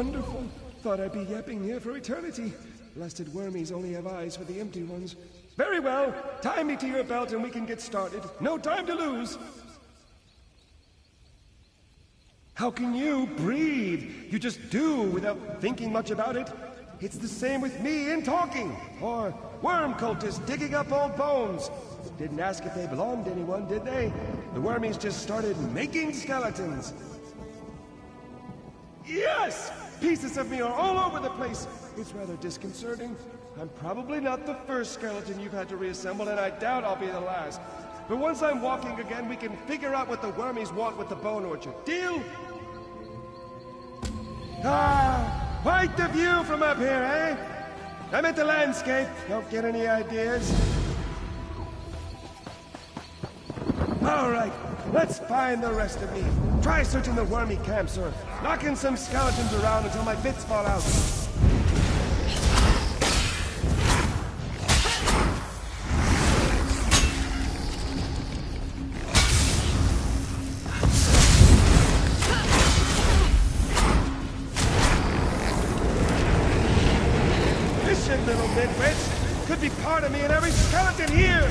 wonderful. Thought I'd be yapping here for eternity. Blasted wormies only have eyes for the empty ones. Very well. Tie me to your belt and we can get started. No time to lose. How can you breathe? You just do without thinking much about it. It's the same with me in talking. Or worm cultists digging up old bones. Didn't ask if they belonged to anyone, did they? The wormies just started making skeletons. Yes! Pieces of me are all over the place. It's rather disconcerting. I'm probably not the first skeleton you've had to reassemble, and I doubt I'll be the last. But once I'm walking again, we can figure out what the wormies want with the bone orchard. Deal? Ah, quite the view from up here, eh? I meant the landscape. Don't get any ideas. All right, let's find the rest of me. Try searching the wormy camps or knocking some skeletons around until my bits fall out. Listen, little midwits. Could be part of me in every skeleton here.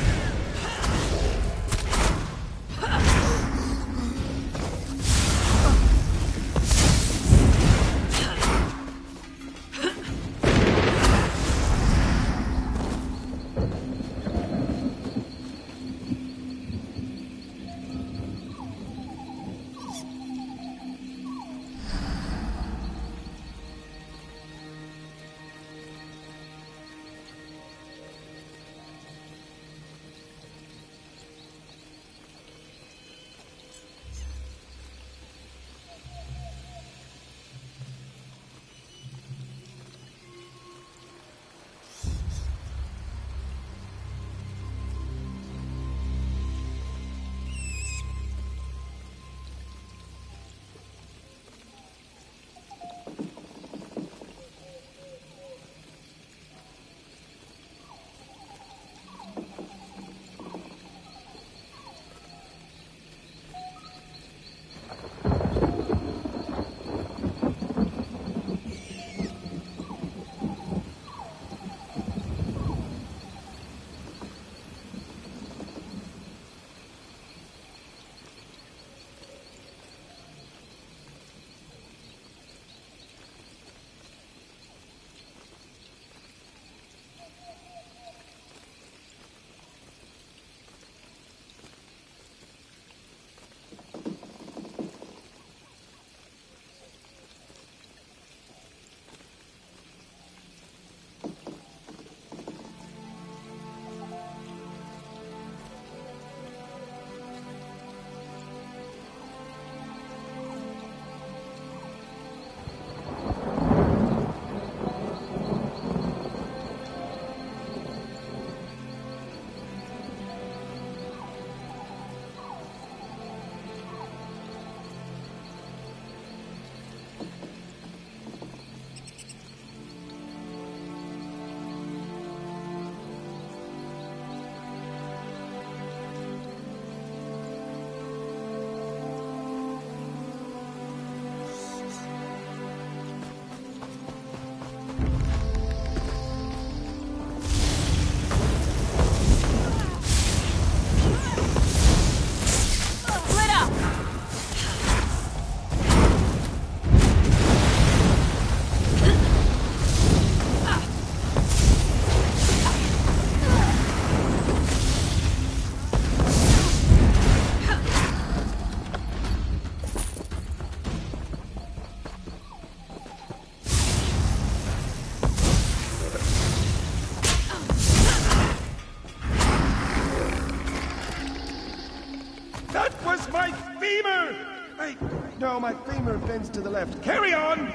No, my femur bends to the left. Carry on!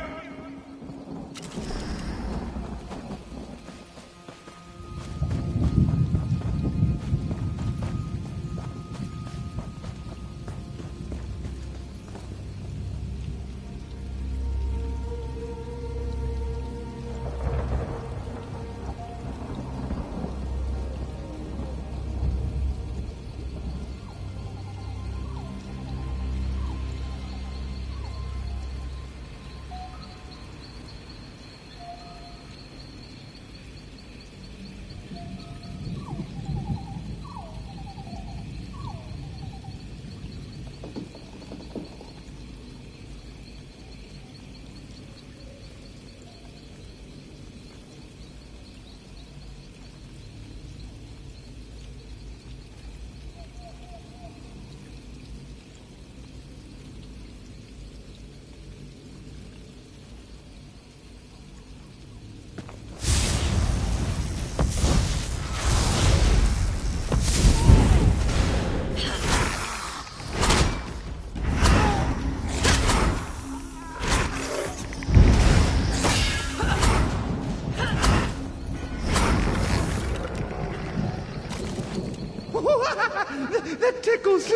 That tickles.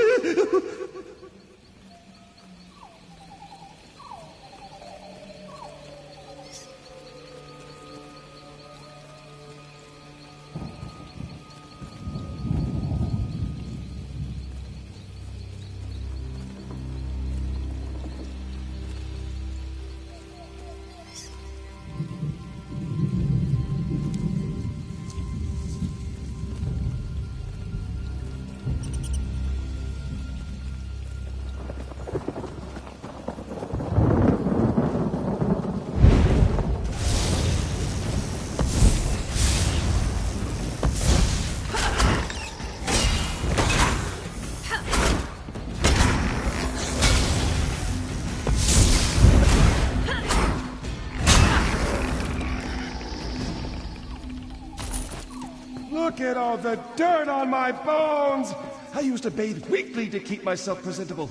Look at all the dirt on my bones! I used to bathe weekly to keep myself presentable.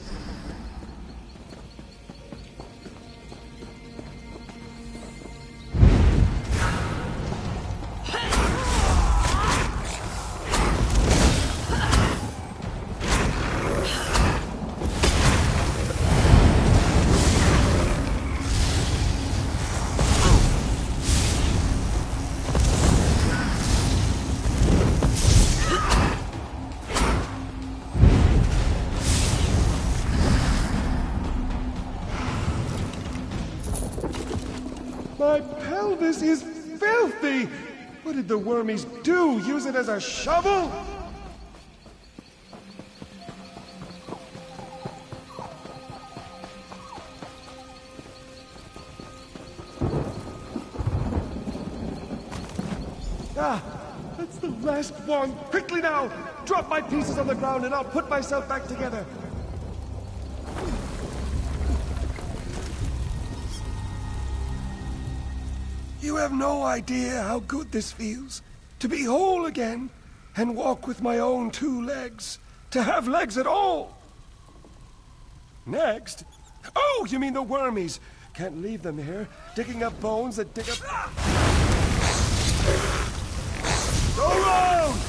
My pelvis is filthy! What did the wormies do? Use it as a shovel? Ah, that's the last one. Quickly now! Drop my pieces on the ground and I'll put myself back together. You have no idea how good this feels. To be whole again, and walk with my own two legs. To have legs at all. Next? Oh, you mean the wormies. Can't leave them here, digging up bones that dig up... Go round!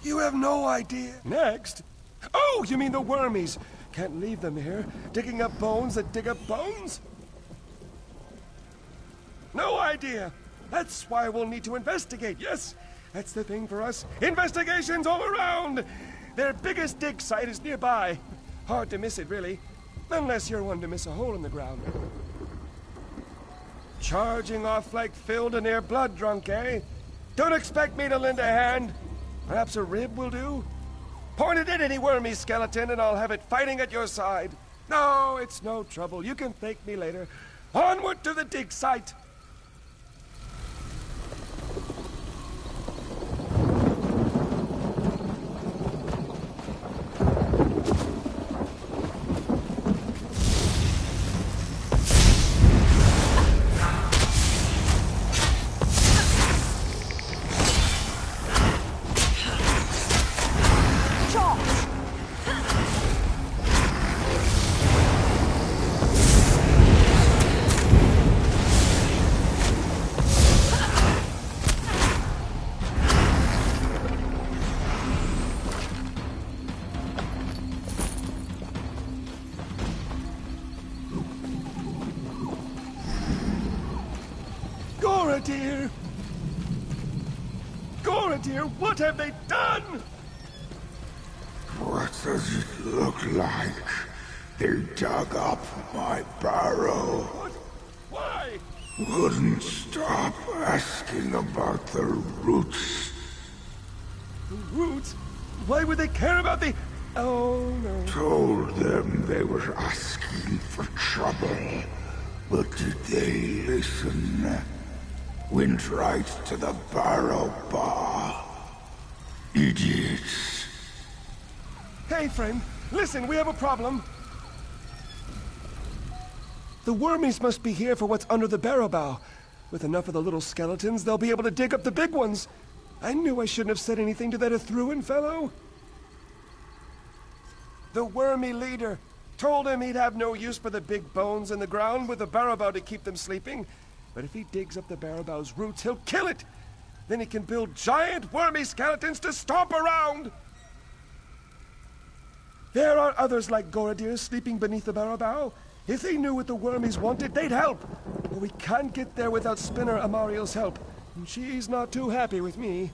You have no idea. Next? Oh, you mean the wormies. Can't leave them here, digging up bones that dig up bones? No idea. That's why we'll need to investigate, yes? That's the thing for us. Investigations all around! Their biggest dig site is nearby. Hard to miss it, really. Unless you're one to miss a hole in the ground. Charging off like filled and near blood drunk, eh? Don't expect me to lend a hand. Perhaps a rib will do? Point it at any wormy skeleton and I'll have it fighting at your side. No, it's no trouble. You can thank me later. Onward to the dig site! Dear. Gora, dear, what have they done? What does it look like? They dug up my barrow. What? Why? Wouldn't stop asking about the roots. The roots? Why would they care about the... Oh, no. Told them they were asking for trouble. But did they listen? Went right to the barrow bar. Idiots. Hey, friend, listen, we have a problem. The wormies must be here for what's under the barrow bow. With enough of the little skeletons, they'll be able to dig up the big ones. I knew I shouldn't have said anything to that Ithruin fellow. The wormy leader told him he'd have no use for the big bones in the ground with the barrow bow to keep them sleeping. But if he digs up the barrow bow's roots, he'll kill it. Then he can build giant wormy skeletons to stomp around. There are others like Goradir sleeping beneath the barrow bow. If they knew what the wormies wanted, they'd help. But we can't get there without Spinner Amario's help. And she's not too happy with me.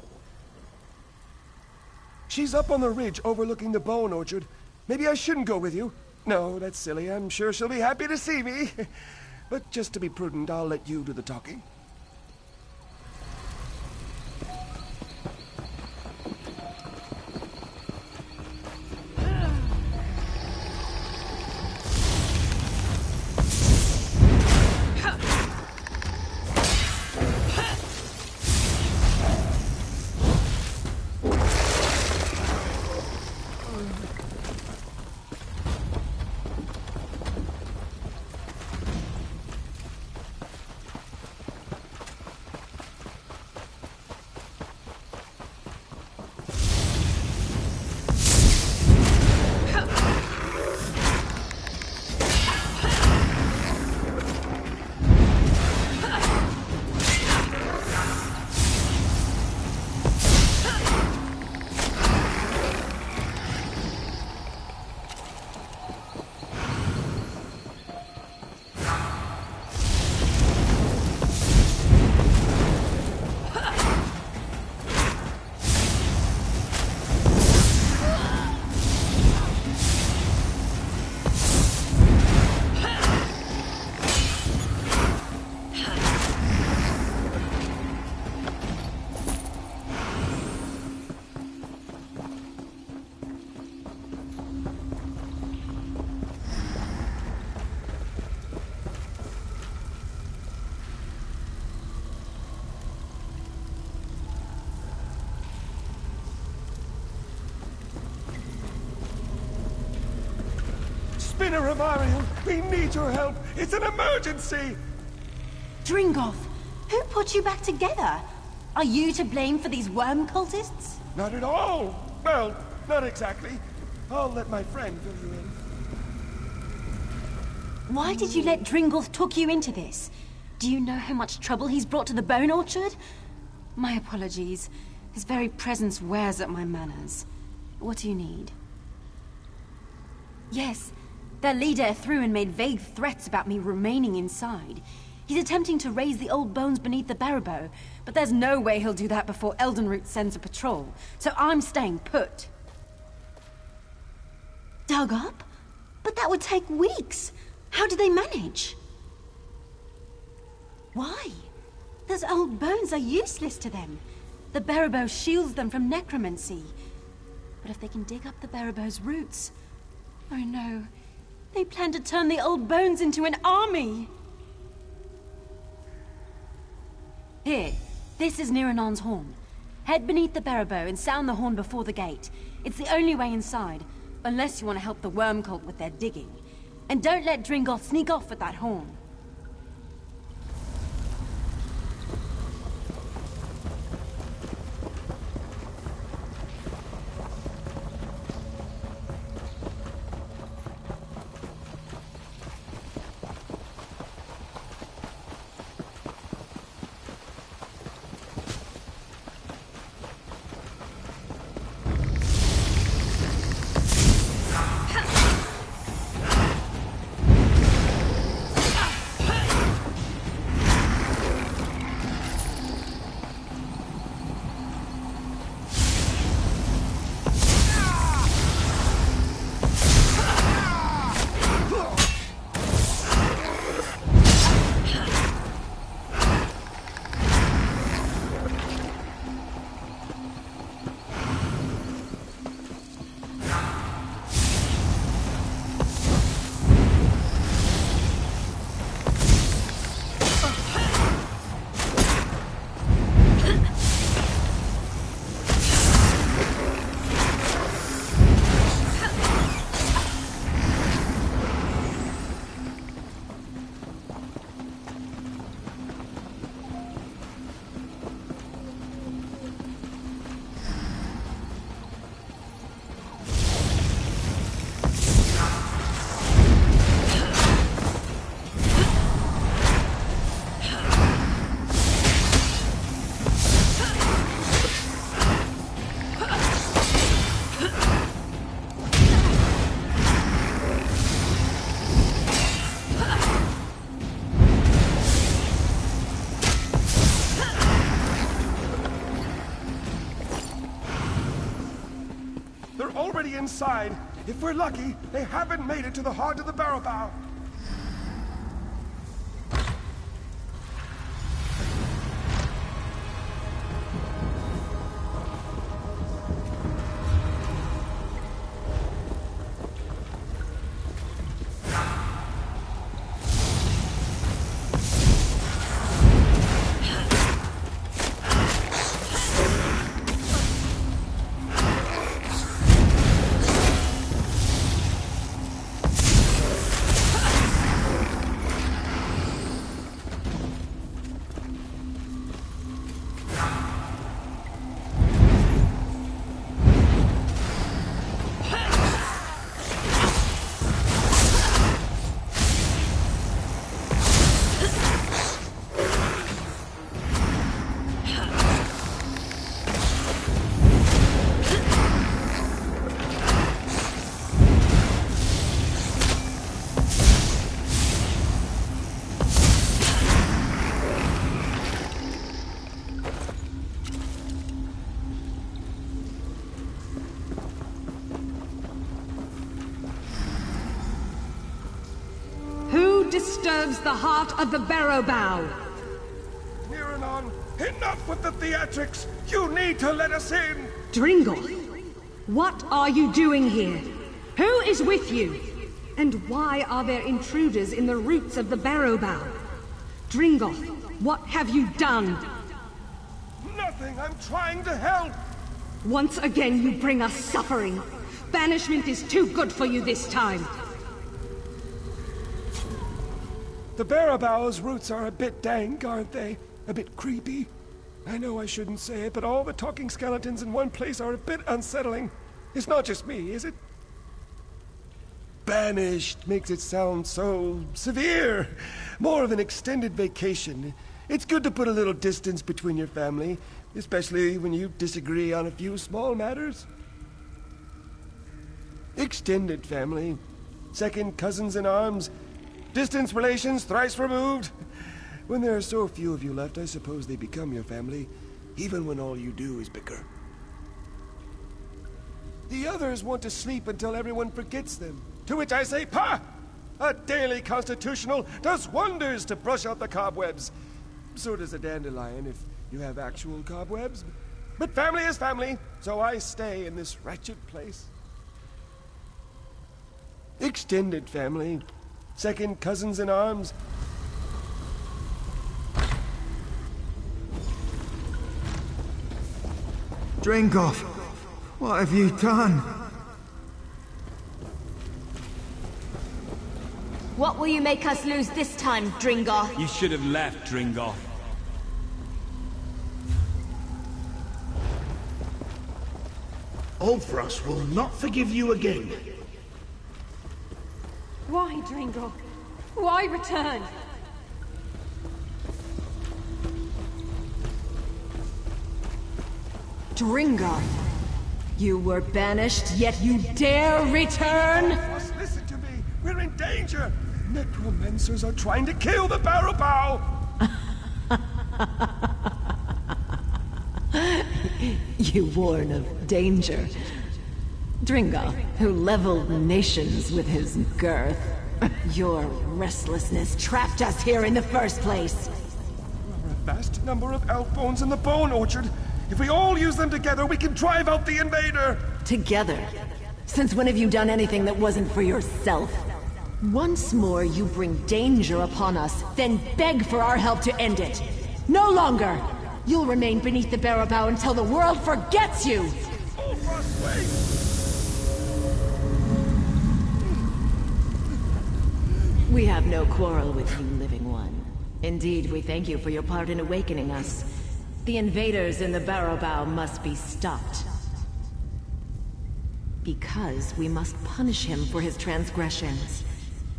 She's up on the ridge overlooking the bone orchard. Maybe I shouldn't go with you. No, that's silly. I'm sure she'll be happy to see me. But just to be prudent, I'll let you do the talking. Spinner Mario, we need your help. It's an emergency. Dringolf, who put you back together? Are you to blame for these worm cultists? Not at all. Well, not exactly. I'll let my friend fill you in. Why did you let Dringolf talk you into this? Do you know how much trouble he's brought to the Bone Orchard? My apologies. His very presence wears at my manners. What do you need? Yes, their leader Ithruin made vague threats about me remaining inside. He's attempting to raise the old bones beneath the Barrow, but there's no way he'll do that before Eldenroot sends a patrol, so I'm staying put. Dug up? But that would take weeks. How do they manage? Why? Those old bones are useless to them. The Barrow shields them from necromancy. But if they can dig up the Barrow's roots... Oh no. They plan to turn the old bones into an army! Here, this is Niranon's horn. Head beneath the Barrow and sound the horn before the gate. It's the only way inside, unless you want to help the worm cult with their digging. And don't let Dringolf sneak off with that horn. They're already inside. If we're lucky, they haven't made it to the heart of the barrow bow. Disturbs the heart of the barrow bow. Near and on. Enough with the theatrics. You need to let us in. Dringle, what are you doing here? Who is with you? And why are there intruders in the roots of the barrow bow? Dringle, what have you done? Nothing. I'm trying to help. Once again you bring us suffering. Banishment is too good for you this time. The barrow bow's roots are a bit dank, aren't they? A bit creepy. I know I shouldn't say it, but all the talking skeletons in one place are a bit unsettling. It's not just me, is it? Banished makes it sound so severe. More of an extended vacation. It's good to put a little distance between your family, especially when you disagree on a few small matters. Extended family. Second cousins in arms. Distance relations thrice removed. When there are so few of you left, I suppose they become your family, even when all you do is bicker. The others want to sleep until everyone forgets them. To which I say, pah! A daily constitutional does wonders to brush out the cobwebs. So does a dandelion if you have actual cobwebs. But family is family, so I stay in this wretched place. Extended family. Second cousins in arms. Dringoff, what have you done? What will you make us lose this time, Dringoff? You should have left, Dringoff. Ulfrost will not forgive you again. Why, Dringle? Why return? Dringo, you were banished, yet you dare return? Just listen to me. We're in danger. Necromancers are trying to kill the barrow bow. You warn of danger. Dringo, who leveled nations with his girth. Your restlessness trapped us here in the first place. There are a vast number of elf bones in the bone orchard. If we all use them together, we can drive out the invader. Together? Since when have you done anything that wasn't for yourself? Once more you bring danger upon us, then beg for our help to end it. No longer! You'll remain beneath the barrow bow until the world forgets you! Ulfrost, wait! We have no quarrel with you, living one. Indeed, we thank you for your part in awakening us. The invaders in the barrow bow must be stopped. Because we must punish him for his transgressions.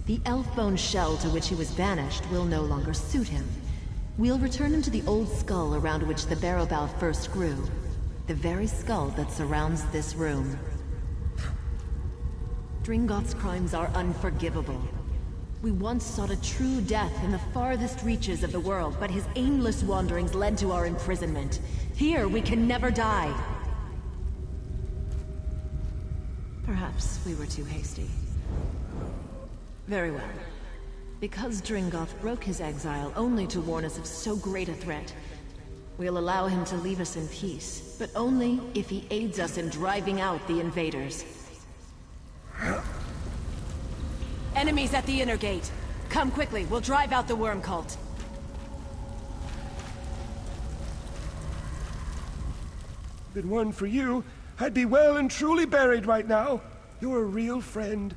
The elf bone shell to which he was banished will no longer suit him. We'll return him to the old skull around which the barrow bow first grew. The very skull that surrounds this room. Dringoth's crimes are unforgivable. We once sought a true death in the farthest reaches of the world, but his aimless wanderings led to our imprisonment. Here, we can never die. Perhaps we were too hasty. Very well. Because Dringoth broke his exile only to warn us of so great a threat, we'll allow him to leave us in peace, but only if he aids us in driving out the invaders. Enemies at the inner gate. Come quickly, we'll drive out the worm cult. If it weren't for you, I'd be well and truly buried right now. You're a real friend.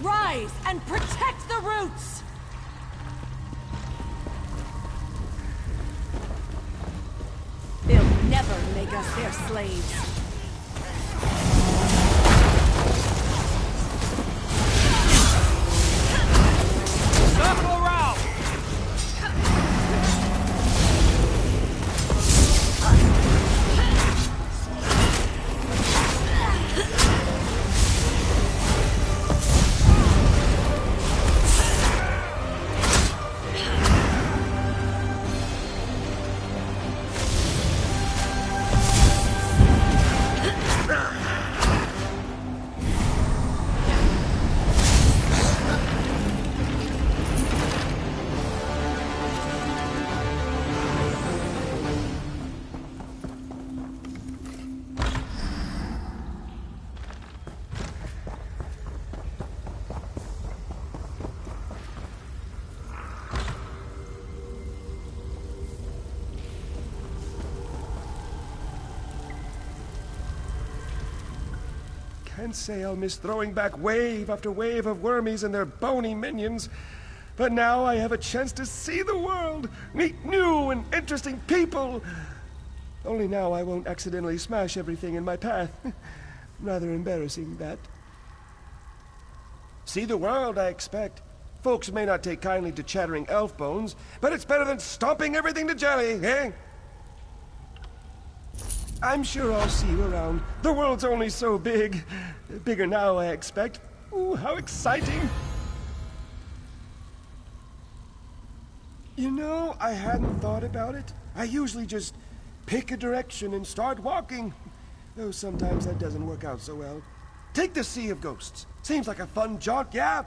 Rise and protect the roots! They'll never make us their slaves. Circle around! Can't say I'll miss throwing back wave after wave of wormies and their bony minions. But now I have a chance to see the world, meet new and interesting people. Only now I won't accidentally smash everything in my path. Rather embarrassing, that. See the world, I expect. Folks may not take kindly to chattering elf bones, but it's better than stomping everything to jelly, eh? I'm sure I'll see you around. The world's only so big. Bigger now, I expect. Ooh, how exciting! You know, I hadn't thought about it. I usually just pick a direction and start walking. Though sometimes that doesn't work out so well. Take the Sea of Ghosts. Seems like a fun jaunt, yeah?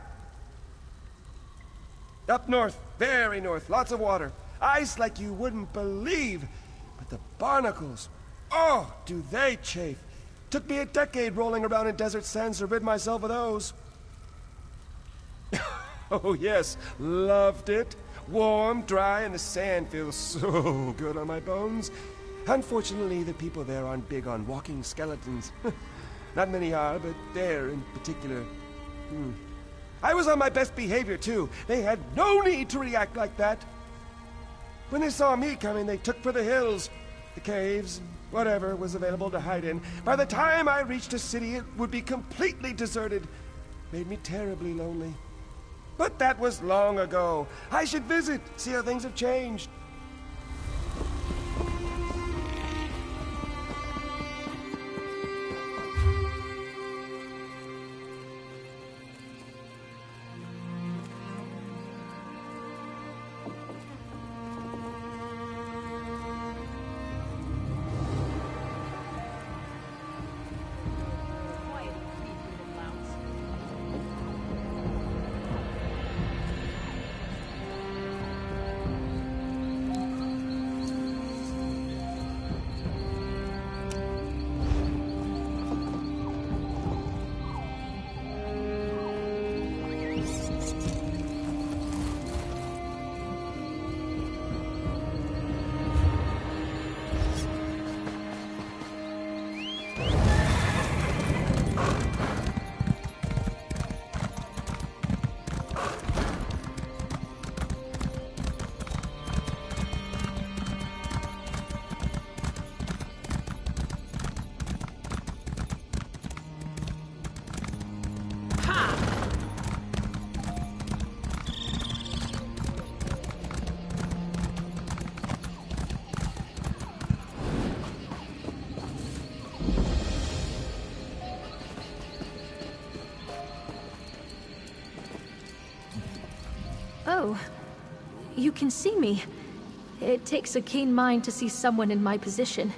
Up north, very north, lots of water. Ice like you wouldn't believe. But the barnacles... oh, do they chafe. Took me a decade rolling around in desert sands to rid myself of those. Oh yes, loved it. Warm, dry, and the sand feels so good on my bones. Unfortunately, the people there aren't big on walking skeletons. Not many are, but there in particular. I was on my best behavior, too. They had no need to react like that. When they saw me coming, they took for the hills, the caves, whatever was available to hide in. By the time I reached a city, it would be completely deserted. Made me terribly lonely. But that was long ago. I should visit, see how things have changed. Oh, you can see me. It takes a keen mind to see someone in my position.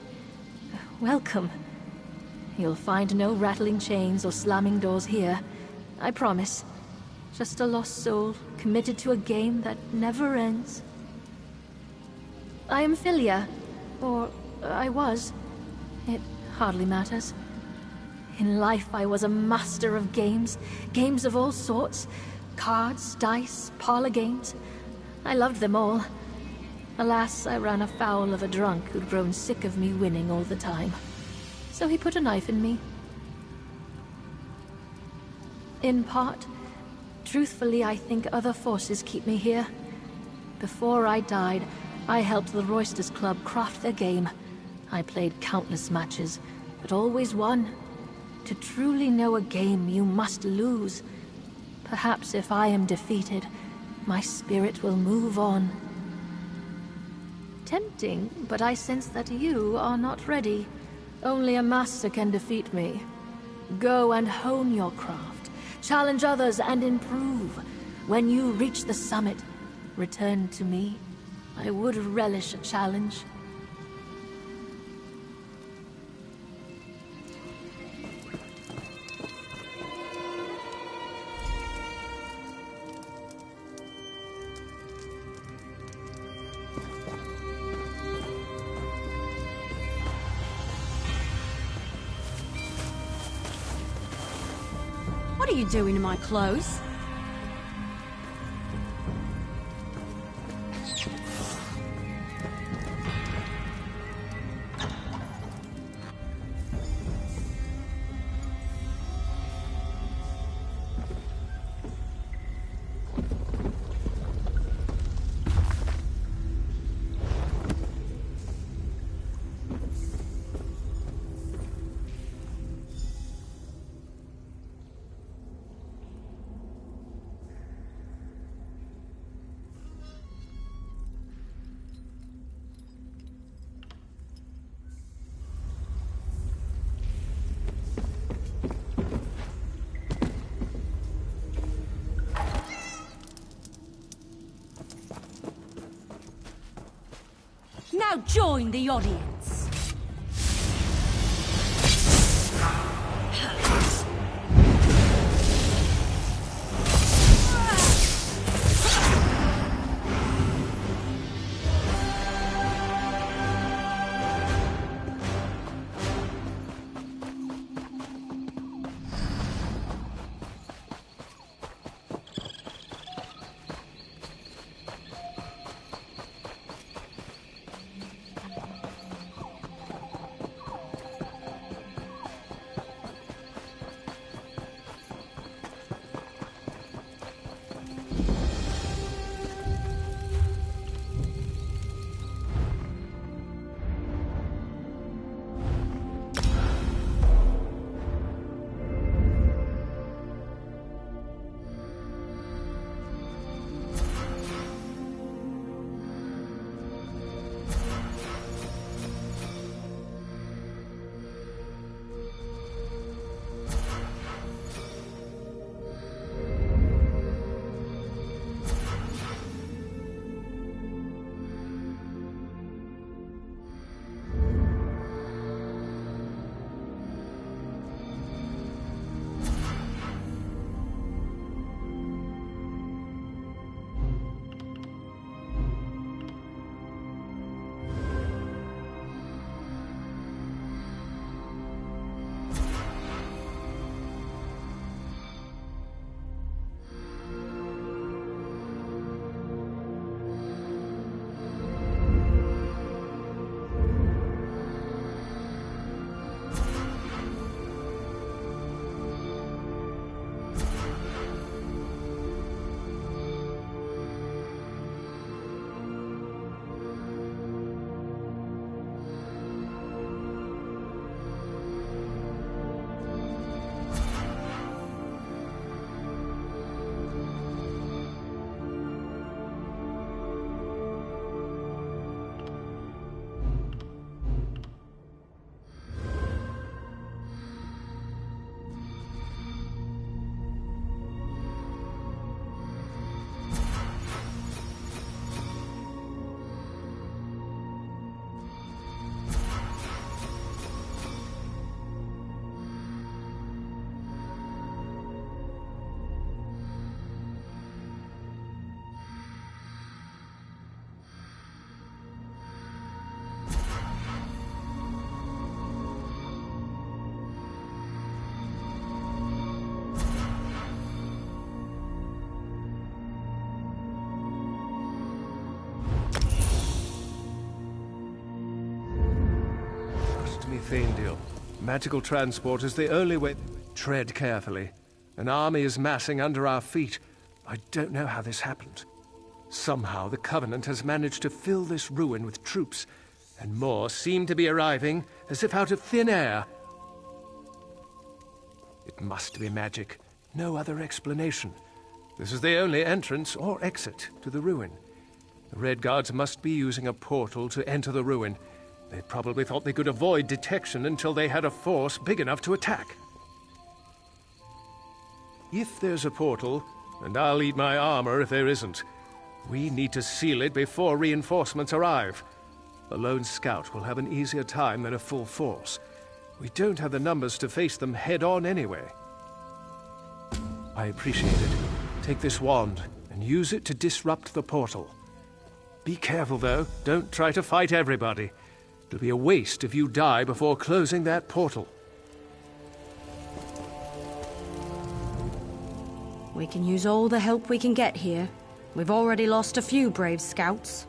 Welcome. You'll find no rattling chains or slamming doors here. I promise. Just a lost soul, committed to a game that never ends. I am Philia. Or I was. It hardly matters. In life, I was a master of games. Games of all sorts. Cards, dice, parlor games. I loved them all. Alas, I ran afoul of a drunk who'd grown sick of me winning all the time. So he put a knife in me. In part, truthfully, I think other forces keep me here. Before I died, I helped the Roysters Club craft their game. I played countless matches, but always won. To truly know a game, you must lose. Perhaps if I am defeated, my spirit will move on. Tempting, but I sense that you are not ready. Only a master can defeat me. Go and hone your craft. Challenge others and improve. When you reach the summit, return to me. I would relish a challenge. What are you doing in my clothes? Now join the audience. Faendil. Magical transport is the only way. Tread carefully. An army is massing under our feet. I don't know how this happened. Somehow the Covenant has managed to fill this ruin with troops, and more seem to be arriving as if out of thin air. It must be magic. No other explanation. This is the only entrance or exit to the ruin. The Red Guards must be using a portal to enter the ruin. They probably thought they could avoid detection until they had a force big enough to attack. If there's a portal, and I'll eat my armor if there isn't, we need to seal it before reinforcements arrive. A lone scout will have an easier time than a full force. We don't have the numbers to face them head-on anyway. I appreciate it. Take this wand and use it to disrupt the portal. Be careful, though. Don't try to fight everybody. It'll be a waste if you die before closing that portal. We can use all the help we can get here. We've already lost a few brave scouts.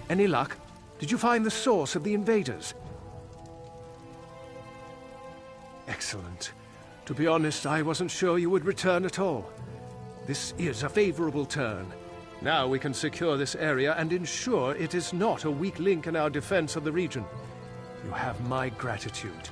Any luck? Did you find the source of the invaders? Excellent. To be honest, I wasn't sure you would return at all. This is a favorable turn. Now we can secure this area and ensure it is not a weak link in our defense of the region. You have my gratitude.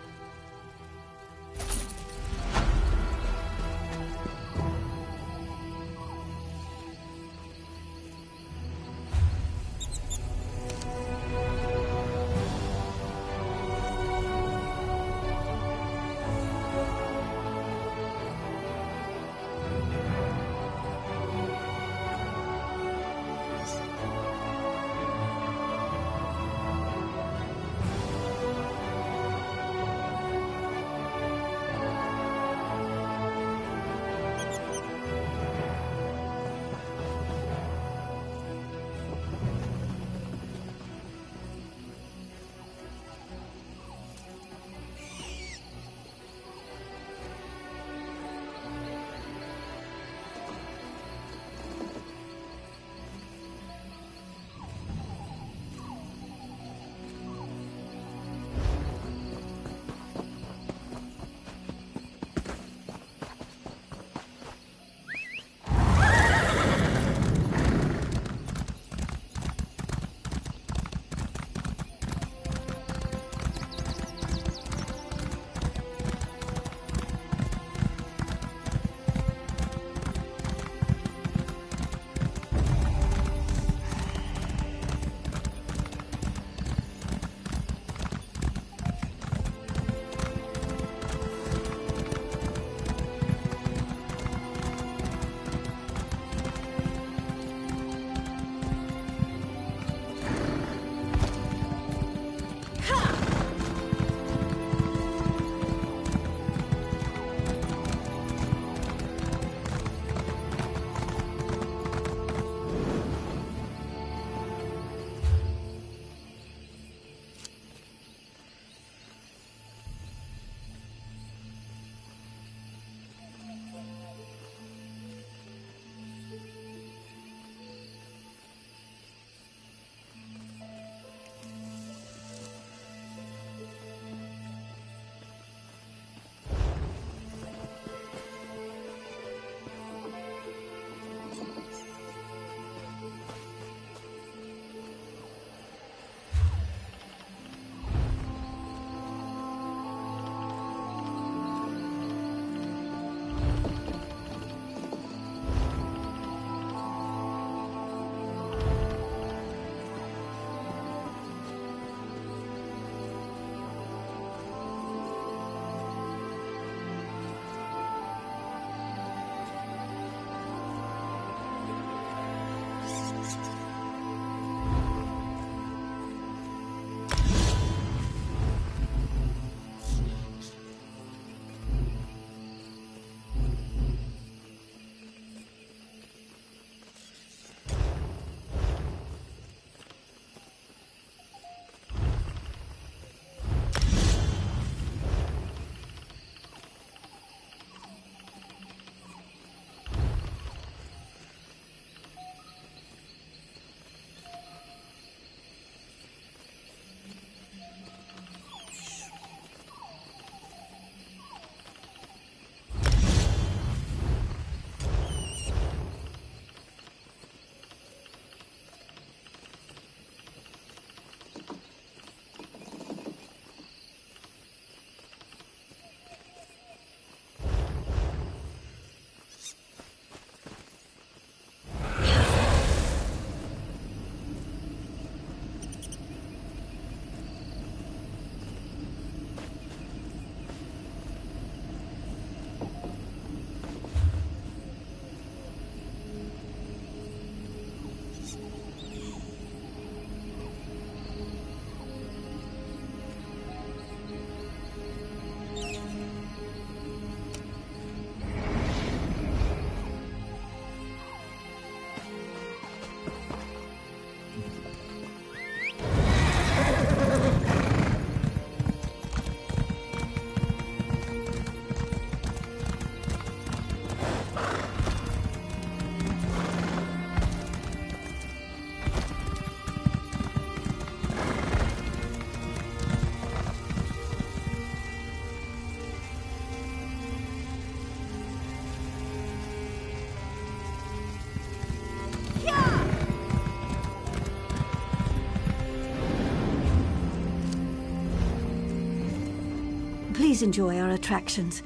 Please enjoy our attractions.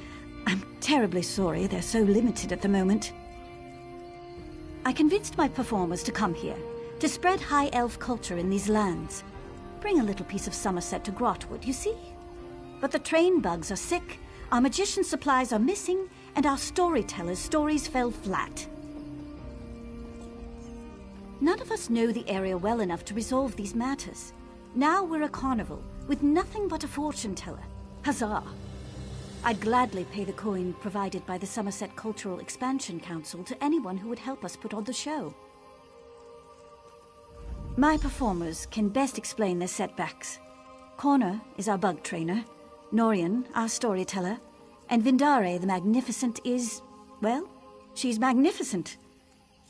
I'm terribly sorry they're so limited at the moment. I convinced my performers to come here, to spread high elf culture in these lands. Bring a little piece of Somerset to Grahtwood, you see? But the train bugs are sick, our magician supplies are missing, and our storytellers' stories fell flat. None of us know the area well enough to resolve these matters. Now we're a carnival, with nothing but a fortune teller. Huzzah! I'd gladly pay the coin provided by the Somerset Cultural Expansion Council to anyone who would help us put on the show. My performers can best explain their setbacks. Connor is our bug trainer, Norian, our storyteller, and Vindare the Magnificent is, well, she's magnificent.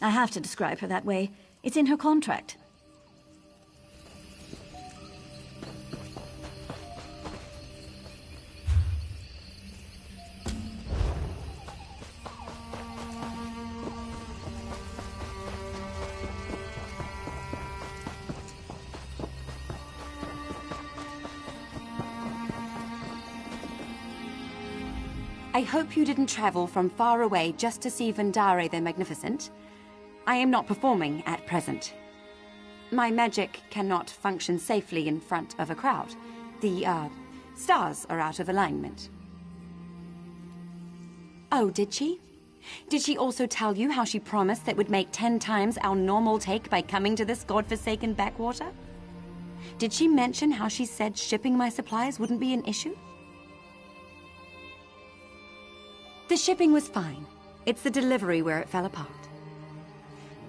I have to describe her that way. It's in her contract. I hope you didn't travel from far away just to see Vindare the Magnificent. I am not performing at present. My magic cannot function safely in front of a crowd. The, stars are out of alignment. Oh, did she? Did she also tell you how she promised that would make 10 times our normal take by coming to this godforsaken backwater? Did she mention how she said shipping my supplies wouldn't be an issue? The shipping was fine. It's the delivery where it fell apart.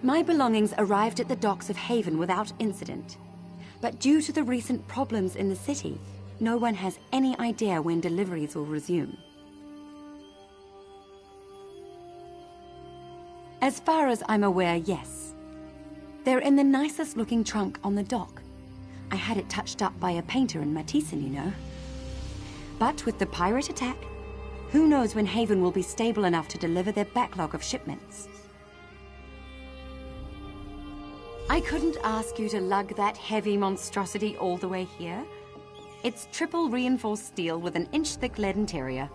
My belongings arrived at the docks of Haven without incident. But due to the recent problems in the city, no one has any idea when deliveries will resume. As far as I'm aware, yes. They're in the nicest looking trunk on the dock. I had it touched up by a painter in Matheson, you know. But with the pirate attack, who knows when Haven will be stable enough to deliver their backlog of shipments. I couldn't ask you to lug that heavy monstrosity all the way here. It's triple reinforced steel with an inch-thick lead interior.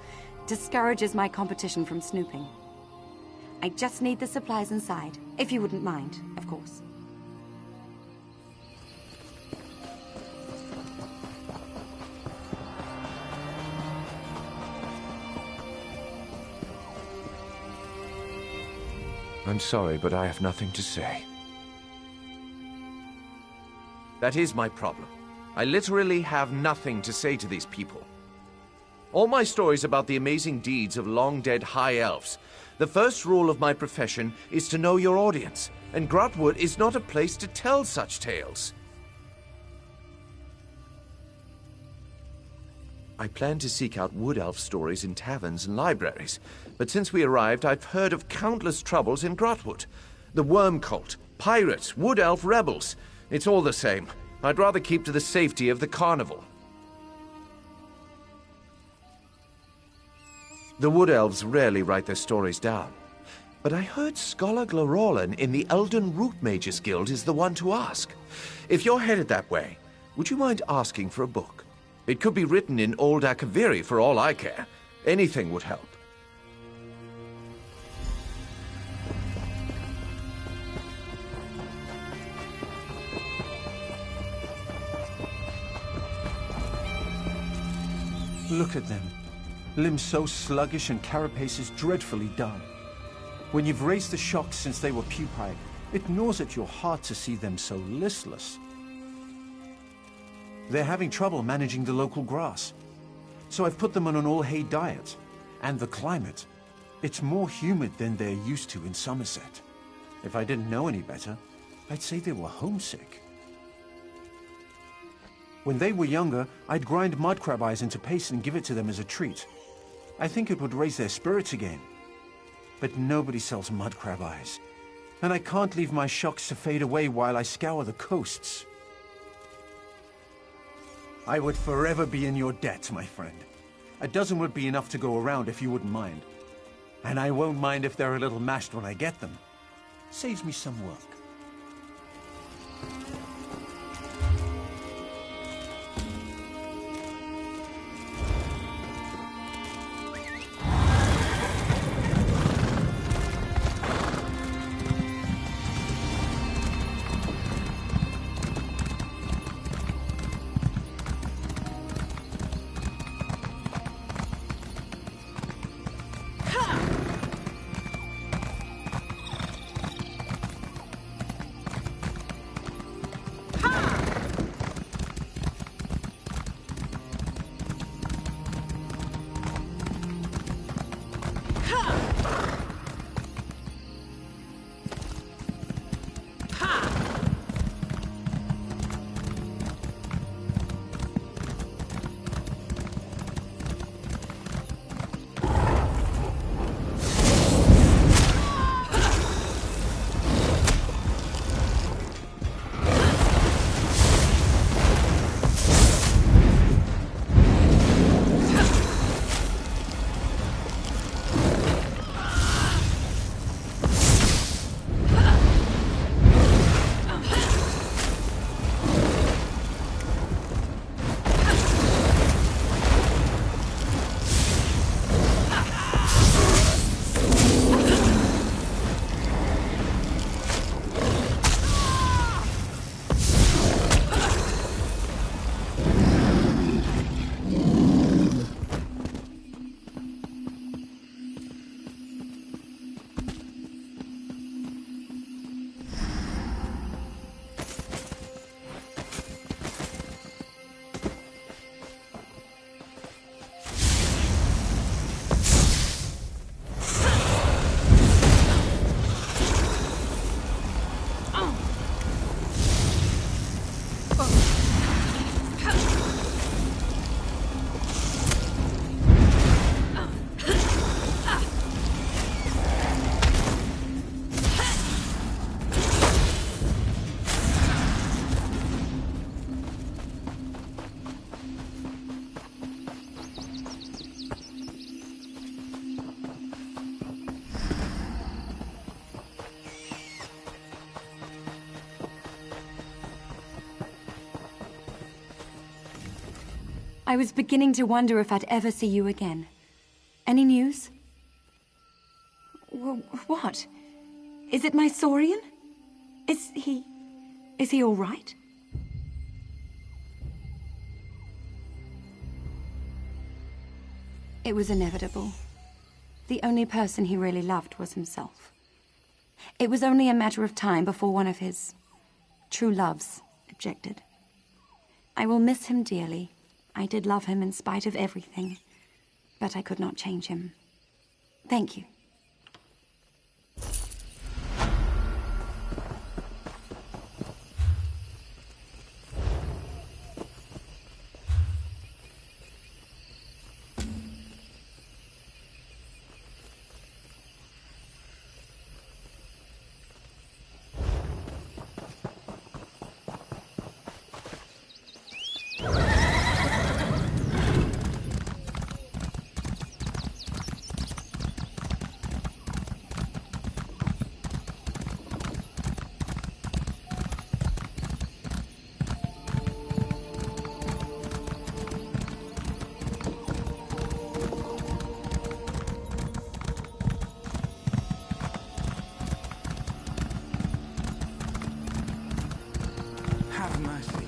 Discourages my competition from snooping. I just need the supplies inside, if you wouldn't mind, of course. I'm sorry, but I have nothing to say. That is my problem. I literally have nothing to say to these people. All my stories about the amazing deeds of long-dead high elves. The first rule of my profession is to know your audience, and Grahtwood is not a place to tell such tales. I plan to seek out wood elf stories in taverns and libraries, but since we arrived, I've heard of countless troubles in Grahtwood. The worm cult, pirates, wood elf rebels. It's all the same. I'd rather keep to the safety of the carnival. The wood elves rarely write their stories down, but I heard Scholar Glorolin in the Elden Root Mages Guild is the one to ask. If you're headed that way, would you mind asking for a book? It could be written in Old Akaviri for all I care. Anything would help. Look at them. Limbs so sluggish and carapaces dreadfully done. When you've raised the shocks since they were pupae, it gnaws at your heart to see them so listless. They're having trouble managing the local grass. So I've put them on an all-hay diet. And the climate. It's more humid than they're used to in Somerset. If I didn't know any better, I'd say they were homesick. When they were younger, I'd grind mud crab eyes into paste and give it to them as a treat. I think it would raise their spirits again. But nobody sells mud crab eyes. And I can't leave my shocks to fade away while I scour the coasts. I would forever be in your debt, my friend. A dozen would be enough to go around if you wouldn't mind. And I won't mind if they're a little mashed when I get them. Saves me some work. I was beginning to wonder if I'd ever see you again. Any news? What? Is it my Saurian? Is he all right? It was inevitable. The only person he really loved was himself. It was only a matter of time before one of his true loves objected. I will miss him dearly. I did love him in spite of everything, but I could not change him. Thank you. Have mercy.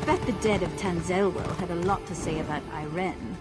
Bet the dead of Tanzelwell had a lot to say about Irene.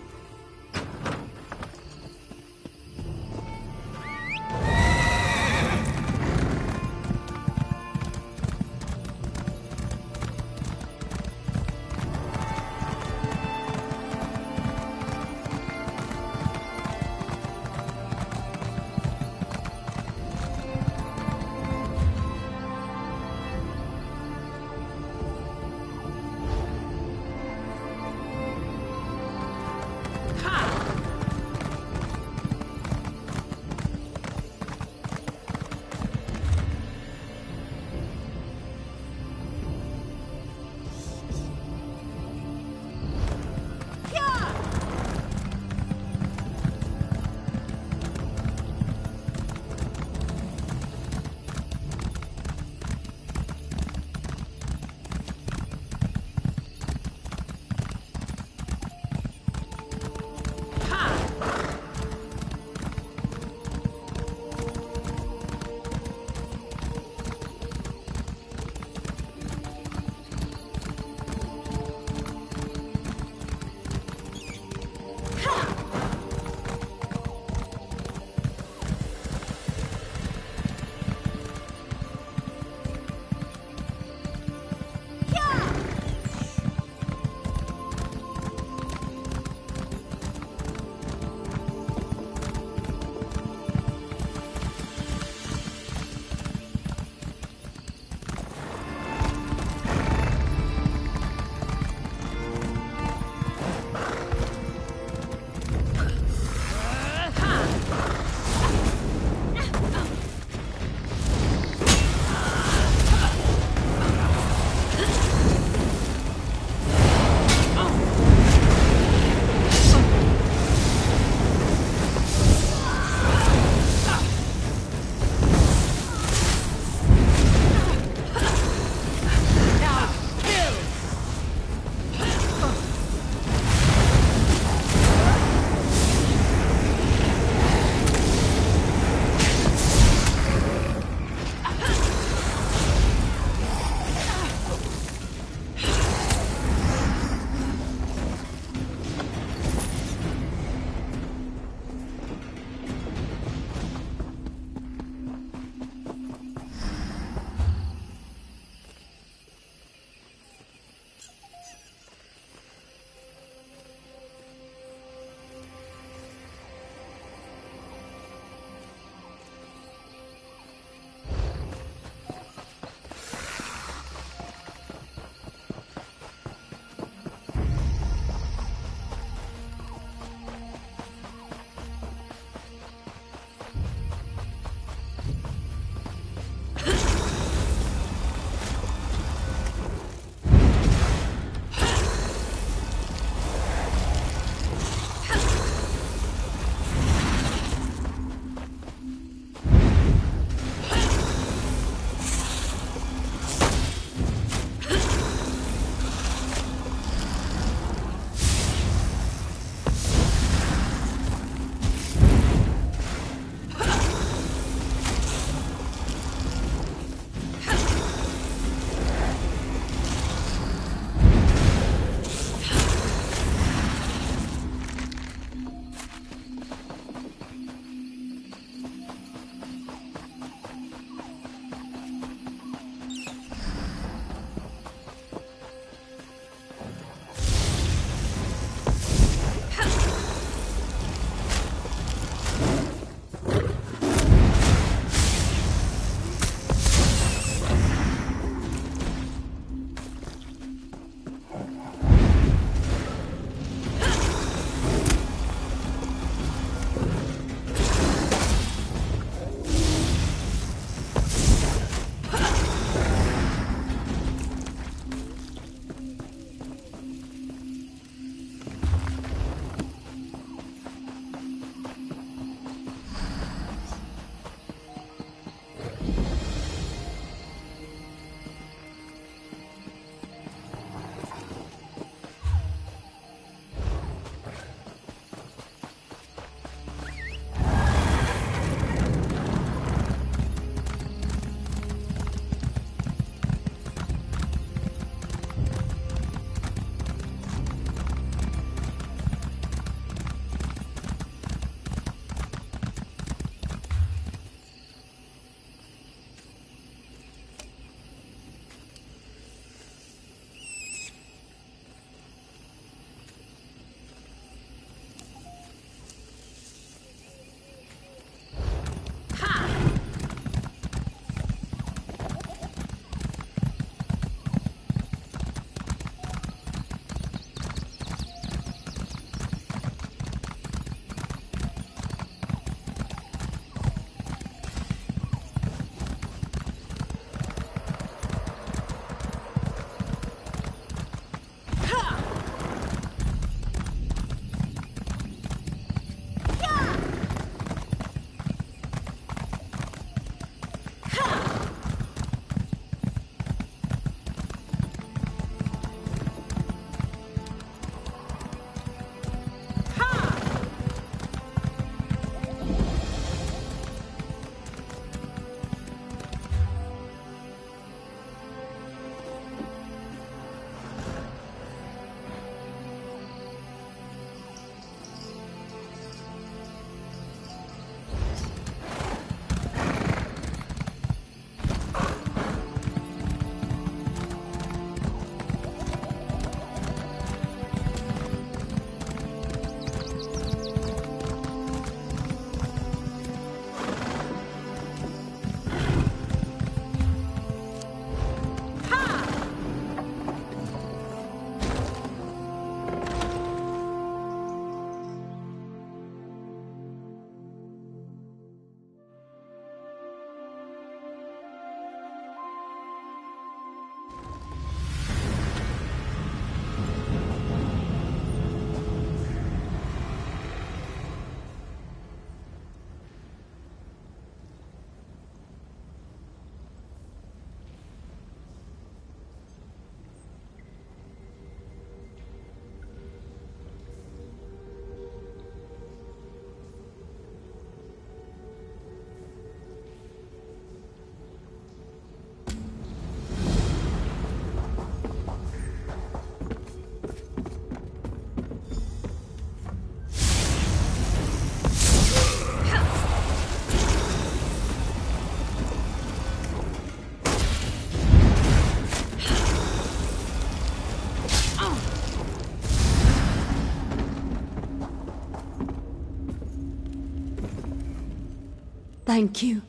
Thank you.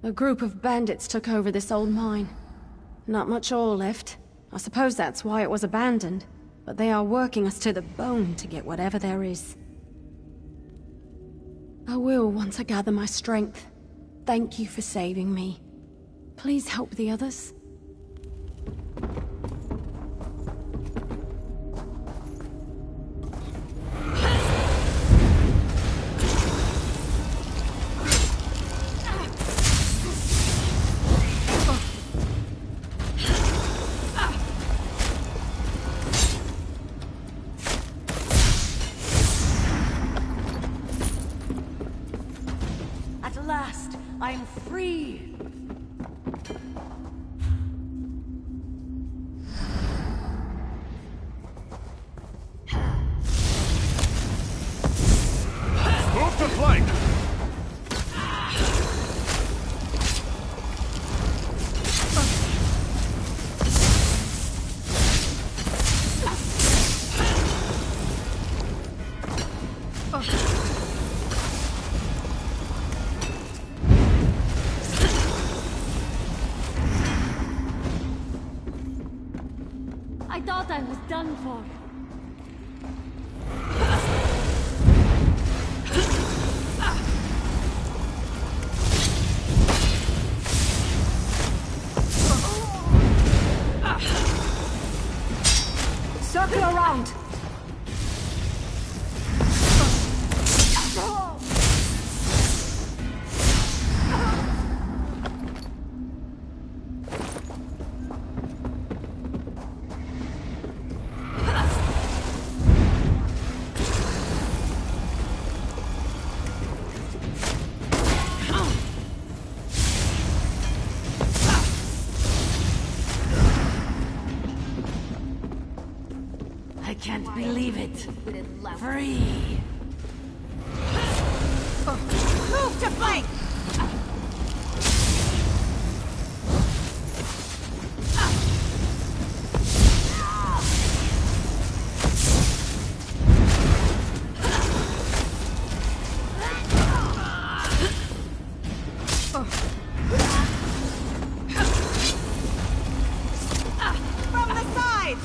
A group of bandits took over this old mine. Not much ore left. I suppose that's why it was abandoned. But they are working us to the bone to get whatever there is. I will once I gather my strength. Thank you for saving me. Please help the others. I'm free! Move to flank! I thought I was done for. Circle around! I can't believe it. Free. Move to flank! From the side!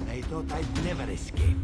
I thought I'd never escape.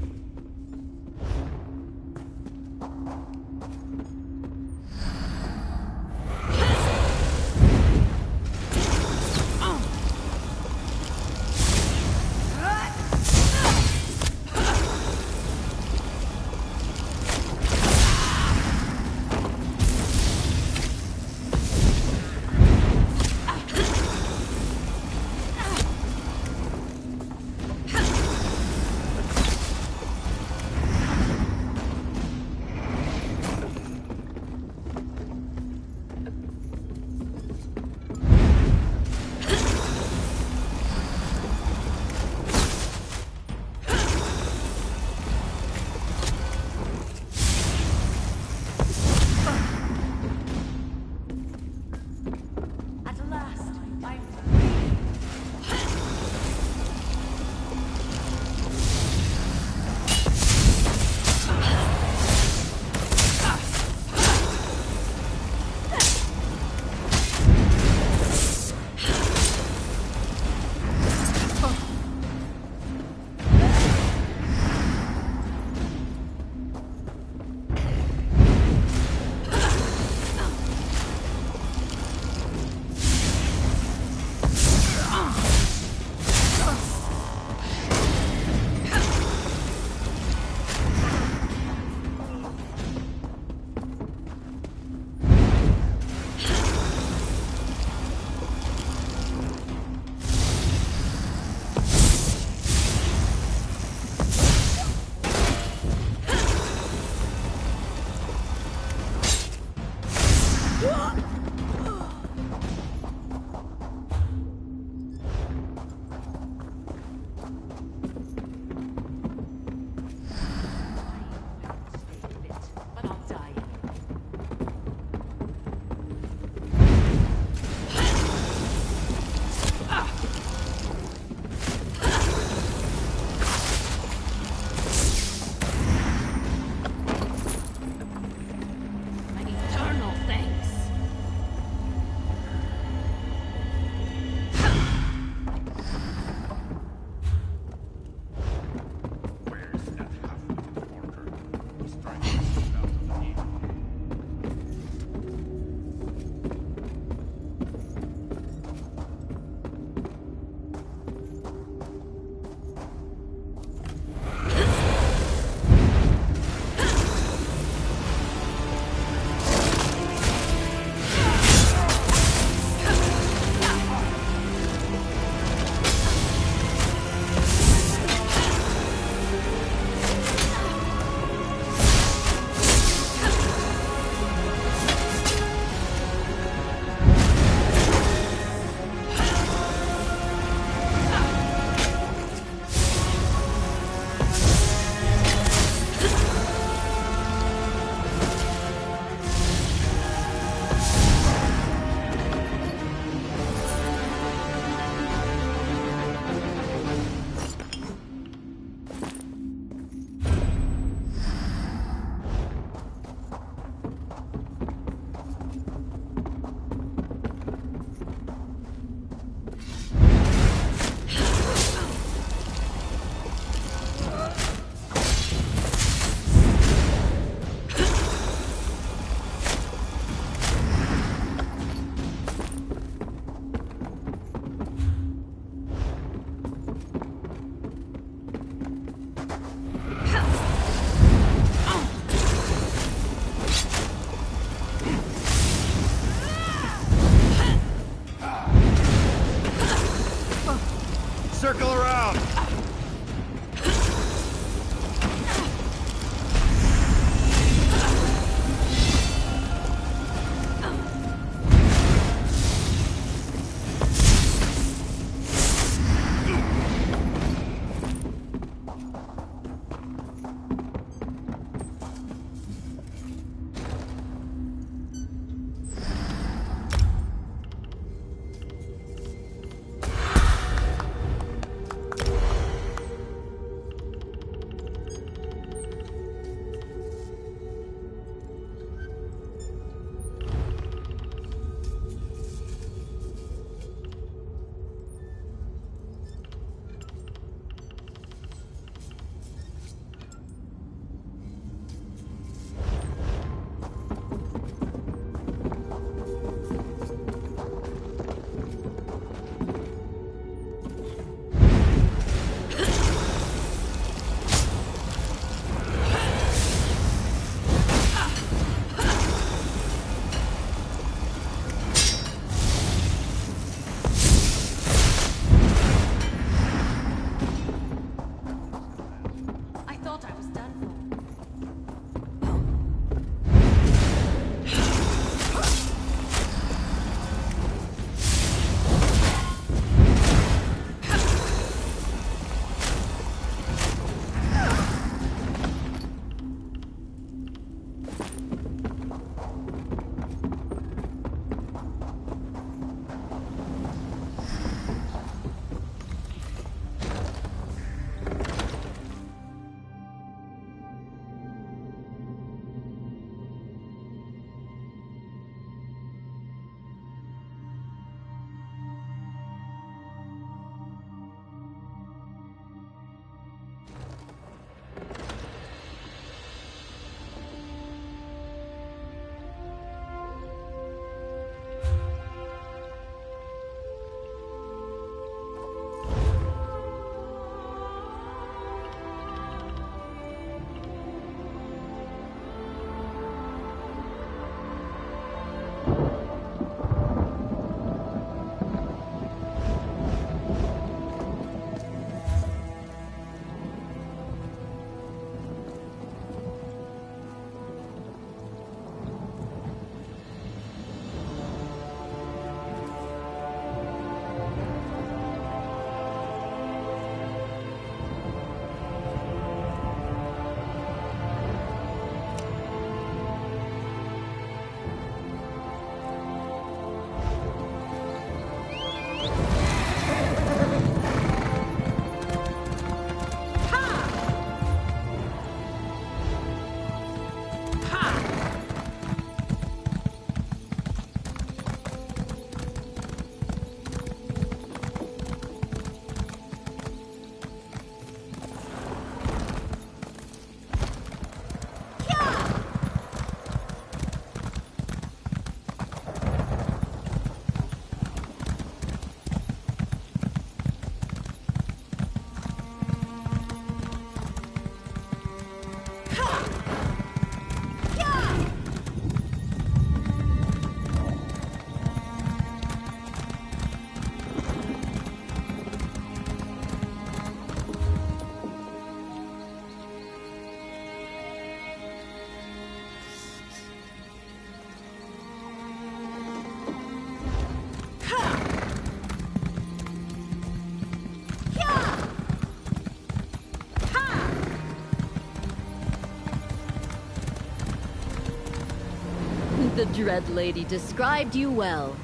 The Dread Lady described you well.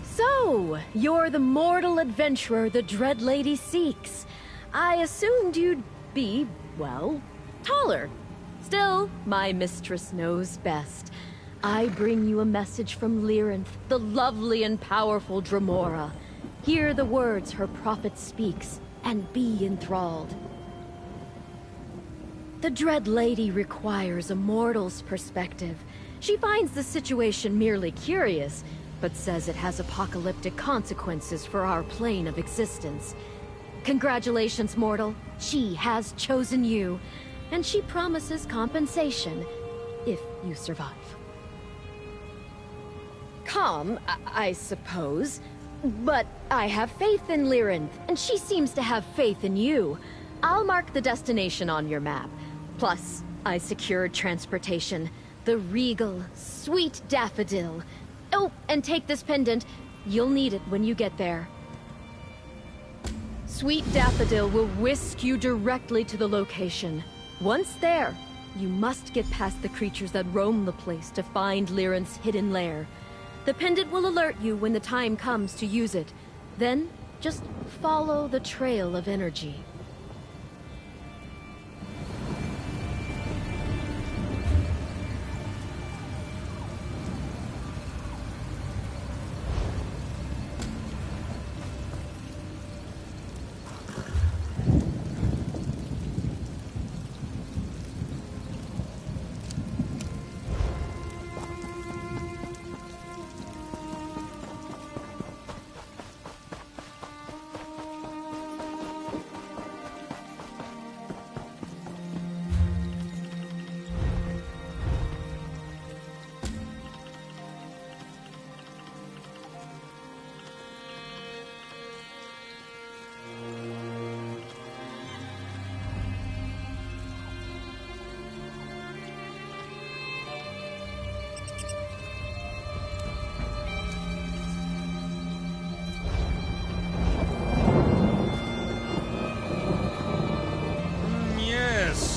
So, you're the mortal adventurer the Dread Lady seeks. I assumed you'd be, well, taller. Still, my mistress knows best. I bring you a message from Lyrinth, the lovely and powerful Dremora. Hear the words her prophet speaks, and be enthralled. The Dread Lady requires a mortal's perspective. She finds the situation merely curious, but says it has apocalyptic consequences for our plane of existence. Congratulations, mortal. She has chosen you, and she promises compensation if you survive. Calm, I suppose. But I have faith in Lyrinth, and she seems to have faith in you. I'll mark the destination on your map. Plus, I secured transportation. The regal, sweet daffodil. Oh, and take this pendant. You'll need it when you get there. Sweet daffodil will whisk you directly to the location. Once there, you must get past the creatures that roam the place to find Lyrinth's hidden lair. The pendant will alert you when the time comes to use it. Then, just follow the trail of energy.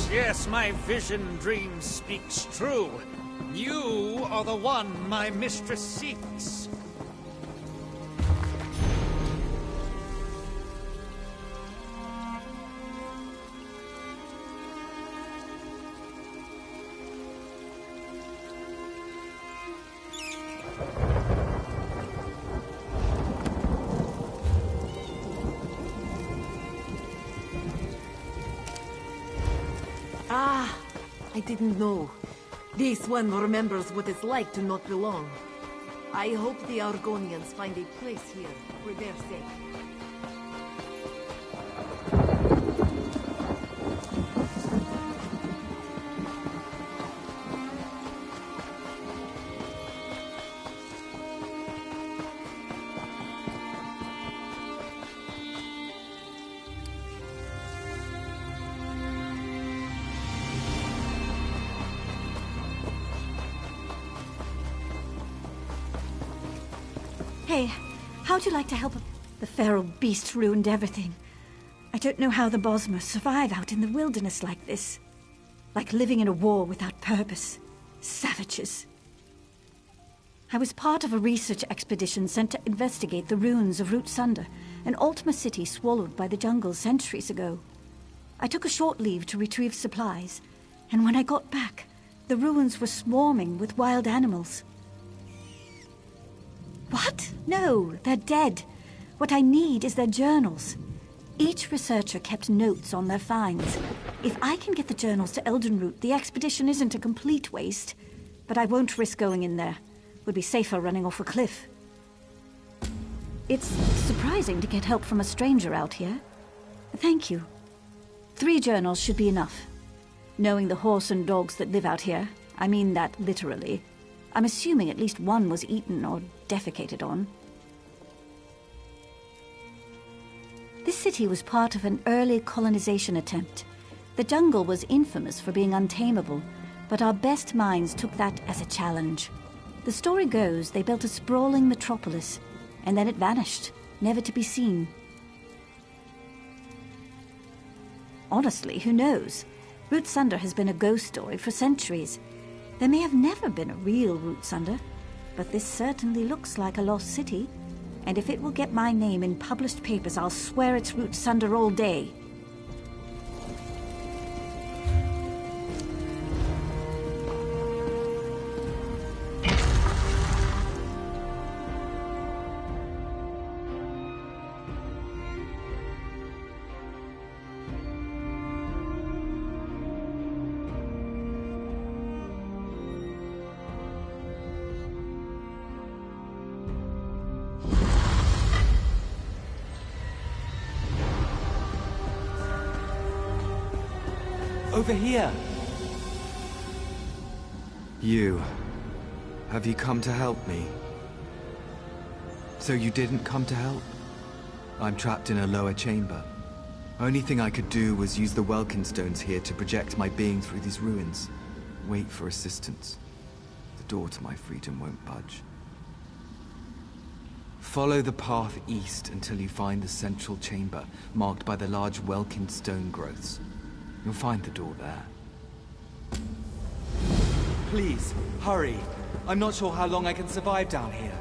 Yes, my vision dream speaks true. You are the one my mistress seeks. Ah, I didn't know. This one remembers what it's like to not belong. I hope the Argonians find a place here for their sake. Hey, how'd you like to help? The feral beast ruined everything. I don't know how the Bosmer survive out in the wilderness like this. Like living in a war without purpose. Savages. I was part of a research expedition sent to investigate the ruins of Root Sunder, an Ultima city swallowed by the jungle centuries ago. I took a short leave to retrieve supplies, and when I got back, the ruins were swarming with wild animals. What? No, they're dead. What I need is their journals. Each researcher kept notes on their finds. If I can get the journals to Eldenroot, the expedition isn't a complete waste. But I won't risk going in there. Would be safer running off a cliff. It's surprising to get help from a stranger out here. Thank you. 3 journals should be enough. Knowing the horse and dogs that live out here, I mean that literally, I'm assuming at least one was eaten or defecated on. This city was part of an early colonization attempt. The jungle was infamous for being untamable, but our best minds took that as a challenge. The story goes they built a sprawling metropolis, and then it vanished, never to be seen. Honestly, who knows? Root Sunder has been a ghost story for centuries. There may have never been a real Root Sunder, but this certainly looks like a lost city. And if it will get my name in published papers, I'll swear it's Root Sunder all day. Over here! You... have you come to help me? So you didn't come to help? I'm trapped in a lower chamber. Only thing I could do was use the Welkin stones here to project my being through these ruins. Wait for assistance. The door to my freedom won't budge. Follow the path east until you find the central chamber, marked by the large Welkin stone growths. You'll find the door there. Please, hurry. I'm not sure how long I can survive down here.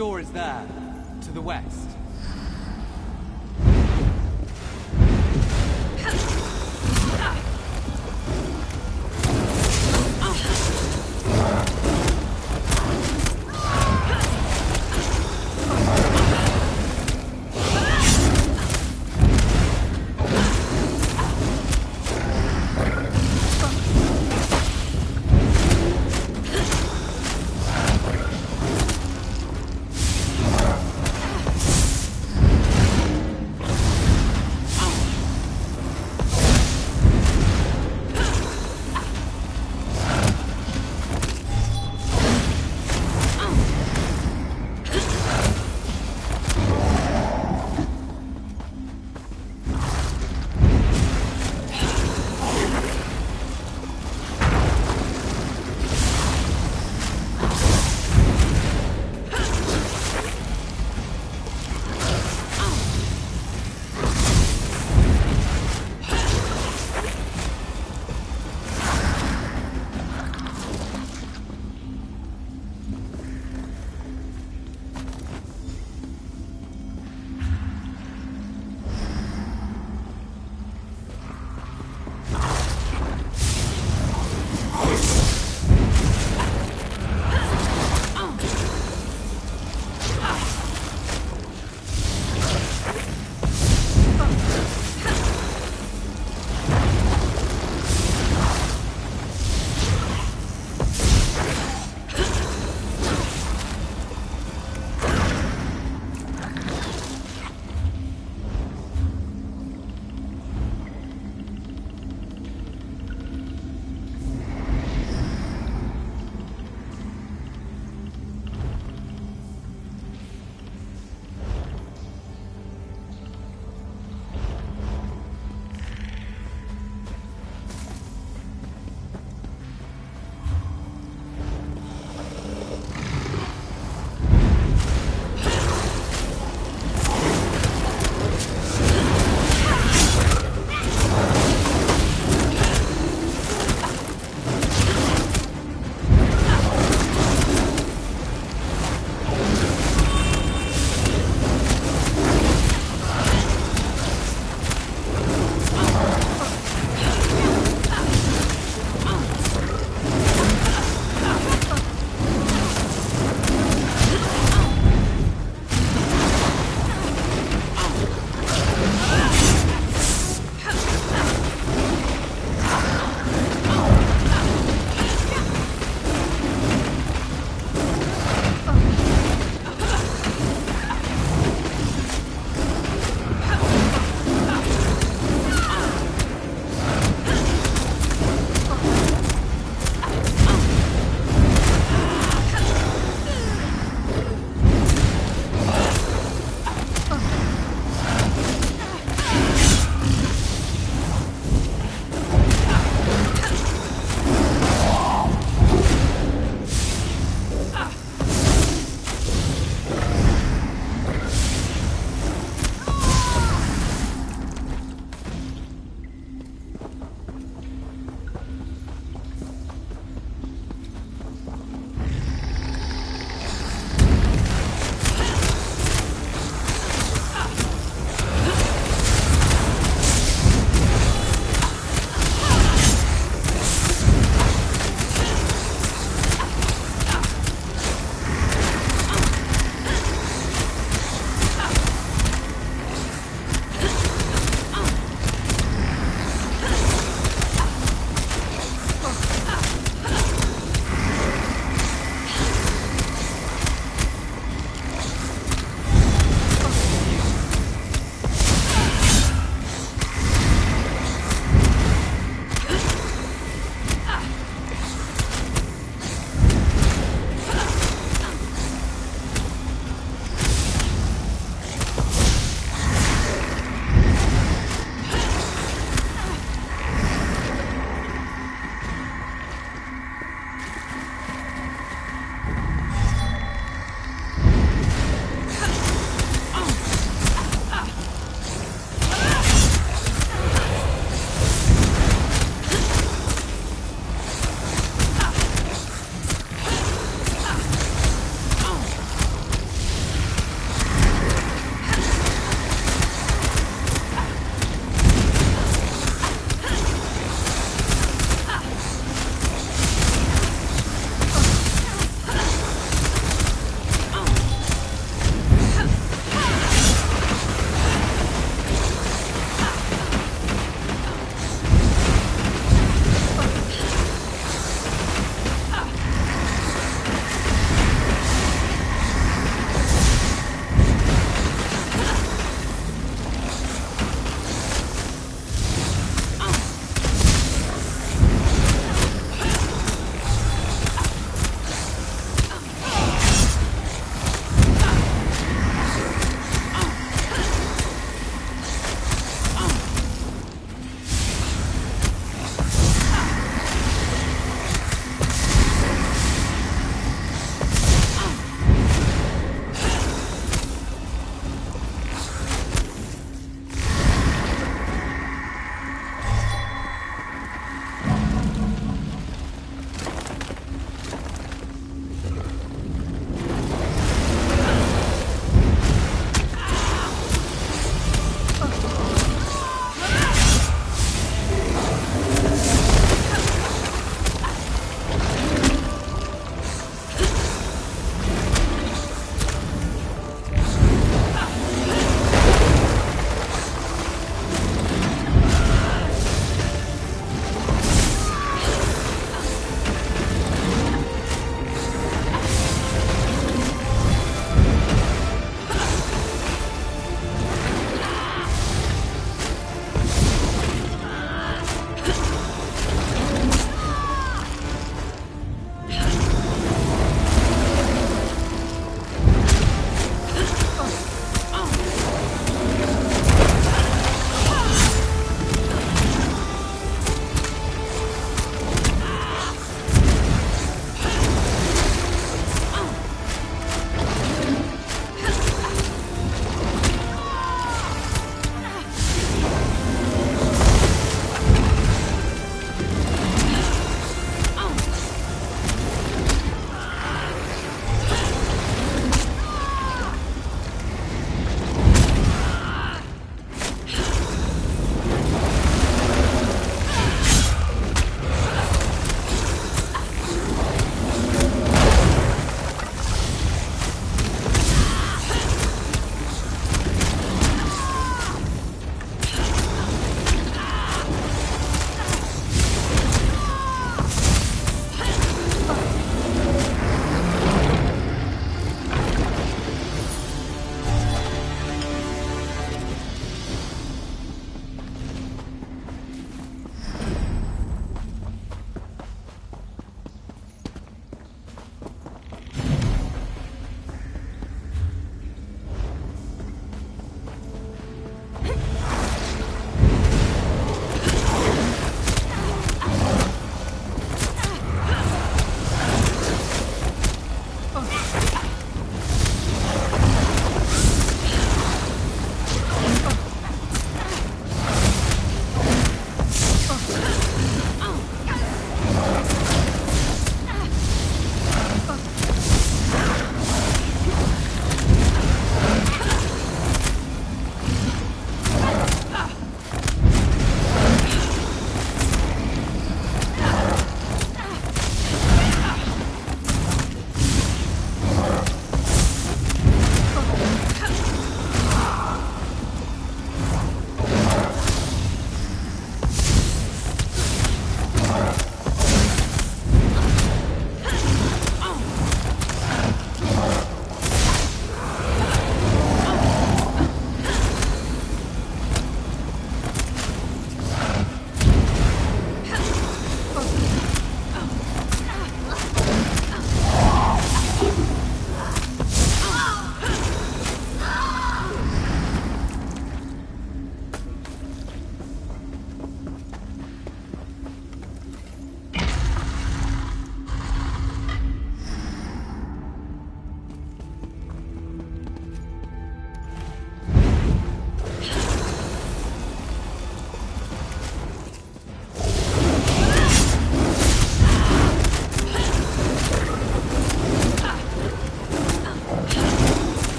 door is there, to the west.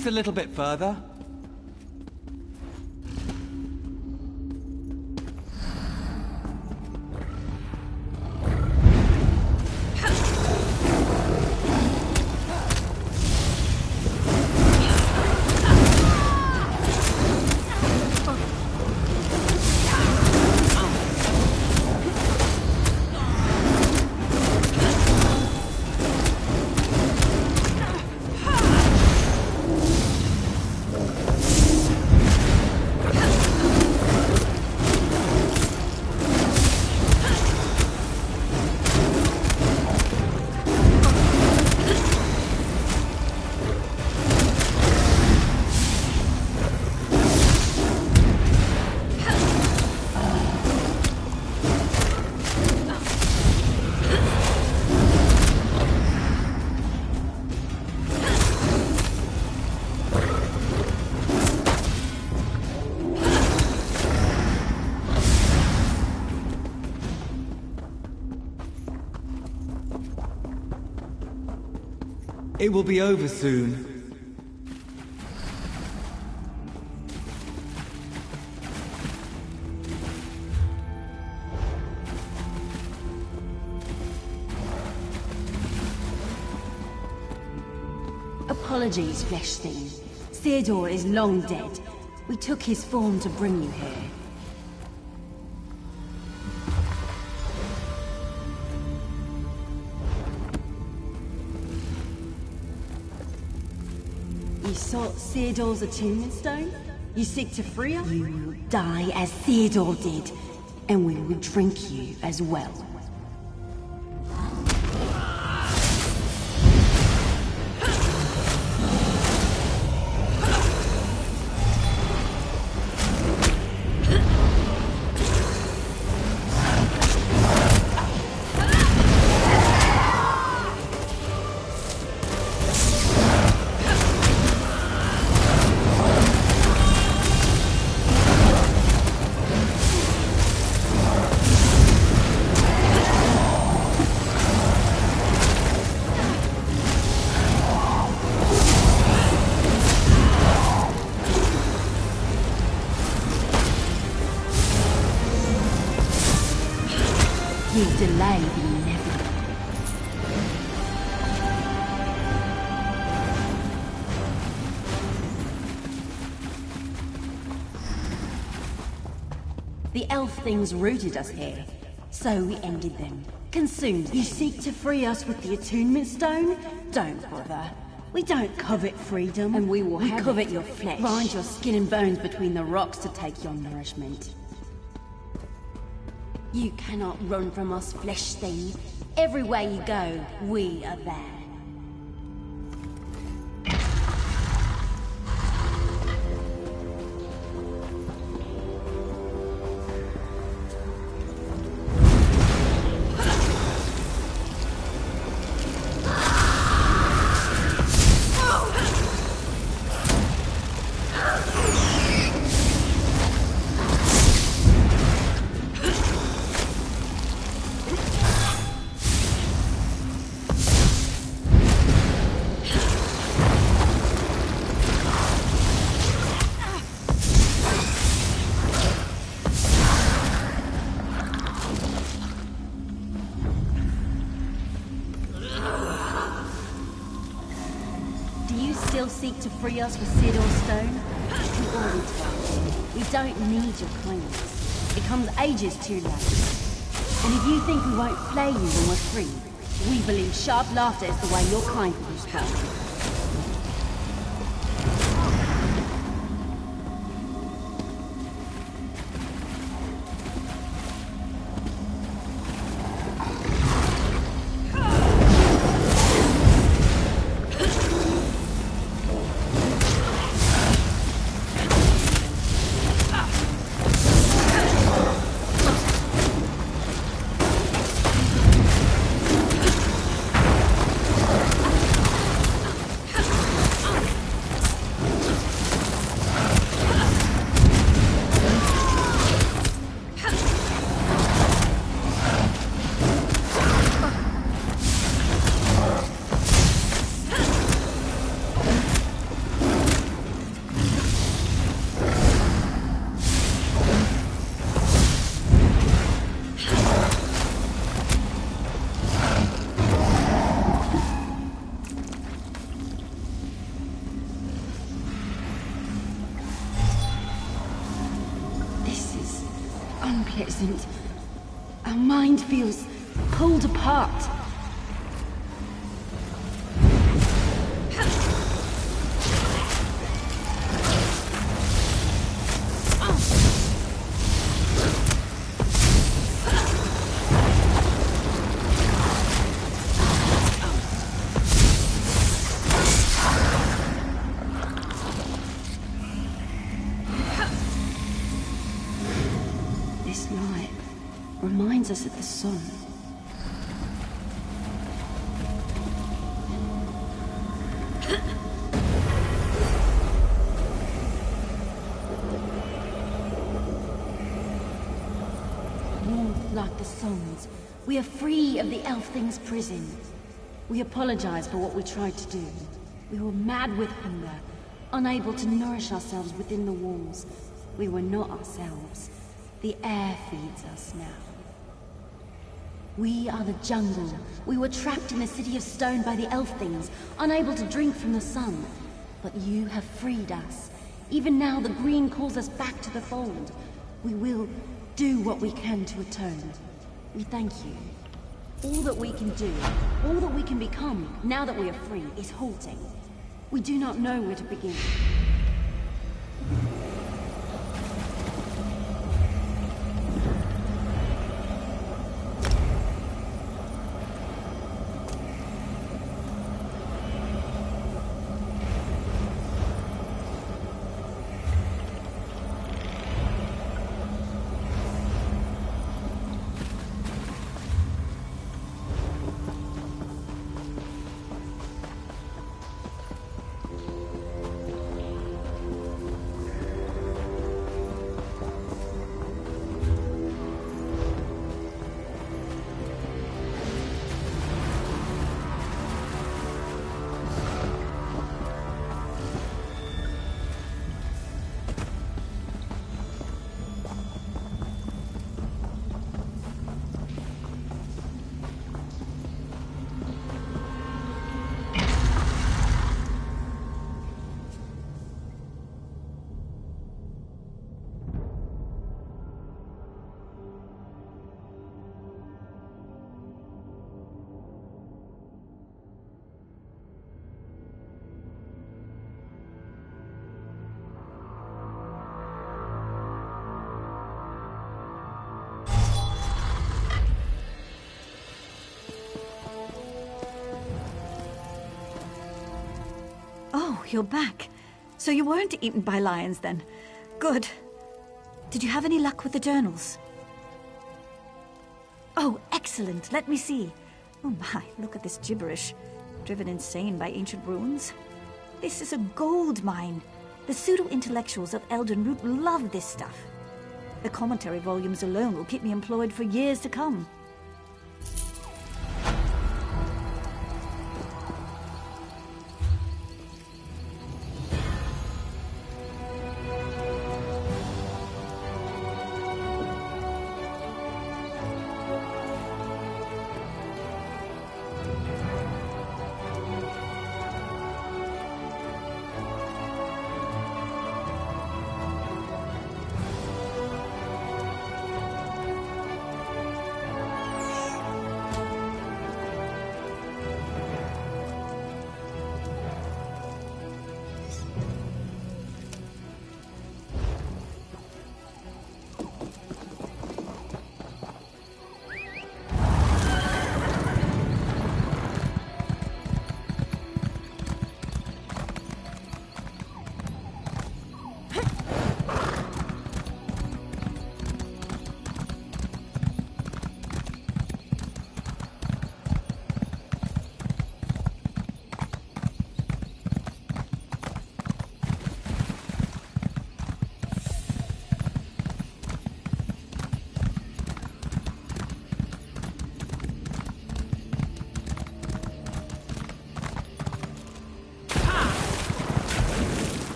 Just a little bit further. It will be over soon. Apologies, Flesh Thing. Theodore is long dead. We took his form to bring you here. You sought Theodore's attunement stone? You seek to free us? You will die as Theodore did, and we will drink you as well. You delay the inevitable. The elf things rooted us here, so we ended them. Consumed. You seek to free us with the attunement stone? Don't bother. We don't covet freedom, and we covet your flesh. Grind your skin and bones between the rocks to take your nourishment. You cannot run from us, Flesh Thing. Everywhere you go, we are there. Seek to free us with Theodore's stone? You already told. We don't need your kindness. It comes ages too late. And if you think we won't play you when we're free, we believe sharp laughter is the way your kind will respond. unpleasant. Our mind feels pulled apart. This light reminds us of the sun. Warm like the suns, we are free of the Elf Thing's prison. We apologize for what we tried to do. We were mad with hunger, unable to nourish ourselves within the walls. We were not ourselves. The air feeds us now. We are the jungle. We were trapped in a city of stone by the Elf Things, unable to drink from the sun. But you have freed us. Even now, the green calls us back to the fold. We will do what we can to atone. We thank you. All that we can do, all that we can become, now that we are free, is halting. We do not know where to begin. Oh, you're back. So you weren't eaten by lions then. Good. Did you have any luck with the journals? Oh, excellent. Let me see. Oh my, look at this gibberish. Driven insane by ancient ruins. This is a gold mine. The pseudo-intellectuals of Elden Root love this stuff. The commentary volumes alone will keep me employed for years to come.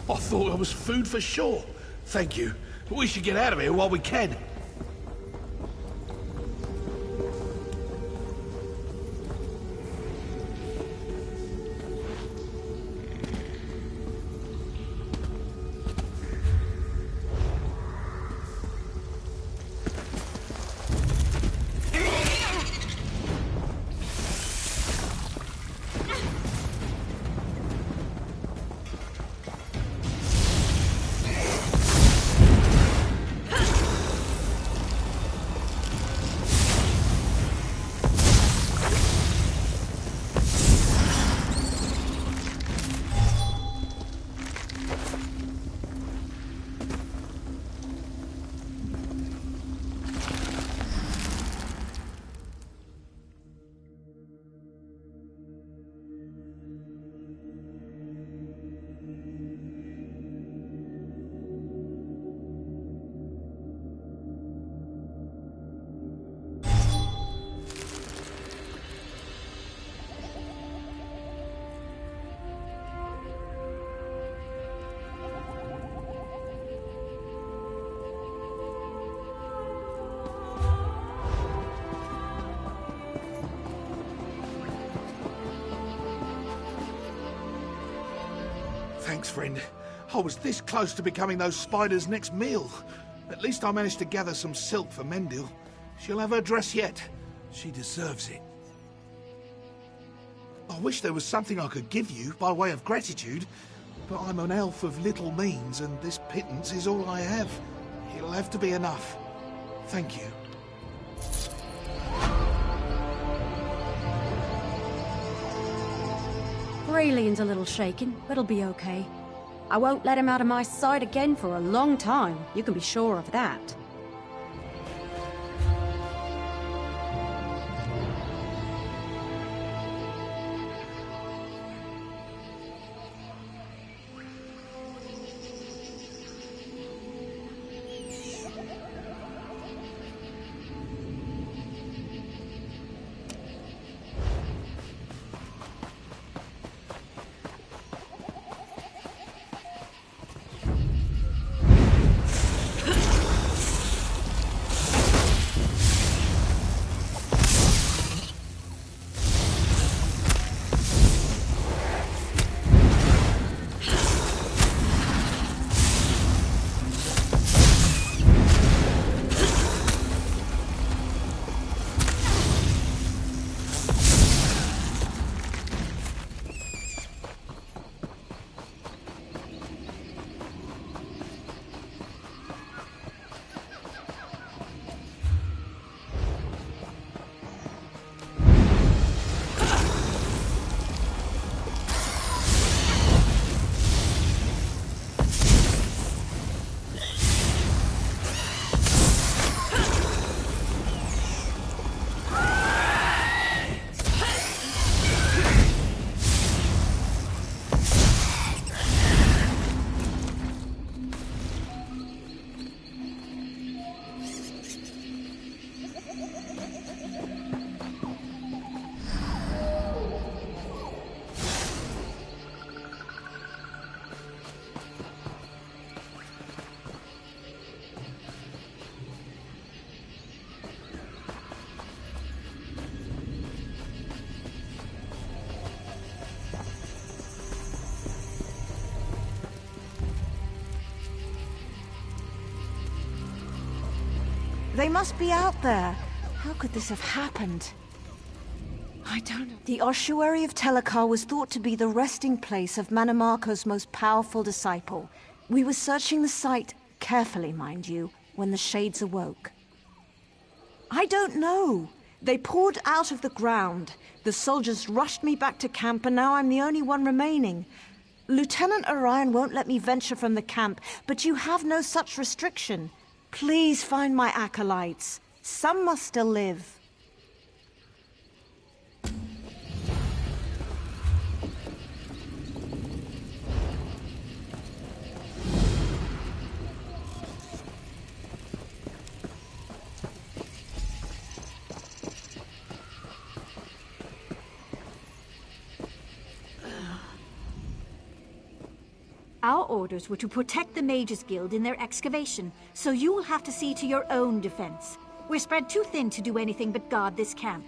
I thought I was food for sure. Thank you. But we should get out of here while we can. Thanks, friend. I was this close to becoming those spiders' next meal. At least I managed to gather some silk for Mendil. She'll have her dress yet. She deserves it. I wish there was something I could give you by way of gratitude, but I'm an elf of little means, and this pittance is all I have. It'll have to be enough. Thank you. Aurelian's a little shaken, but he'll be okay. I won't let him out of my sight again for a long time, you can be sure of that. They must be out there. How could this have happened? I don't know. The ossuary of Telekar was thought to be the resting place of Mannimarco's most powerful disciple. We were searching the site, carefully mind you, when the Shades awoke. I don't know. They poured out of the ground. The soldiers rushed me back to camp, and now I'm the only one remaining. Lieutenant Orion won't let me venture from the camp, but you have no such restriction. Please find my acolytes. Some must still live. Our orders were to protect the Mages Guild in their excavation, so you will have to see to your own defense. We're spread too thin to do anything but guard this camp.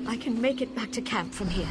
I can make it back to camp from here.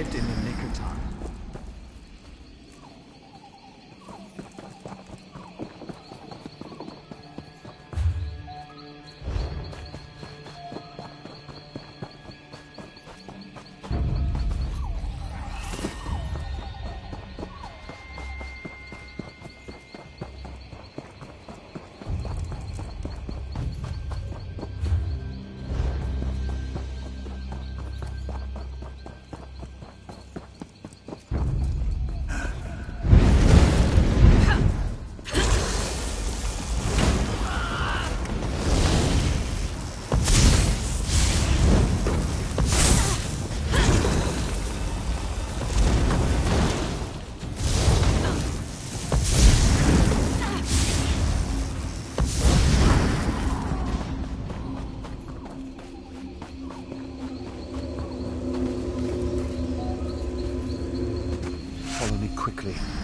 arrived in the nick of time.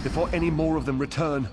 Before any more of them return.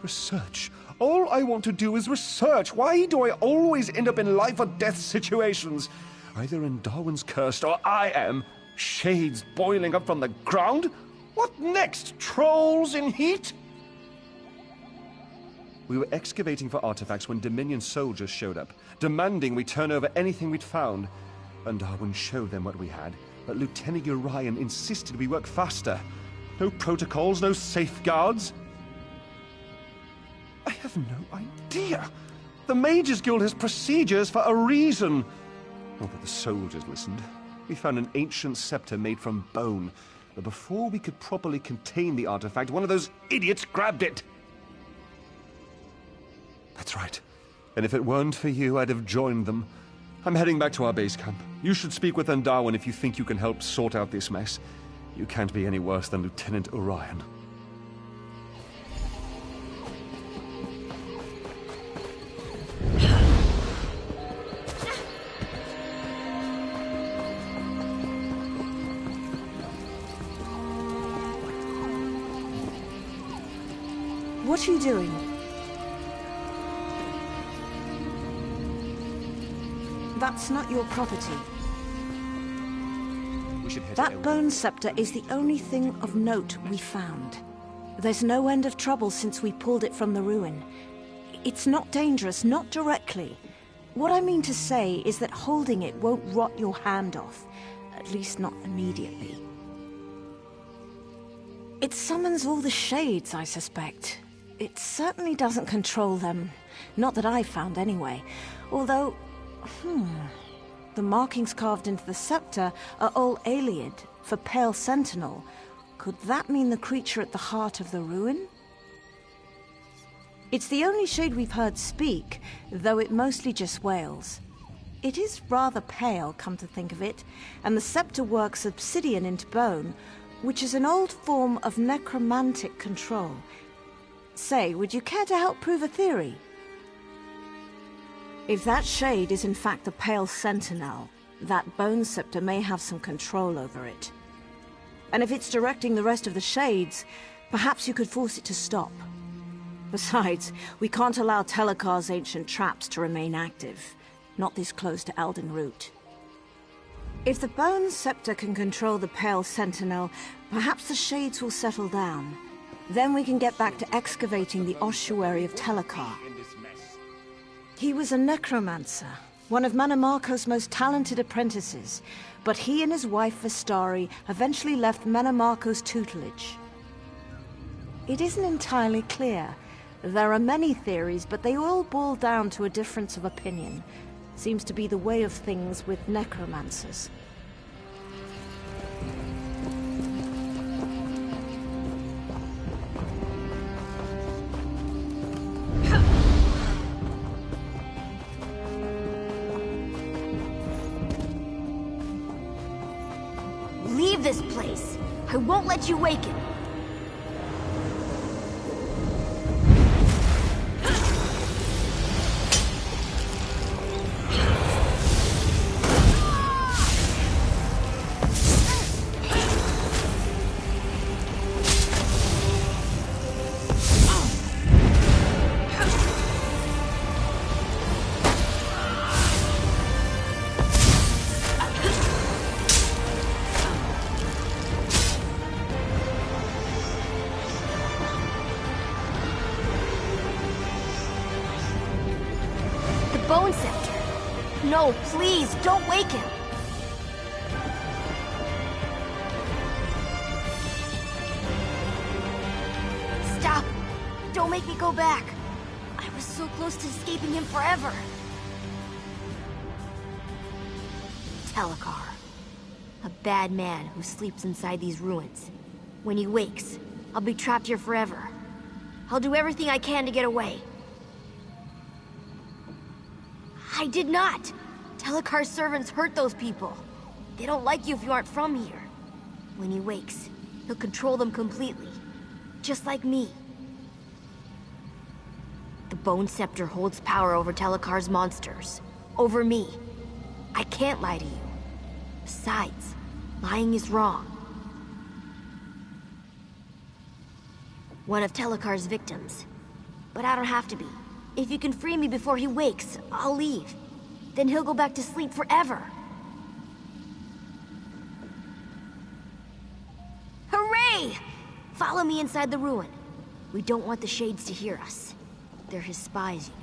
Research. All I want to do is research. Why do I always end up in life or death situations? Either in Darwin's cursed or I am. Shades boiling up from the ground? What next? Trolls in heat? We were excavating for artifacts when Dominion soldiers showed up, demanding we turn over anything we'd found. And Darwin showed them what we had, but Lieutenant Urian insisted we work faster. No protocols, no safeguards. I have no idea. The Mages Guild has procedures for a reason. Not that the soldiers listened. We found an ancient scepter made from bone, but before we could properly contain the artifact, one of those idiots grabbed it. That's right. And if it weren't for you, I'd have joined them. I'm heading back to our base camp. You should speak with Darwin if you think you can help sort out this mess. You can't be any worse than Lieutenant Urian. What are you doing? That's not your property. We should head That bone scepter is the only thing of note we found. There's no end of trouble since we pulled it from the ruin. It's not dangerous, not directly. What I mean to say is that holding it won't rot your hand off. At least not immediately. It summons all the shades, I suspect. It certainly doesn't control them. Not that I've found anyway. Although, the markings carved into the scepter are all Aliad, for Pale Sentinel. Could that mean the creature at the heart of the ruin? It's the only shade we've heard speak, though it mostly just wails. It is rather pale, come to think of it, and the scepter works obsidian into bone, which is an old form of necromantic control. Say, would you care to help prove a theory? If that shade is in fact the Pale Sentinel, that bone scepter may have some control over it. And if it's directing the rest of the shades, perhaps you could force it to stop. Besides, we can't allow Telekar's ancient traps to remain active. Not this close to Elden Root. If the Bone Scepter can control the Pale Sentinel, perhaps the Shades will settle down. Then we can get back to excavating the ossuary of Telekar. He was a necromancer, one of Mannimarco's most talented apprentices, but he and his wife Vestari eventually left Mannimarco's tutelage. It isn't entirely clear. There are many theories, but they all boil down to a difference of opinion. Seems to be the way of things with necromancers. Leave this place. I won't let you waken. Bone Scepter. No, please, don't wake him. Stop. Don't make me go back. I was so close to escaping him forever. Telekar. A bad man who sleeps inside these ruins. When he wakes, I'll be trapped here forever. I'll do everything I can to get away. I did not! Telekar's servants hurt those people. They don't like you if you aren't from here. When he wakes, he'll control them completely. Just like me. The Bone Scepter holds power over Telekar's monsters. Over me. I can't lie to you. Besides, lying is wrong. One of Telekar's victims. But I don't have to be. If you can free me before he wakes, I'll leave. Then he'll go back to sleep forever. Hooray! Follow me inside the ruin. We don't want the Shades to hear us. They're his spies, you know.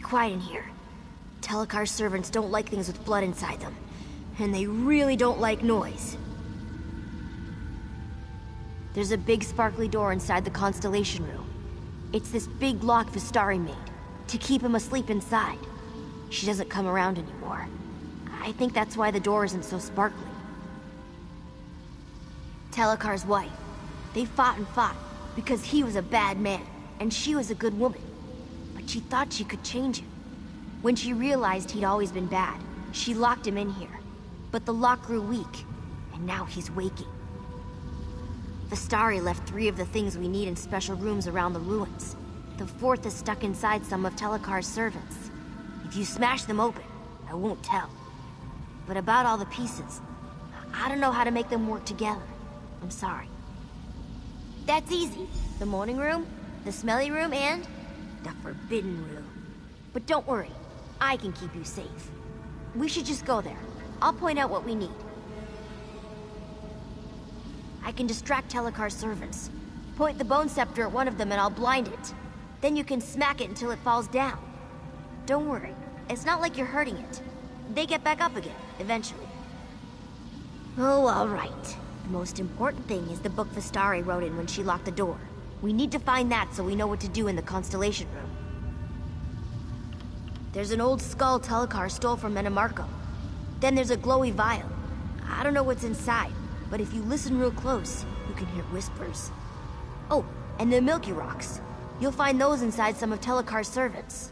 Quiet in here. Telekar's servants don't like things with blood inside them. And they really don't like noise. There's a big sparkly door inside the Constellation Room. It's this big lock Vestari made, to keep him asleep inside. She doesn't come around anymore. I think that's why the door isn't so sparkly. Telekar's wife. They fought and fought, because he was a bad man, and she was a good woman. She thought she could change him. When she realized he'd always been bad, she locked him in here. But the lock grew weak, and now he's waking. Vestari left 3 of the things we need in special rooms around the ruins. The 4th is stuck inside some of Telekar's servants. If you smash them open, I won't tell. But about all the pieces, I don't know how to make them work together. I'm sorry. That's easy. The morning room, the smelly room, and the forbidden room. But don't worry, I can keep you safe. We should just go there. I'll point out what we need. I can distract Telekar's servants. Point the Bone Scepter at one of them and I'll blind it. Then you can smack it until it falls down. Don't worry, it's not like you're hurting it. They get back up again, eventually. Oh, all right. The most important thing is the book Vestari wrote in when she locked the door. We need to find that so we know what to do in the Constellation Room. There's an old skull Telekar stole from Mannimarco. Then there's a glowy vial. I don't know what's inside, but if you listen real close, you can hear whispers. Oh, And the Milky Rocks. You'll find those inside some of Telekar's servants.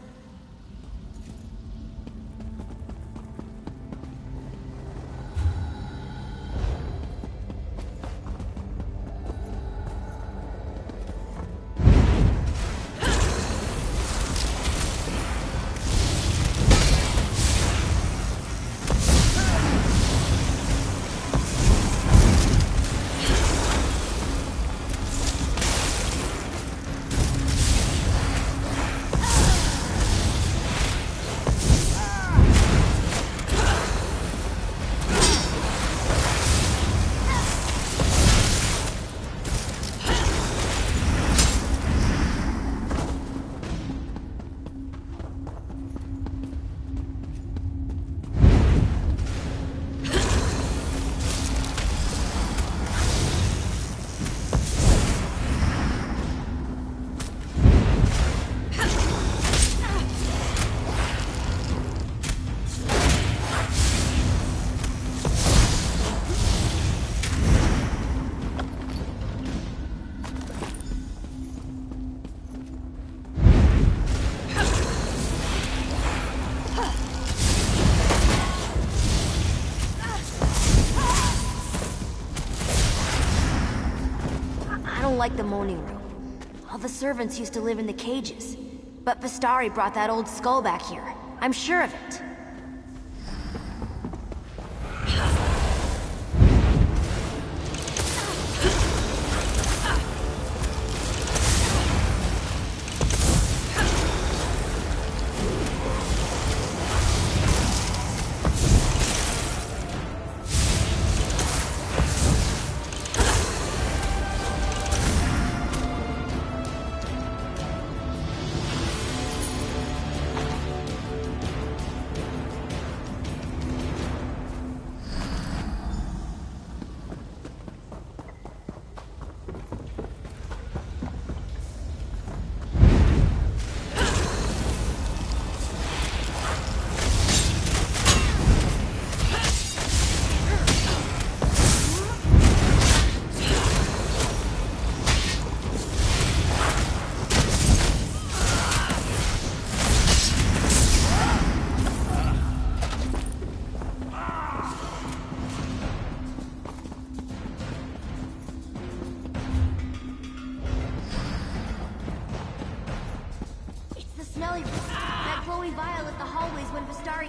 Like the Moaning Room. All the servants used to live in the cages. But Vistari brought that old skull back here. I'm sure of it.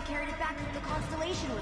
Carried it back from the Constellation Room.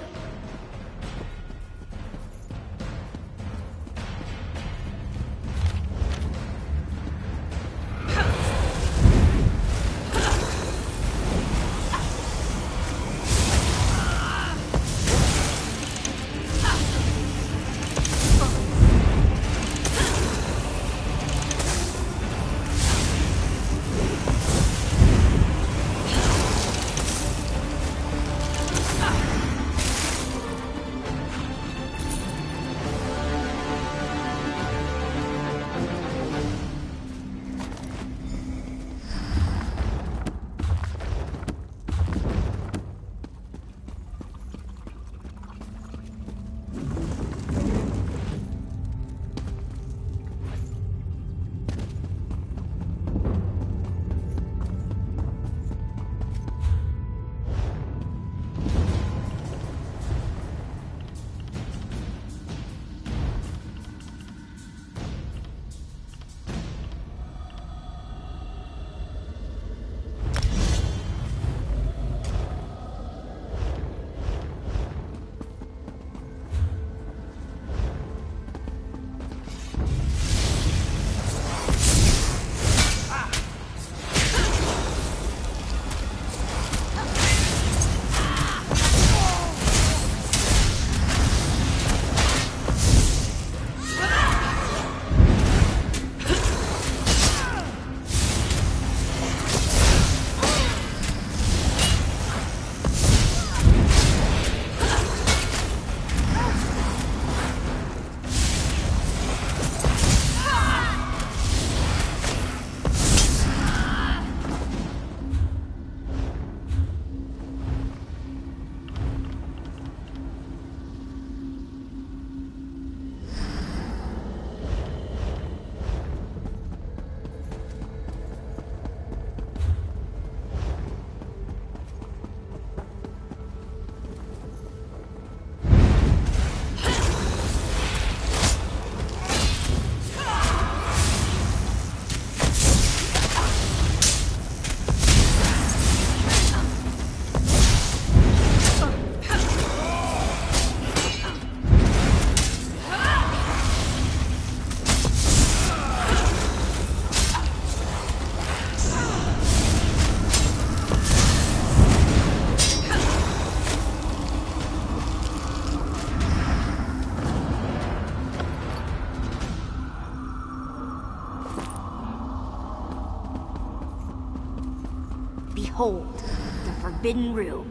Behold, the Forbidden Room.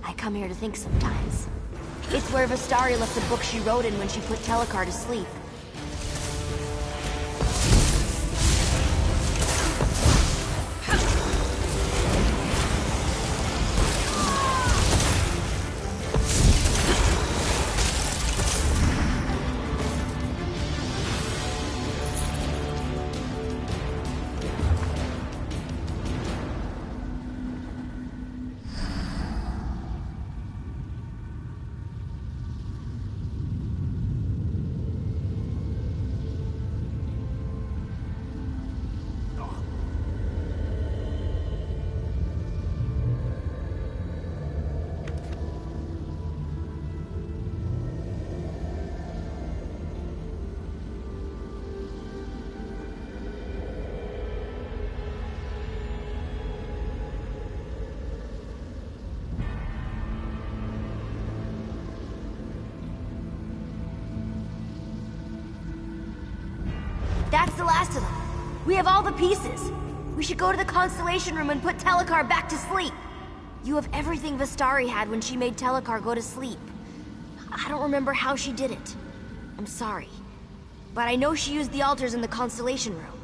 I come here to think sometimes. It's where Vistari left the book she wrote in when she put Telekar to sleep. That's the last of them. We have all the pieces. We should go to the Constellation Room and put Telekar back to sleep. You have everything Vistari had when she made Telekar go to sleep. I don't remember how she did it. I'm sorry. But I know she used the altars in the Constellation Room.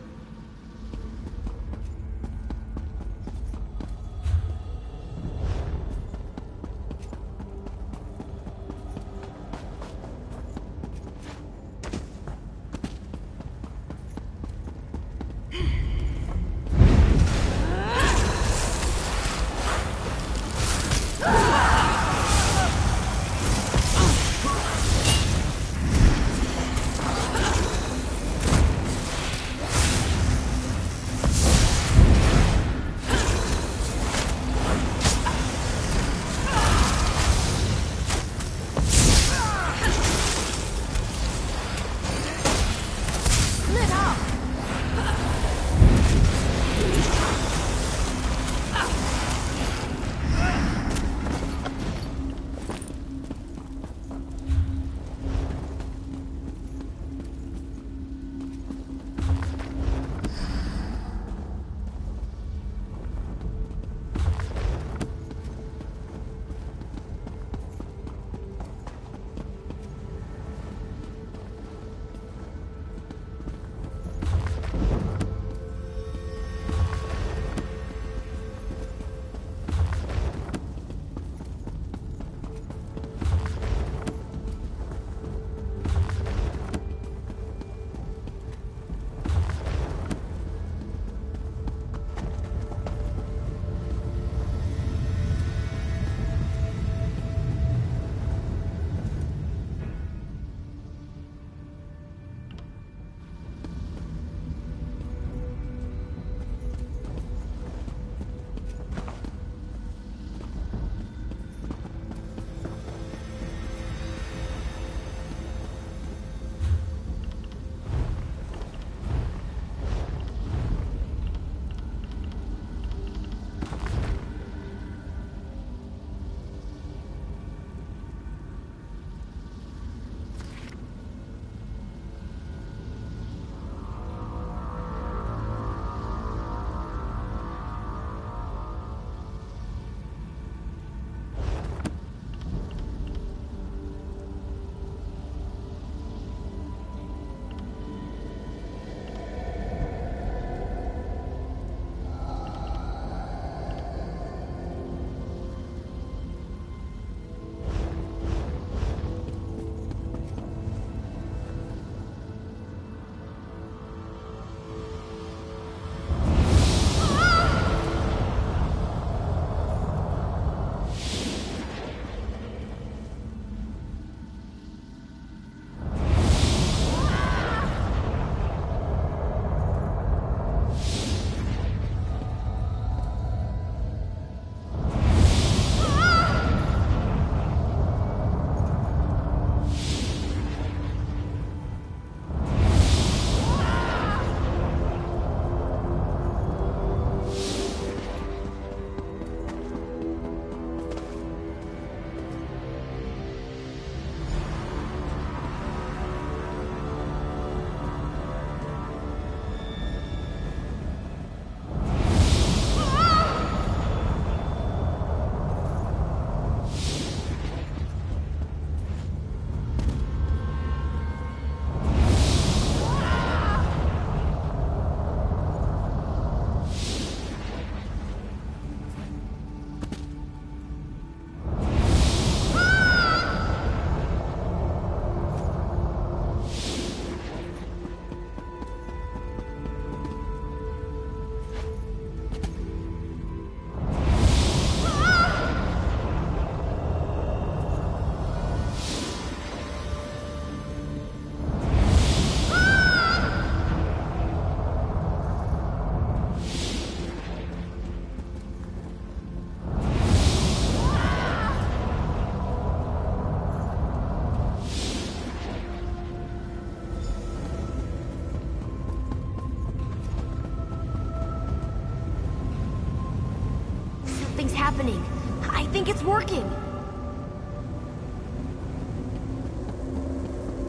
happening. I think it's working.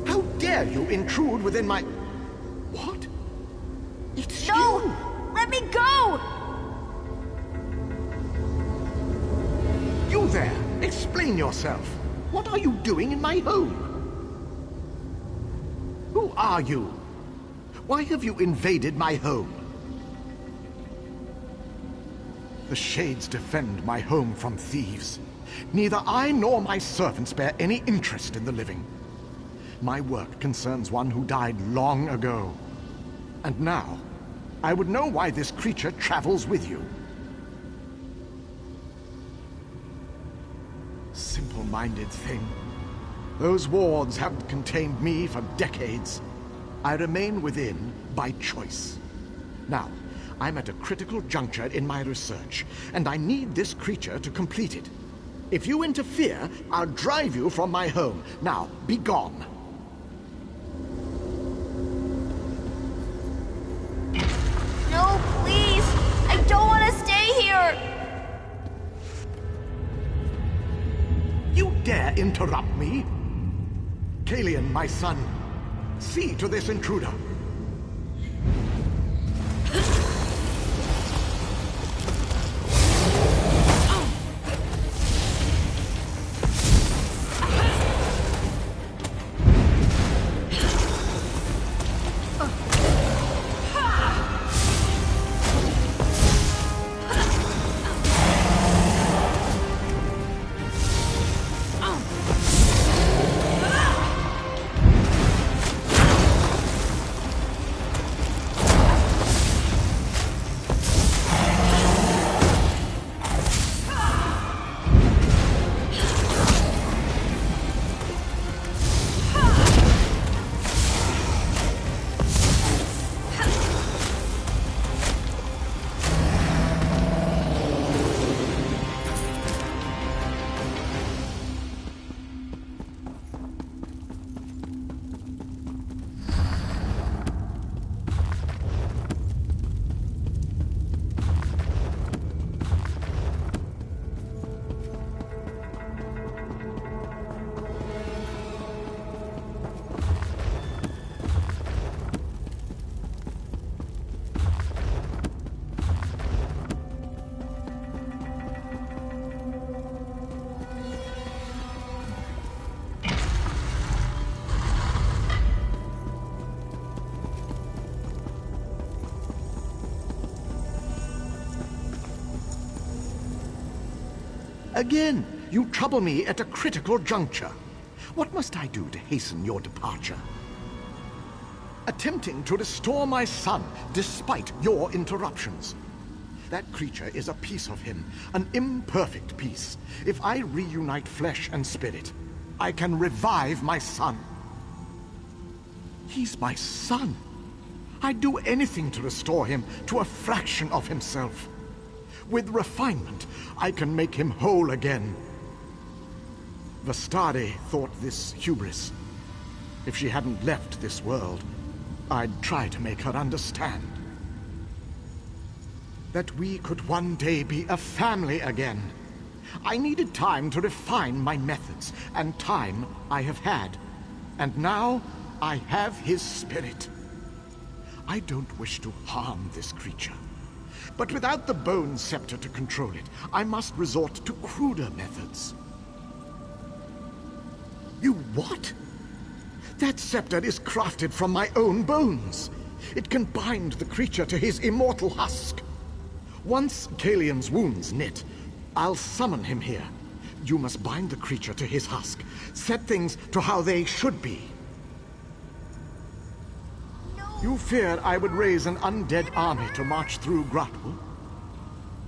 How dare you intrude within my... What? It's No! you! Let me go! You there! Explain yourself. What are you doing in my home? Who are you? Why have you invaded my home? The Shades defend my home from thieves. Neither I nor my servants bear any interest in the living. My work concerns one who died long ago. And now, I would know why this creature travels with you. Simple-minded thing. Those wards haven't contained me for decades. I remain within by choice. Now, I'm at a critical juncture in my research, and I need this creature to complete it. If you interfere, I'll drive you from my home. Now, be gone. No, please! I don't want to stay here! You dare interrupt me? Kalian, my son, see to this intruder. Again, you trouble me at a critical juncture. What must I do to hasten your departure? Attempting to restore my son, despite your interruptions. That creature is a piece of him, an imperfect piece. If I reunite flesh and spirit, I can revive my son. He's my son. I'd do anything to restore him to a fraction of himself. With refinement, I can make him whole again. Vastade thought this hubris. If she hadn't left this world, I'd try to make her understand. That we could one day be a family again. I needed time to refine my methods, and time I have had. And now, I have his spirit. I don't wish to harm this creature. But without the Bone Scepter to control it, I must resort to cruder methods. You what? That scepter is crafted from my own bones. It can bind the creature to his immortal husk. Once Kalian's wounds knit, I'll summon him here. You must bind the creature to his husk. Set things to how they should be. You feared I would raise an undead army to march through Grahtwood?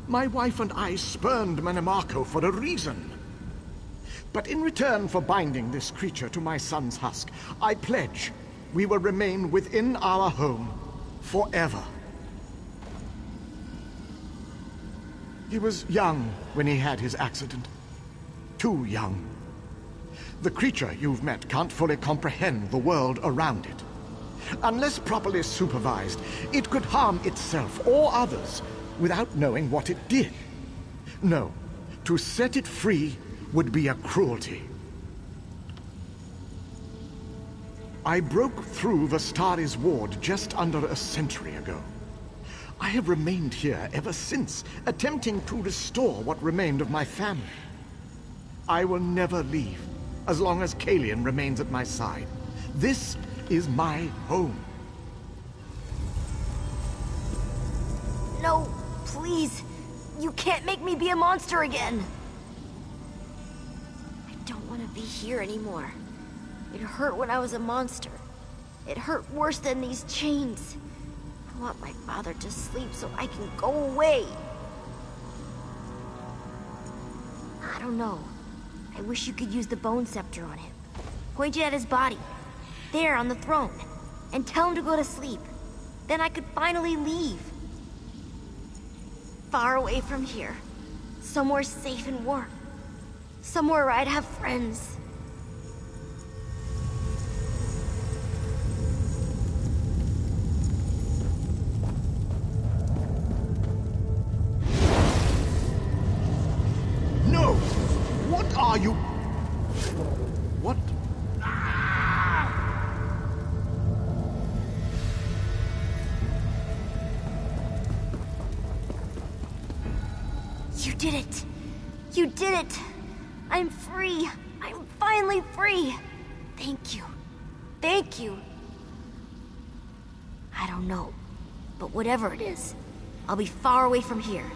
My wife and I spurned Mannimarco for a reason. But in return for binding this creature to my son's husk, I pledge we will remain within our home forever. He was young when he had his accident. Too young. The creature you've met can't fully comprehend the world around it. Unless properly supervised, it could harm itself or others without knowing what it did. No, To set it free would be a cruelty. I broke through Vestari's ward just under a century ago. I have remained here ever since, attempting to restore what remained of my family. I will never leave, as long as Kalian remains at my side. This is my home. No, please. You can't make me be a monster again. I don't want to be here anymore. It hurt when I was a monster. It hurt worse than these chains. I want my father to sleep so I can go away. I don't know. I wish you could use the bone scepter on him. Point it at his body. There on the throne. And tell him to go to sleep. Then I could finally leave. Far away from here. Somewhere safe and warm. Somewhere where I'd have friends. No! What are you? What? You did it! You did it! I'm free! I'm finally free! Thank you. Thank you. I don't know, but whatever it is, I'll be far away from here.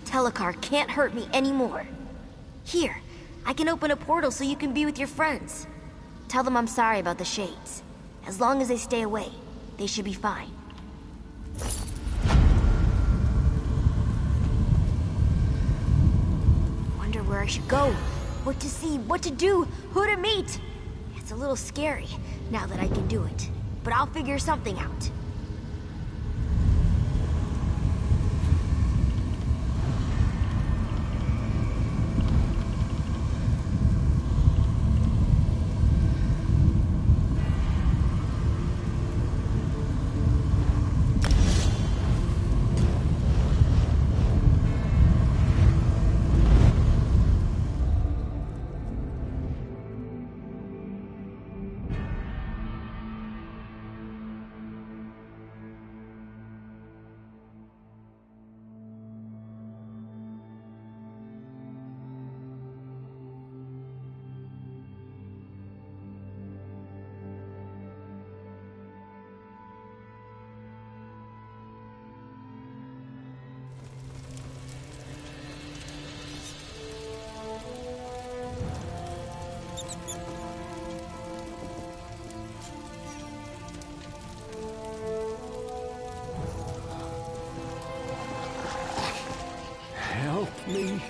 Telekar can't hurt me anymore. Here, I can open a portal so you can be with your friends. Tell them I'm sorry about the shades. As long as they stay away, they should be fine. Wonder where I should go, what to see, what to do, who to meet. It's a little scary now that I can do it, but I'll figure something out. Help me.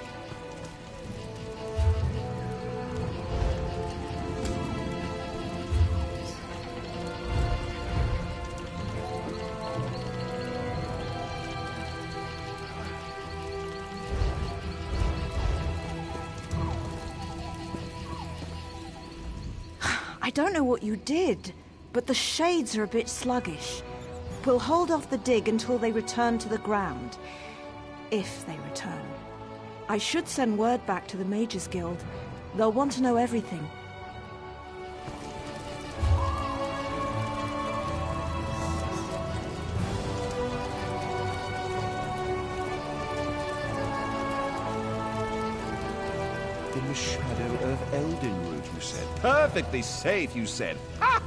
I don't know what you did, but the shades are a bit sluggish. We'll hold off the dig until they return to the ground. If they return. I should send word back to the Mages Guild. They'll want to know everything. In the shadow of Eldenroot, you said. Perfectly safe, you said. Ha!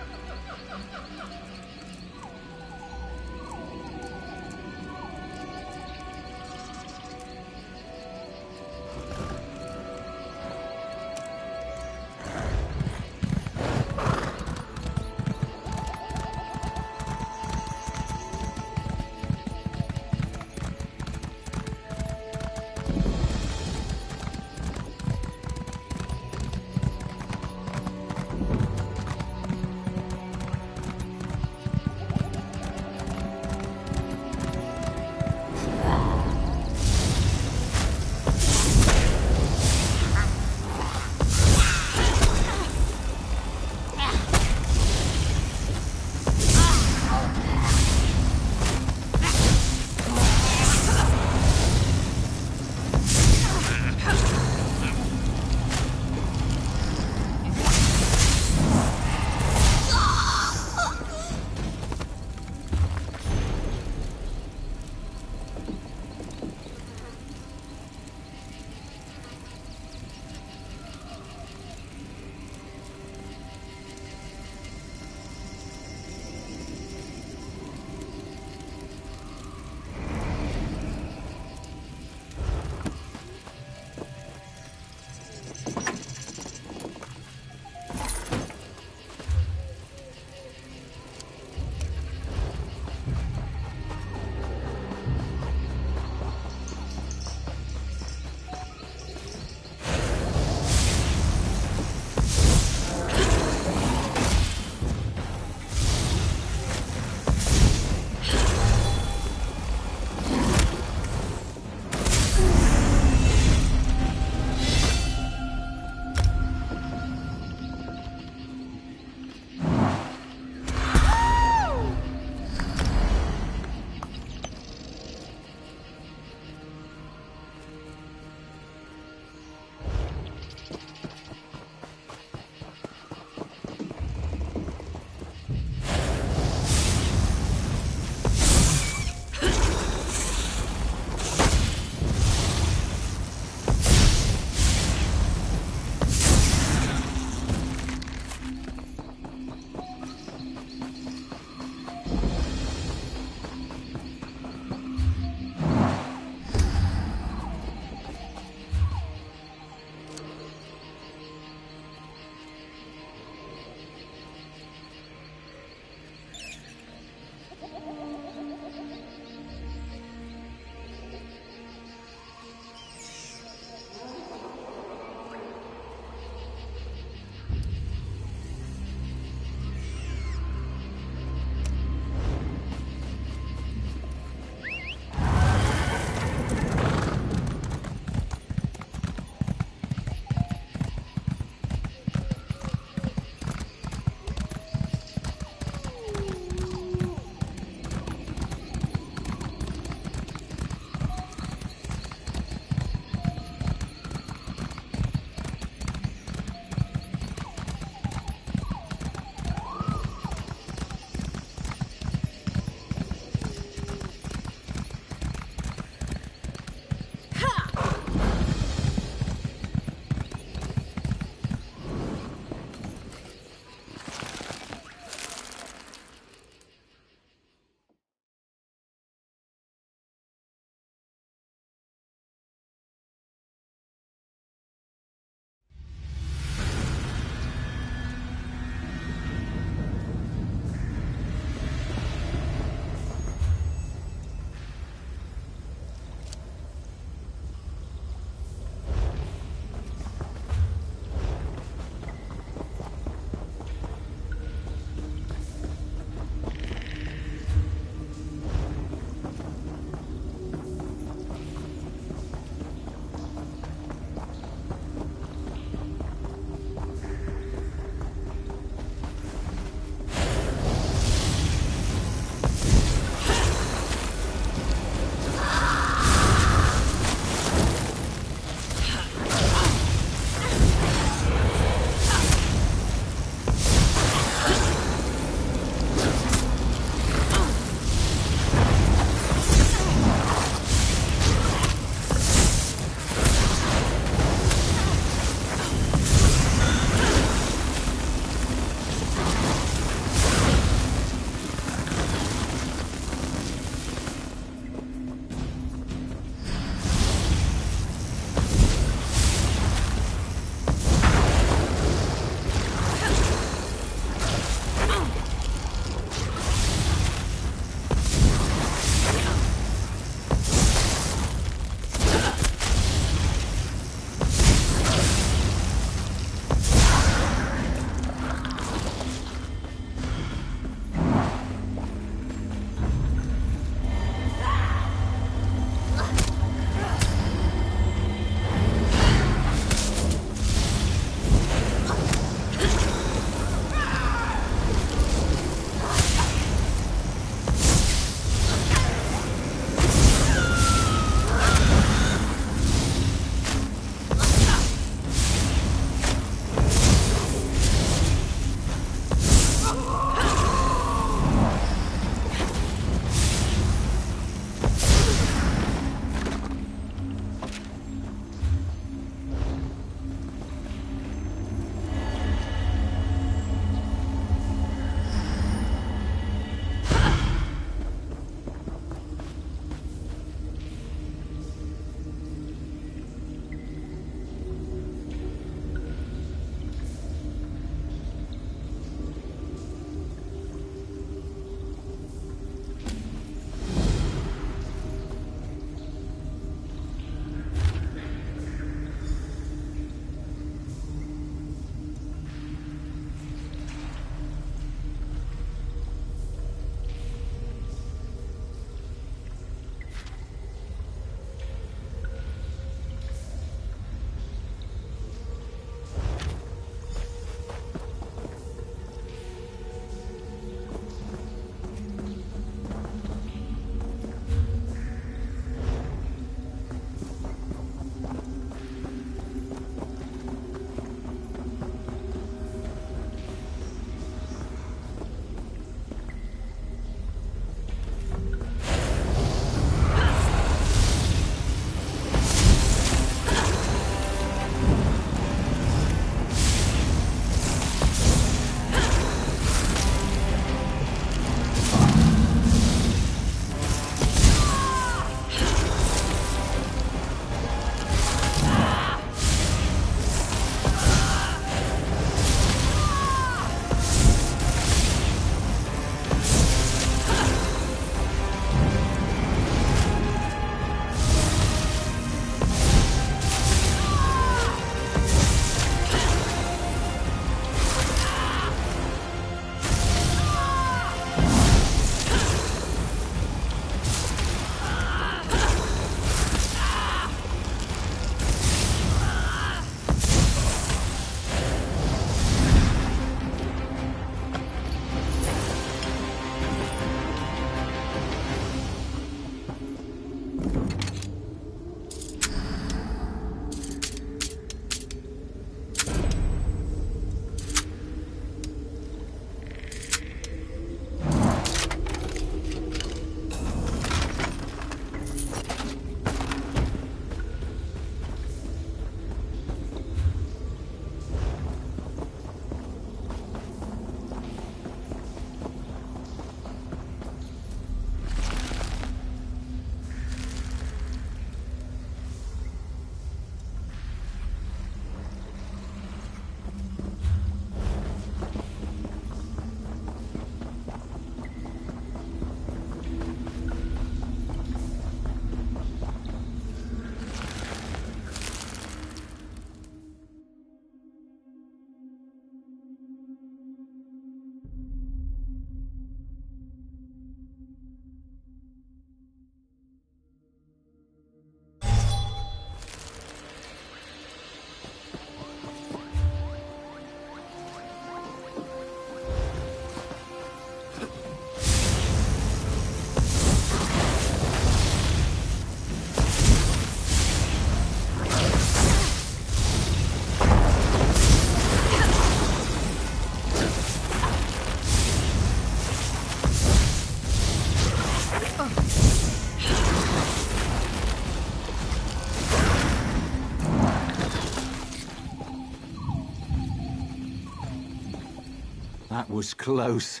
That was close.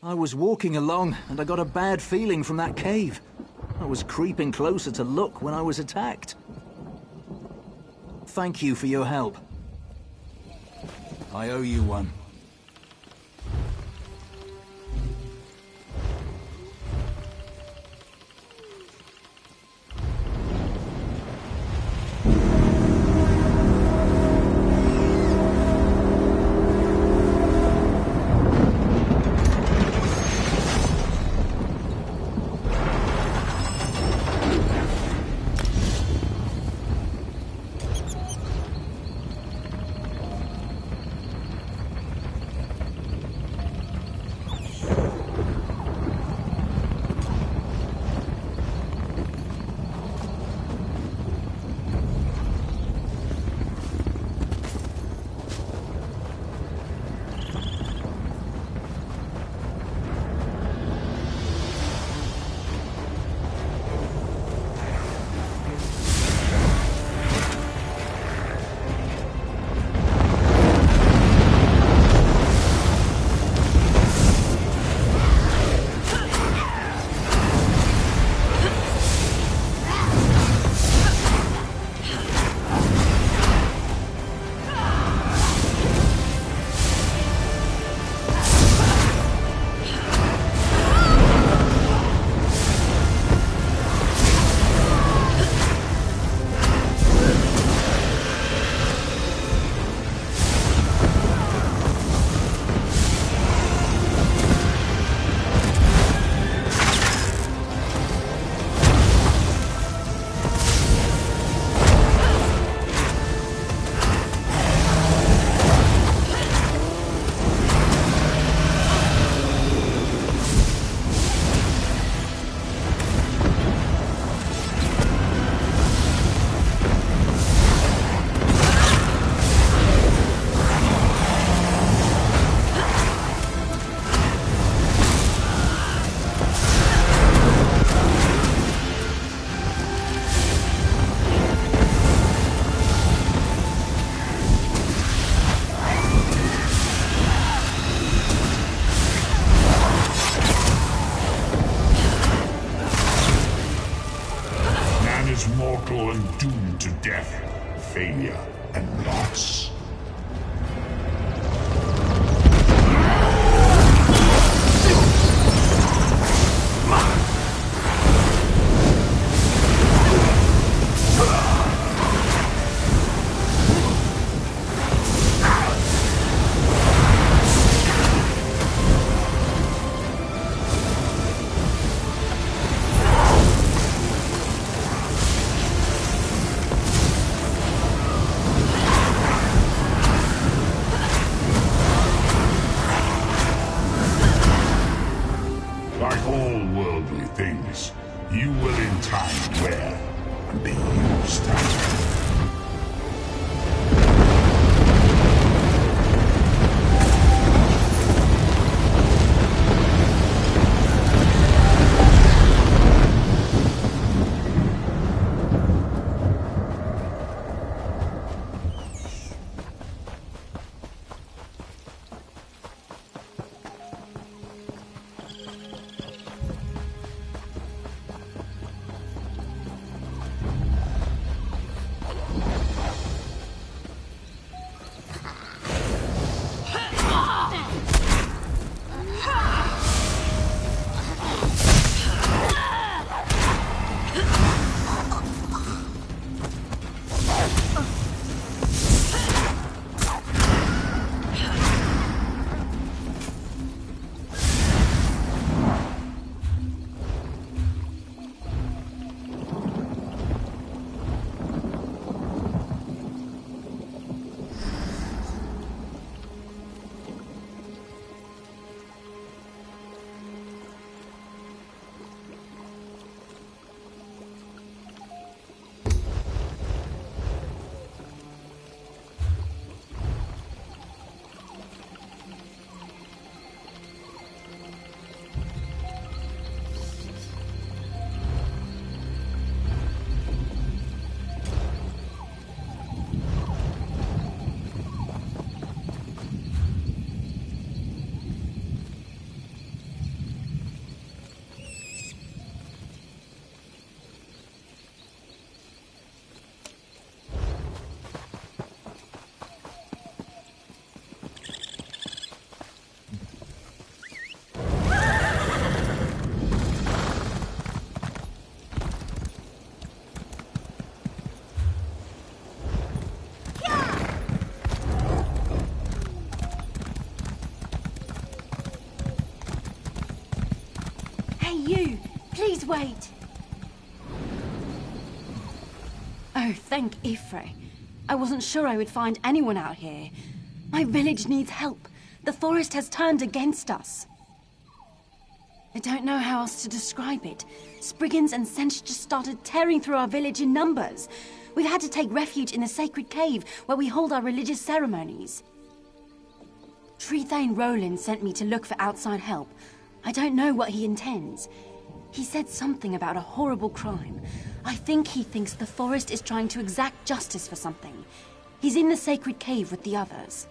I was walking along, and I got a bad feeling from that cave. I was creeping closer to look when I was attacked. Thank you for your help. I owe you one. Mortal and doomed to death, failure, and loss. will in time wear and be used as Please wait. Oh, thank Ifre. I wasn't sure I would find anyone out here. My village needs help. The forest has turned against us. I don't know how else to describe it. Spriggans and Sench just started tearing through our village in numbers. We've had to take refuge in the sacred cave where we hold our religious ceremonies. Trethane Roland sent me to look for outside help. I don't know what he intends. He said something about a horrible crime. I think he thinks the forest is trying to exact justice for something. He's in the sacred cave with the others.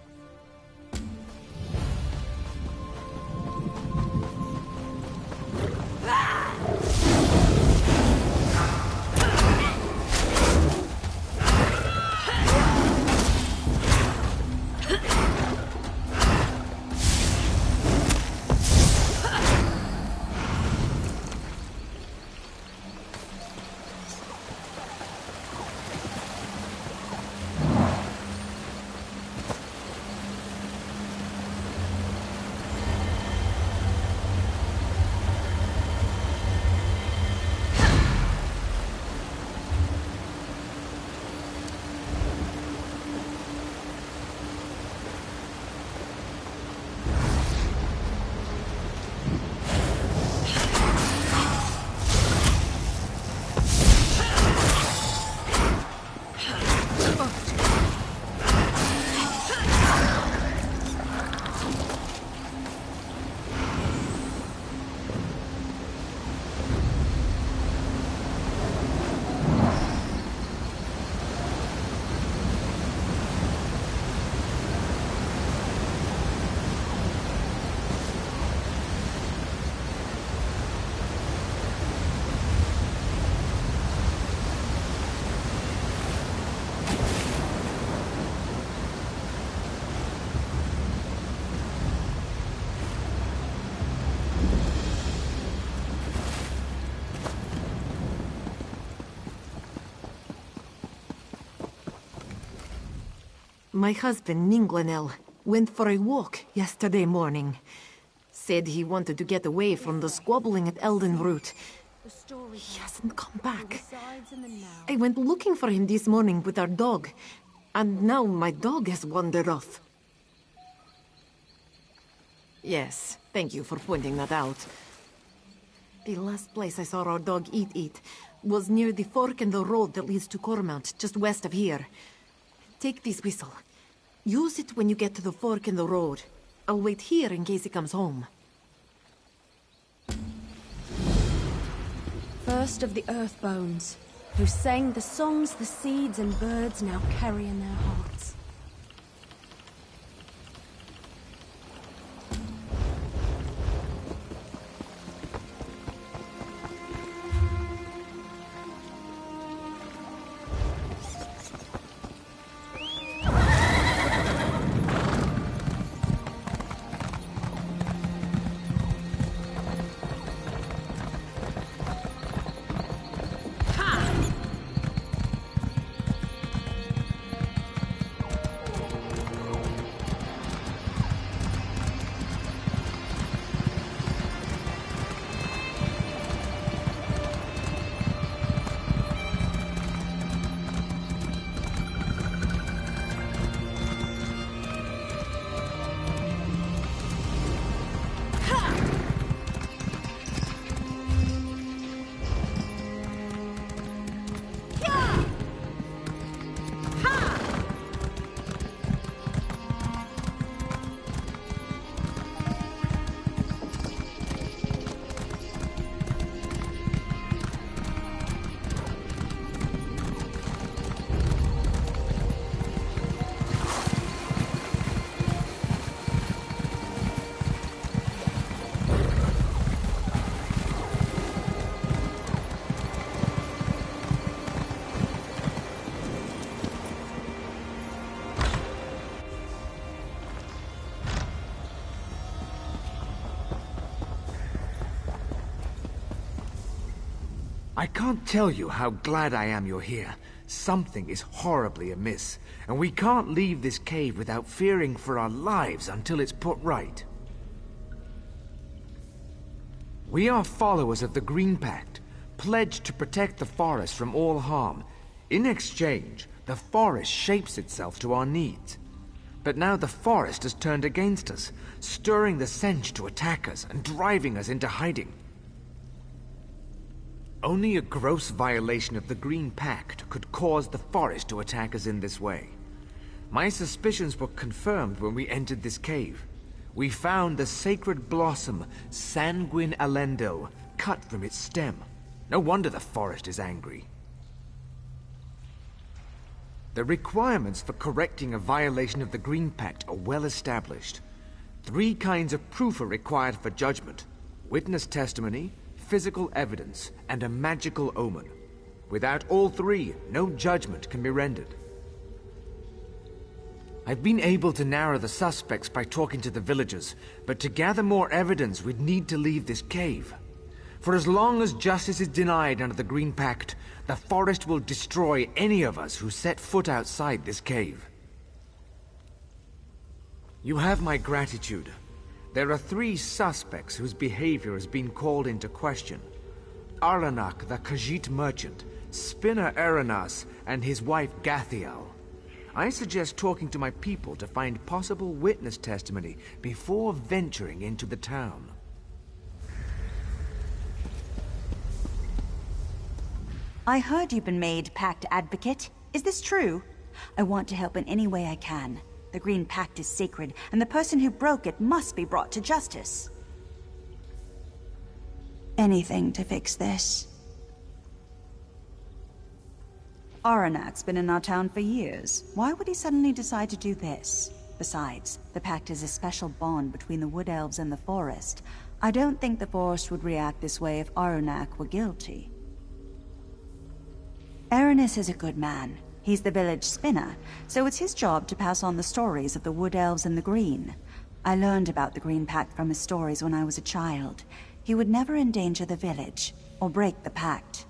My husband, Ninglanel, went for a walk yesterday morning. Said he wanted to get away from the squabbling at Eldenroot. He hasn't come back. I went looking for him this morning with our dog, and now my dog has wandered off. Yes, thank you for pointing that out. The last place I saw our dog eat was near the fork in the road that leads to Cormount, just west of here. Take this whistle. Use it when you get to the fork in the road. I'll wait here in case he comes home. First of the earth bones, who sang the songs the seeds and birds now carry in their hearts. I can't tell you how glad I am you're here. Something is horribly amiss, and we can't leave this cave without fearing for our lives until it's put right. We are followers of the Green Pact, pledged to protect the forest from all harm. In exchange, the forest shapes itself to our needs. But now the forest has turned against us, stirring the Sench to attack us and driving us into hiding. Only a gross violation of the Green Pact could cause the forest to attack us in this way. My suspicions were confirmed when we entered this cave. We found the sacred blossom, Sanguine Alendil, cut from its stem. No wonder the forest is angry. The requirements for correcting a violation of the Green Pact are well established. 3 kinds of proof are required for judgment: witness testimony, physical evidence, and a magical omen. Without all 3, no judgment can be rendered. I've been able to narrow the suspects by talking to the villagers, but to gather more evidence, we'd need to leave this cave. For as long as justice is denied under the Green Pact, the forest will destroy any of us who set foot outside this cave. You have my gratitude. There are 3 suspects whose behavior has been called into question. Aranak, the Khajiit merchant, Spinner Eranas, and his wife Gathiel. I suggest talking to my people to find possible witness testimony before venturing into the town. I heard you've been made Pact Advocate. Is this true? I want to help in any way I can. The Green Pact is sacred, and the person who broke it must be brought to justice. Anything to fix this. Aranak's been in our town for years. Why would he suddenly decide to do this? Besides, the Pact is a special bond between the Wood Elves and the Forest. I don't think the Forest would react this way if Aranak were guilty. Aranis is a good man. He's the village spinner, so it's his job to pass on the stories of the Wood Elves and the Green. I learned about the Green Pact from his stories when I was a child. He would never endanger the village, or break the pact.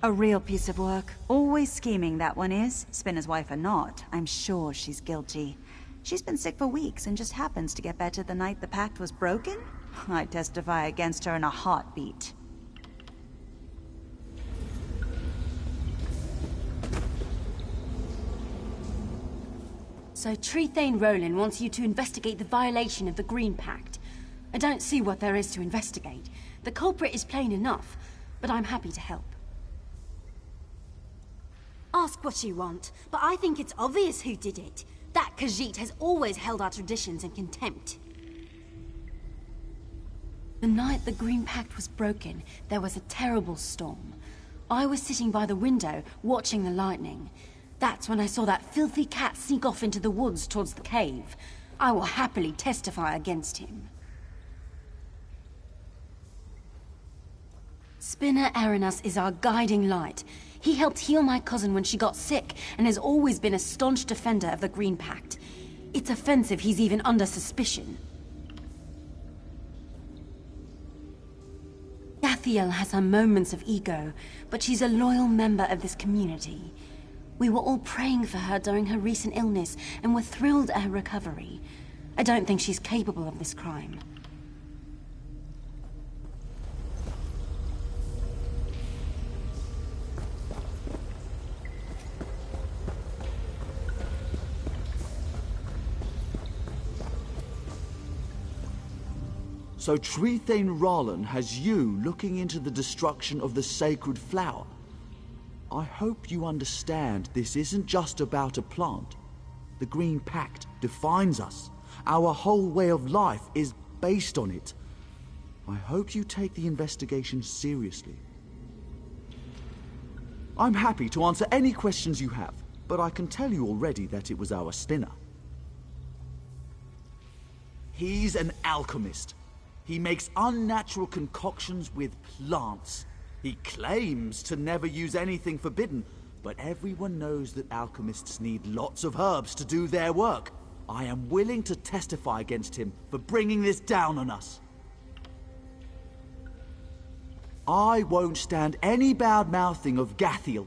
A real piece of work. Always scheming, that one is. Spinner's wife or not, I'm sure she's guilty. She's been sick for weeks and just happens to get better the night the pact was broken? I'd testify against her in a heartbeat. So Trethane Roland wants you to investigate the violation of the Green Pact. I don't see what there is to investigate. The culprit is plain enough, but I'm happy to help. Ask what you want, but I think it's obvious who did it. That Khajiit has always held our traditions in contempt. The night the Green Pact was broken, there was a terrible storm. I was sitting by the window, watching the lightning. That's when I saw that filthy cat sneak off into the woods towards the cave. I will happily testify against him. Spinner Aranas is our guiding light. He helped heal my cousin when she got sick, and has always been a staunch defender of the Green Pact. It's offensive he's even under suspicion. Gathiel has her moments of ego, but she's a loyal member of this community. We were all praying for her during her recent illness, and were thrilled at her recovery. I don't think she's capable of this crime. So Trethane Rollin has you looking into the destruction of the sacred flower. I hope you understand this isn't just about a plant. The Green Pact defines us. Our whole way of life is based on it. I hope you take the investigation seriously. I'm happy to answer any questions you have, but I can tell you already that it was our spinner. He's an alchemist. He makes unnatural concoctions with plants. He claims to never use anything forbidden, but everyone knows that alchemists need lots of herbs to do their work. I am willing to testify against him for bringing this down on us. I won't stand any bad-mouthing of Gathiel.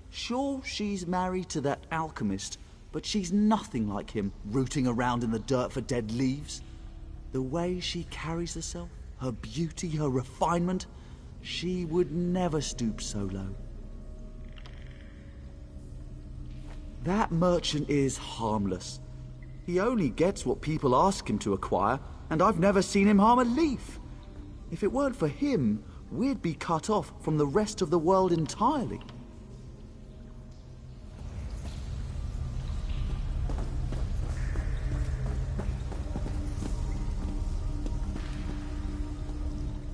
Sure, she's married to that alchemist, but she's nothing like him, rooting around in the dirt for dead leaves. The way she carries herself, her beauty, her refinement, she would never stoop so low. That merchant is harmless. He only gets what people ask him to acquire, and I've never seen him harm a leaf. If it weren't for him, we'd be cut off from the rest of the world entirely.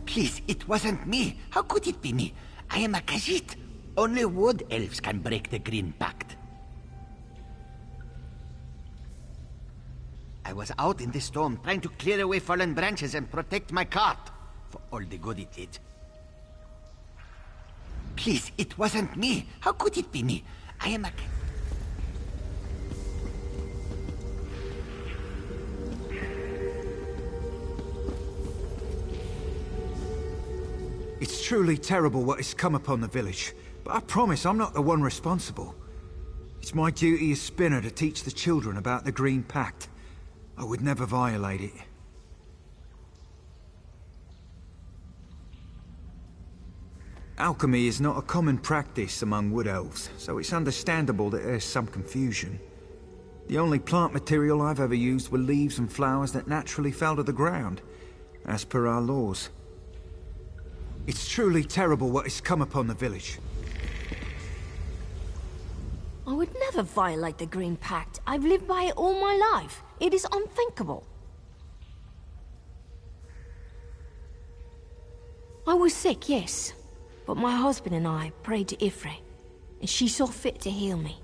Please, it wasn't me. How could it be me? I am a Khajiit. Only wood elves can break the Green Pact. I was out in the storm trying to clear away fallen branches and protect my cart. For all the good it did. Please, it wasn't me. How could it be me? I am a... It's truly terrible what has come upon the village, but I promise I'm not the one responsible. It's my duty as Spinner to teach the children about the Green Pact. I would never violate it. Alchemy is not a common practice among wood elves, so it's understandable that there's some confusion. The only plant material I've ever used were leaves and flowers that naturally fell to the ground, as per our laws. It's truly terrible what has come upon the village. I would never violate the Green Pact. I've lived by it all my life. It is unthinkable. I was sick, yes. But my husband and I prayed to Ifre, and she saw fit to heal me.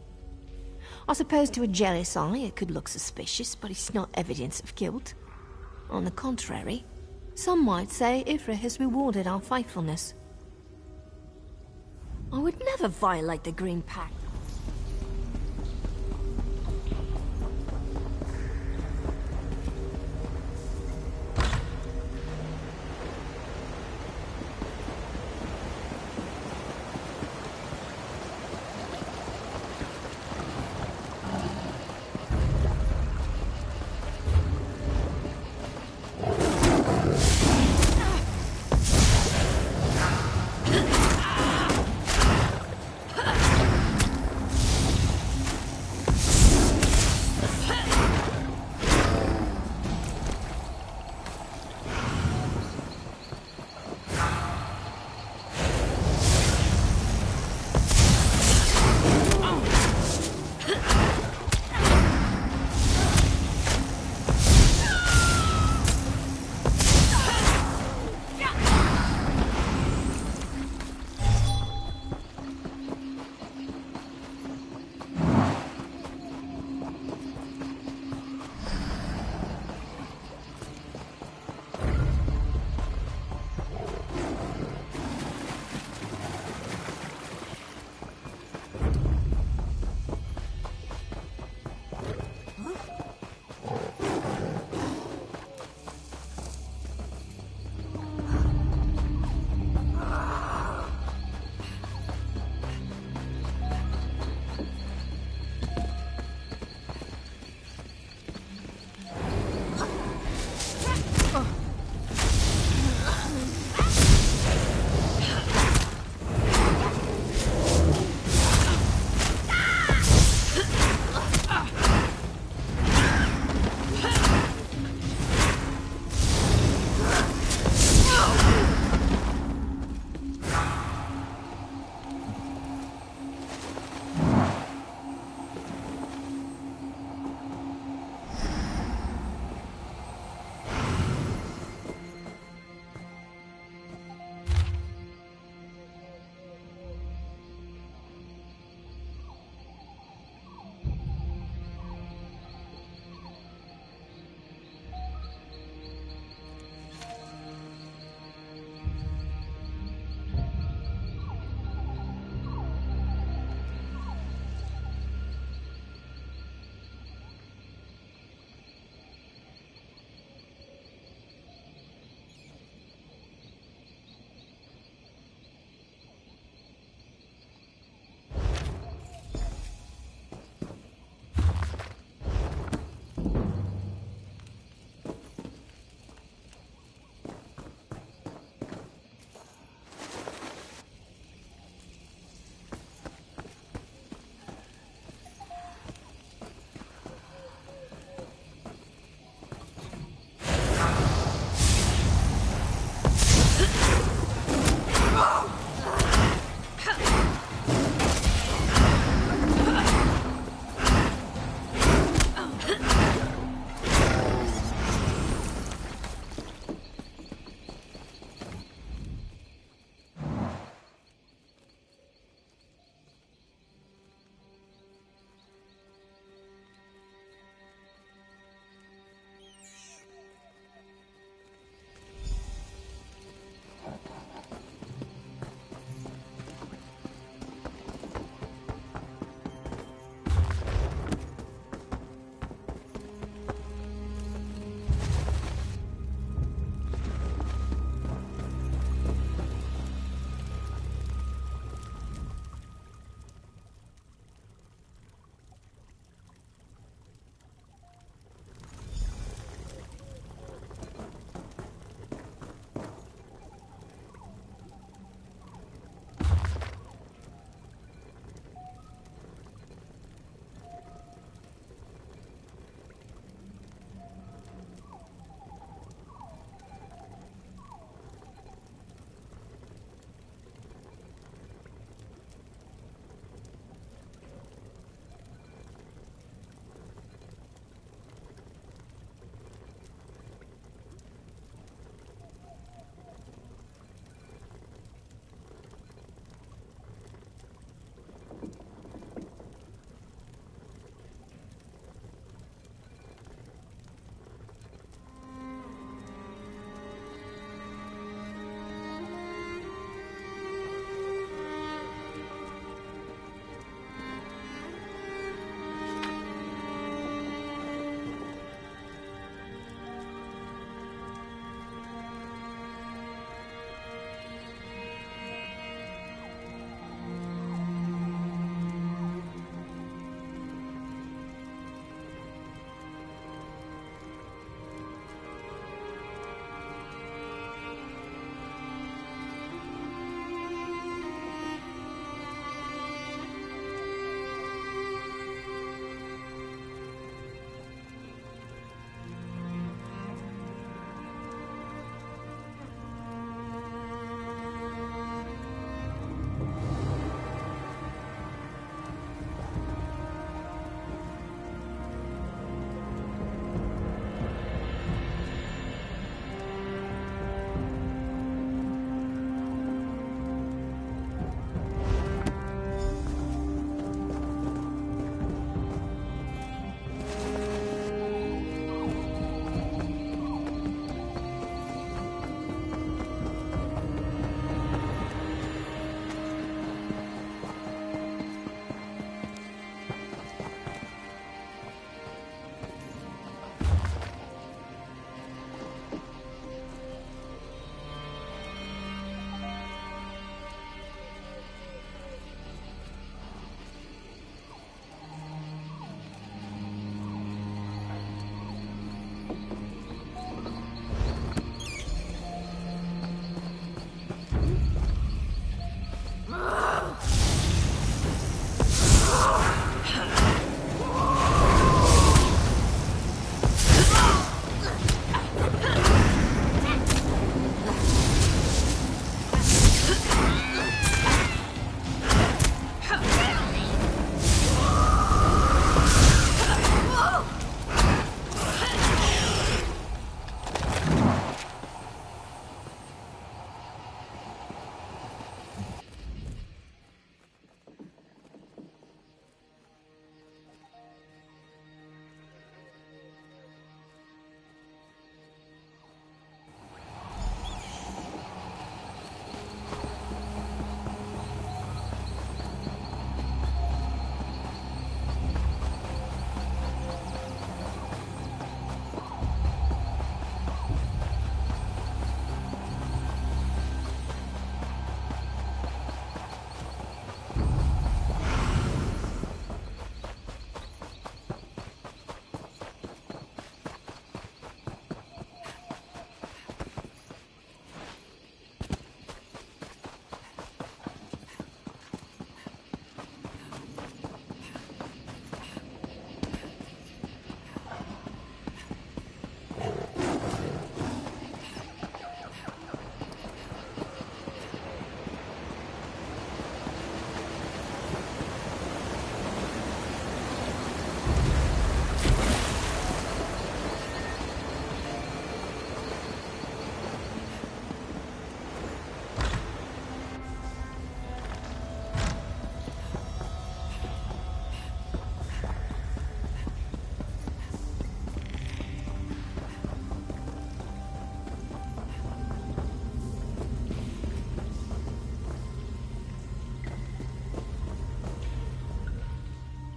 I suppose to a jealous eye it could look suspicious, but it's not evidence of guilt. On the contrary, some might say Ifre has rewarded our faithfulness. I would never violate the Green Pact.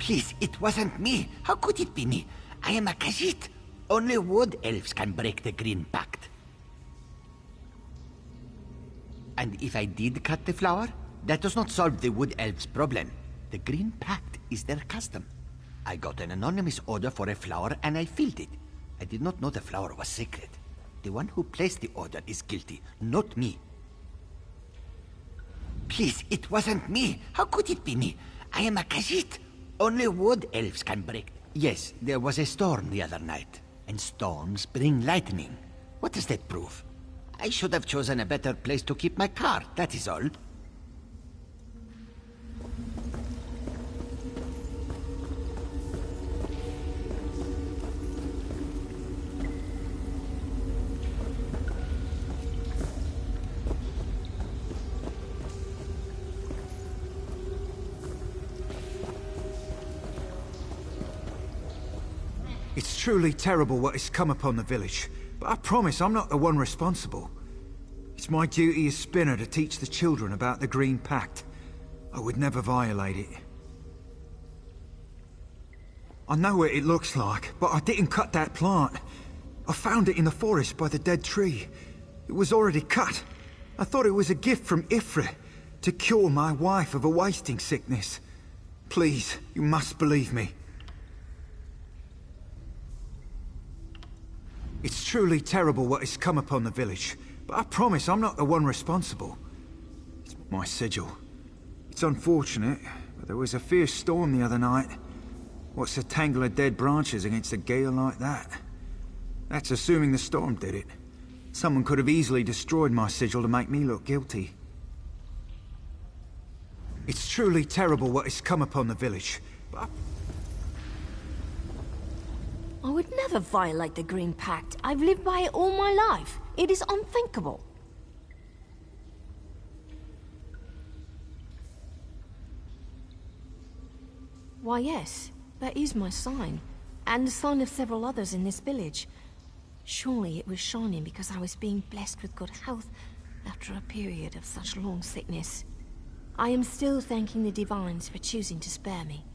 Please, it wasn't me. How could it be me? I am a Khajiit. Only wood elves can break the Green Pact. And if I did cut the flower, that does not solve the wood elves' problem. The Green Pact is their custom. I got an anonymous order for a flower and I filled it. I did not know the flower was sacred. The one who placed the order is guilty, not me. Please, it wasn't me. How could it be me? I am a Khajiit. Only wood elves can break. Yes, there was a storm the other night. And storms bring lightning. What does that prove? I should have chosen a better place to keep my car, that is all. It's truly terrible what has come upon the village, but I promise I'm not the one responsible. It's my duty as Spinner to teach the children about the Green Pact. I would never violate it. I know what it looks like, but I didn't cut that plant. I found it in the forest by the dead tree. It was already cut. I thought it was a gift from Ifrit to cure my wife of a wasting sickness. Please, you must believe me. It's truly terrible what has come upon the village, but I promise I'm not the one responsible. It's my sigil. It's unfortunate, but there was a fierce storm the other night. What's a tangle of dead branches against a gale like that? That's assuming the storm did it. Someone could have easily destroyed my sigil to make me look guilty. It's truly terrible what has come upon the village, but I would never violate the Green Pact. I've lived by it all my life. It is unthinkable. Why, yes, that is my sign, and the sign of several others in this village. Surely it was shining because I was being blessed with good health after a period of such long sickness. I am still thanking the Divines for choosing to spare me.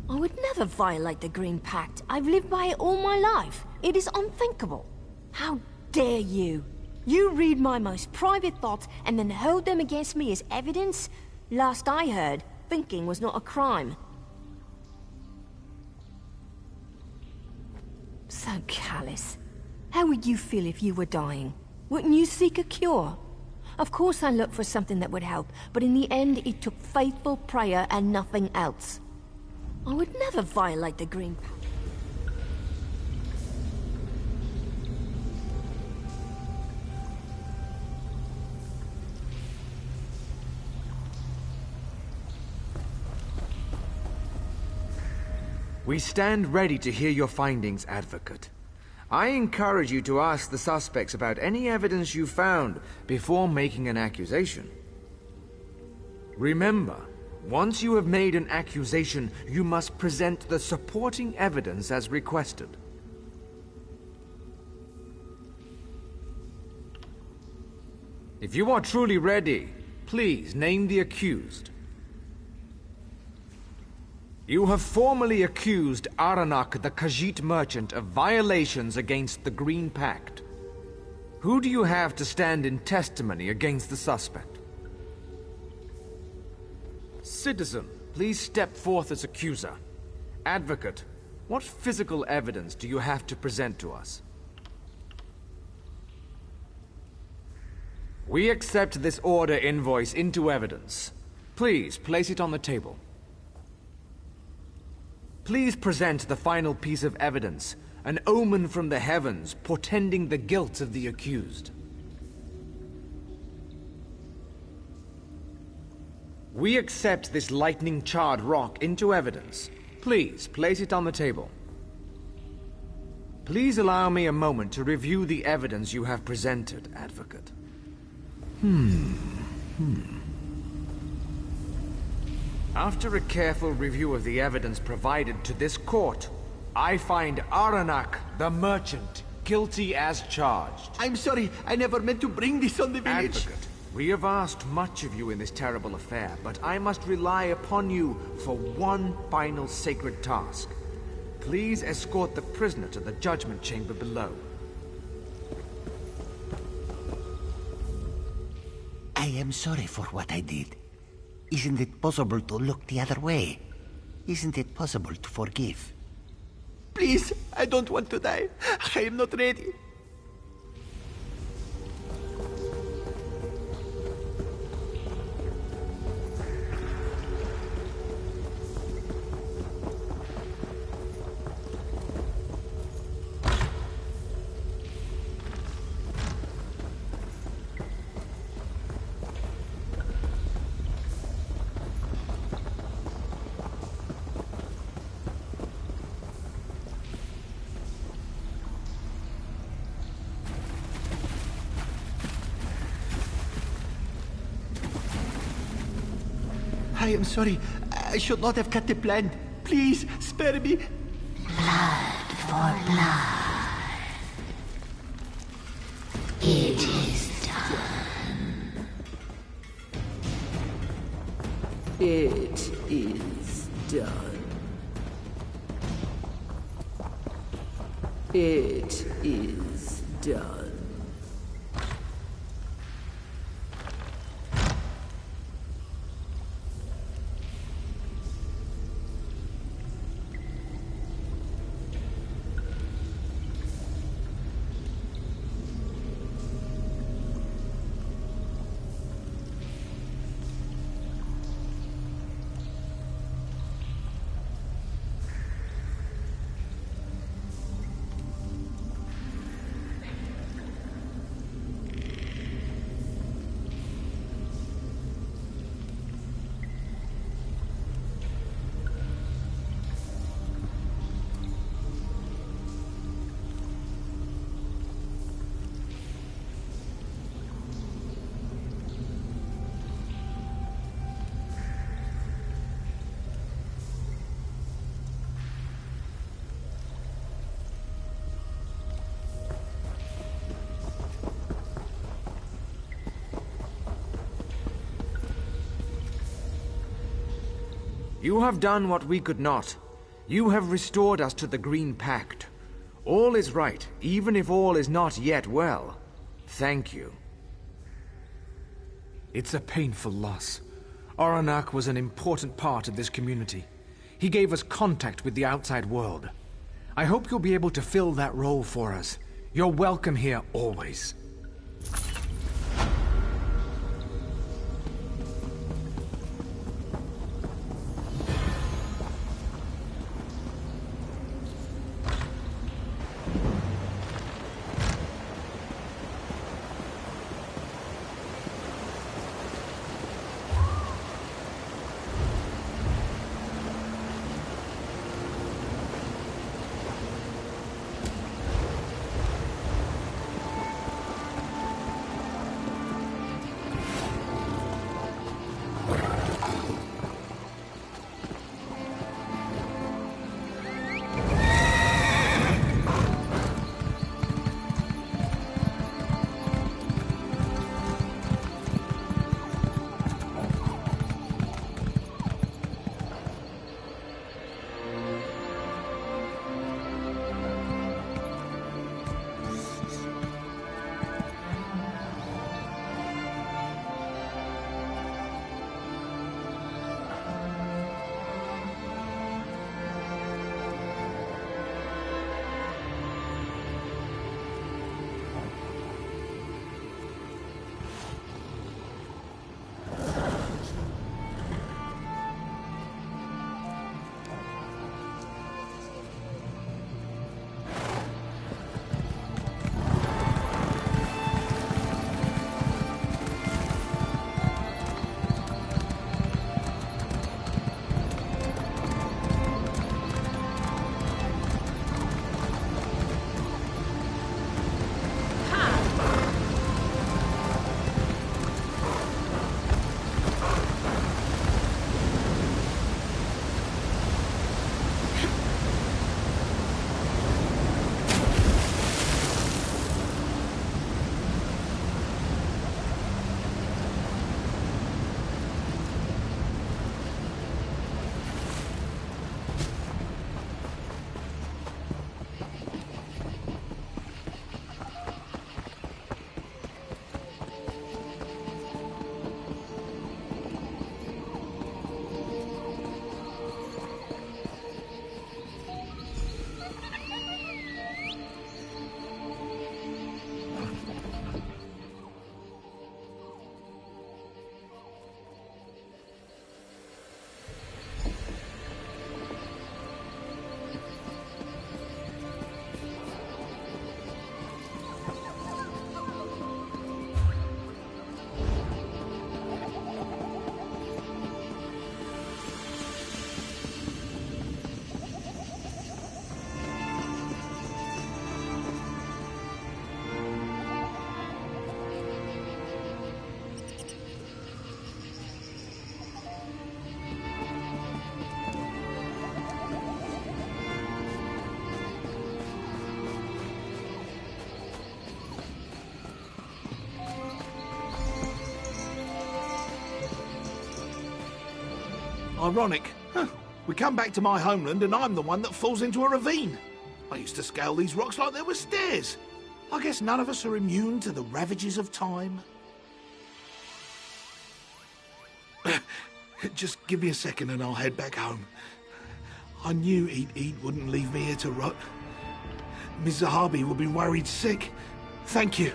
I would never violate the Green Pact. I've lived by it all my life. It is unthinkable. How dare you? You read my most private thoughts and then hold them against me as evidence? Last I heard, thinking was not a crime. So callous. How would you feel if you were dying? Wouldn't you seek a cure? Of course I looked for something that would help, but in the end it took faithful prayer and nothing else. I would never violate the Green Pact. We stand ready to hear your findings, Advocate. I encourage you to ask the suspects about any evidence you found before making an accusation. Remember, once you have made an accusation, you must present the supporting evidence as requested. If you are truly ready, please name the accused. You have formally accused Aranak the Khajiit merchant of violations against the Green Pact. Who do you have to stand in testimony against the suspect? Citizen, please step forth as accuser. Advocate, what physical evidence do you have to present to us? We accept this order invoice into evidence. Please place it on the table. Please present the final piece of evidence, an omen from the heavens portending the guilt of the accused. We accept this lightning-charred rock into evidence. Please place it on the table. Please allow me a moment to review the evidence you have presented, Advocate. After a careful review of the evidence provided to this court, I find Aranak, the merchant, guilty as charged. I'm sorry, I never meant to bring this on the village. Advocate, We have asked much of you in this terrible affair, but I must rely upon you for one final sacred task. Please escort the prisoner to the judgment chamber below. I am sorry for what I did. Isn't it possible to look the other way? Isn't it possible to forgive? Please, I don't want to die. I am not ready. I am sorry. I should not have cut the plant. Please, spare me. Blood for blood. It is done. It is done. It is done. You have done what we could not. You have restored us to the Green Pact. All is right, even if all is not yet well. Thank you. It's a painful loss. Aranak was an important part of this community. He gave us contact with the outside world. I hope you'll be able to fill that role for us. You're welcome here always. Ironic. Huh. We come back to my homeland and I'm the one that falls into a ravine. I used to scale these rocks like they were stairs. I guess none of us are immune to the ravages of time. Just give me a second and I'll head back home. I knew Eat wouldn't leave me here to rot. Ms. Zahabi will be worried sick. Thank you.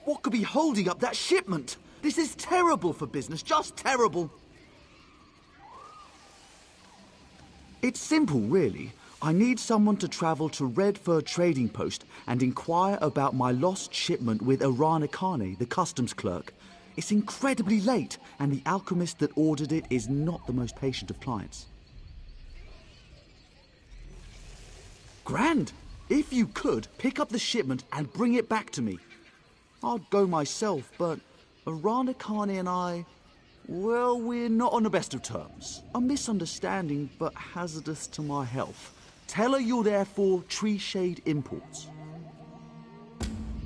What could be holding up that shipment? This is terrible for business, just terrible. It's simple, really. I need someone to travel to Redfur Trading Post and inquire about my lost shipment with Arana Kane, the customs clerk. It's incredibly late, and the alchemist that ordered it is not the most patient of clients. Grand! If you could, pick up the shipment and bring it back to me. I'd go myself, but Arana Kane and I... well, we're not on the best of terms. A misunderstanding, but hazardous to my health. Tell her you're there for Tree Shade Imports.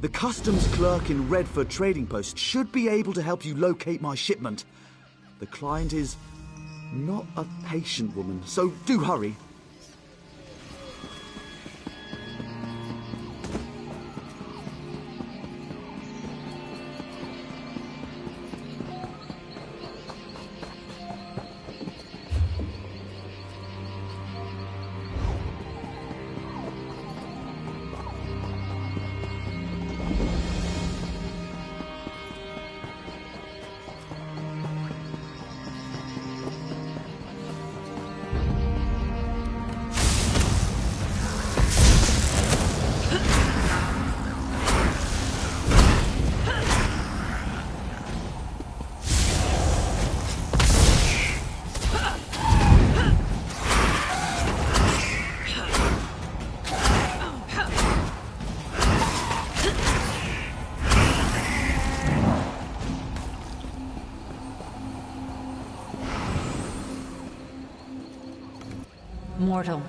The customs clerk in Redford Trading Post should be able to help you locate my shipment. The client is not a patient woman, so do hurry. Mortal,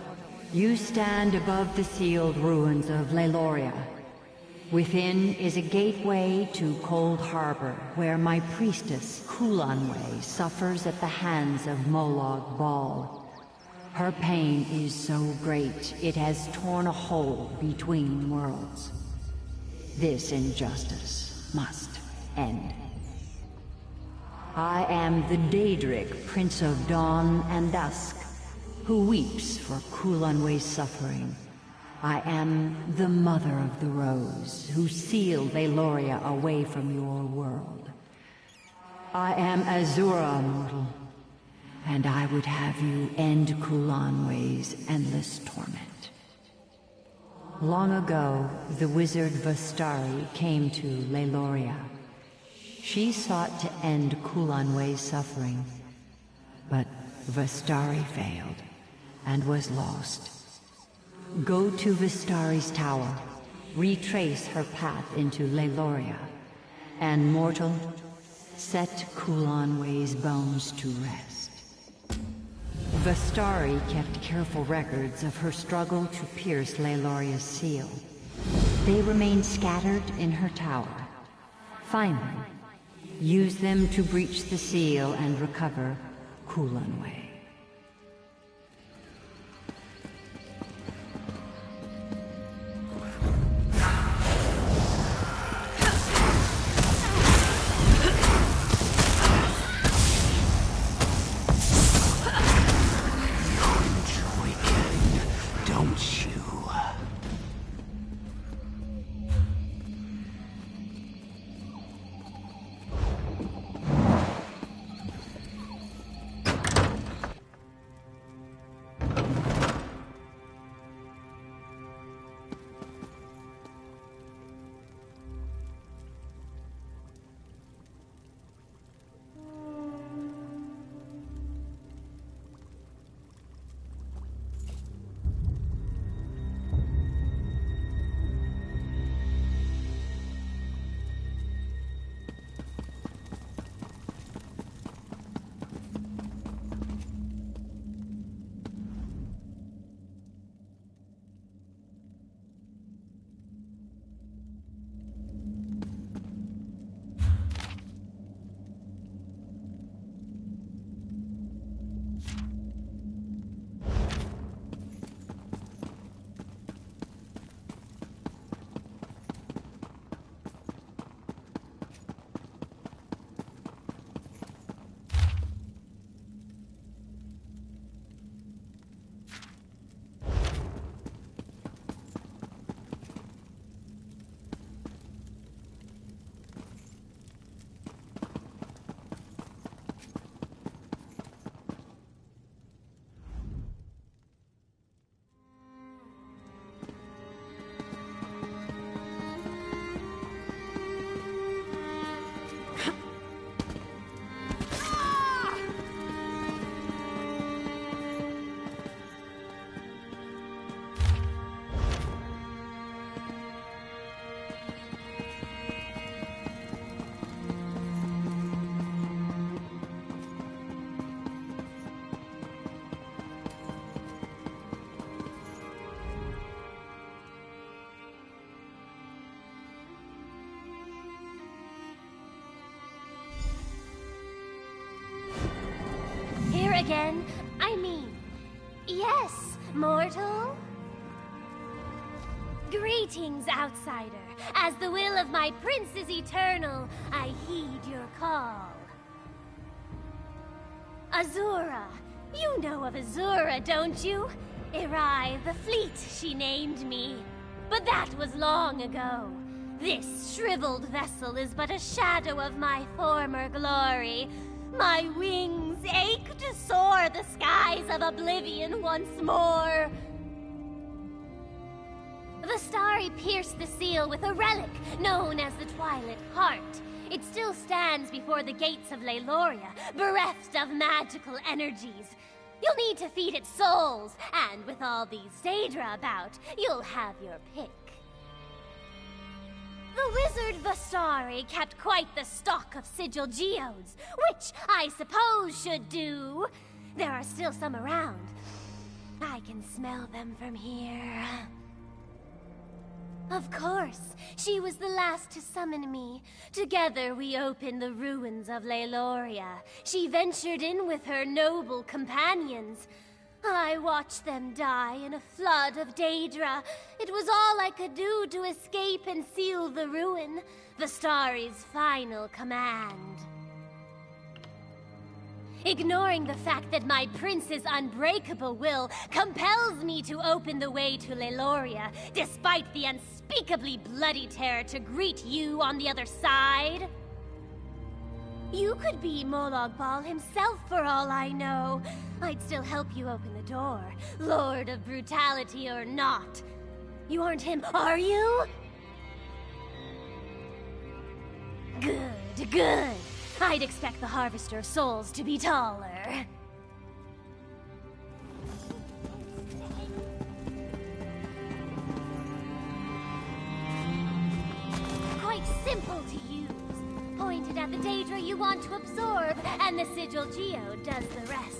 you stand above the sealed ruins of Leiloria. Within is a gateway to Cold Harbor, where my priestess, Kulanway, suffers at the hands of Molag Bal. Her pain is so great, it has torn a hole between worlds. This injustice must end. I am the Daedric, Prince of Dawn and Dusk, who weeps for Kulanway's suffering. I am the Mother of the Rose, who sealed Leiloria away from your world. I am Azura, mortal, and I would have you end Kulanway's endless torment. Long ago, the wizard Vastari came to Leiloria. She sought to end Kulanway's suffering, but Vastari failed and was lost. Go to Vistari's tower, retrace her path into Leiloria, and mortal, set Kulanway's bones to rest. Vastari kept careful records of her struggle to pierce Leiloria's seal. They remain scattered in her tower. Find them, use them to breach the seal and recover Kulanway. again? I mean, yes, mortal? Greetings, outsider. As the will of my prince is eternal, I heed your call. Azura. You know of Azura, don't you? Erai the Fleet, she named me. But that was long ago. This shriveled vessel is but a shadow of my former glory. My wings ache to soar the skies of oblivion once more. The Starry pierced the seal with a relic known as the Twilight Heart. It still stands before the gates of Leiloria, bereft of magical energies. You'll need to feed it souls, and with all these Daedra about, you'll have your pick. The wizard Vastari kept quite the stock of sigil geodes, which I suppose should do. There are still some around. I can smell them from here. Of course, she was the last to summon me. Together we opened the ruins of Leiloria. She ventured in with her noble companions. I watched them die in a flood of Daedra. It was all I could do to escape and seal the ruin, Vastari's final command. Ignoring the fact that my prince's unbreakable will compels me to open the way to Leiloria, despite the unspeakably bloody terror to greet you on the other side. You could be Molag Bal himself for all I know. I'd still help you open the door, Lord of Brutality or not. You aren't him, are you? Good, good. I'd expect the Harvester of Souls to be taller. Quite simple to use. Pointed at the Daedra you want to absorb, and the Sigil Geode does the rest.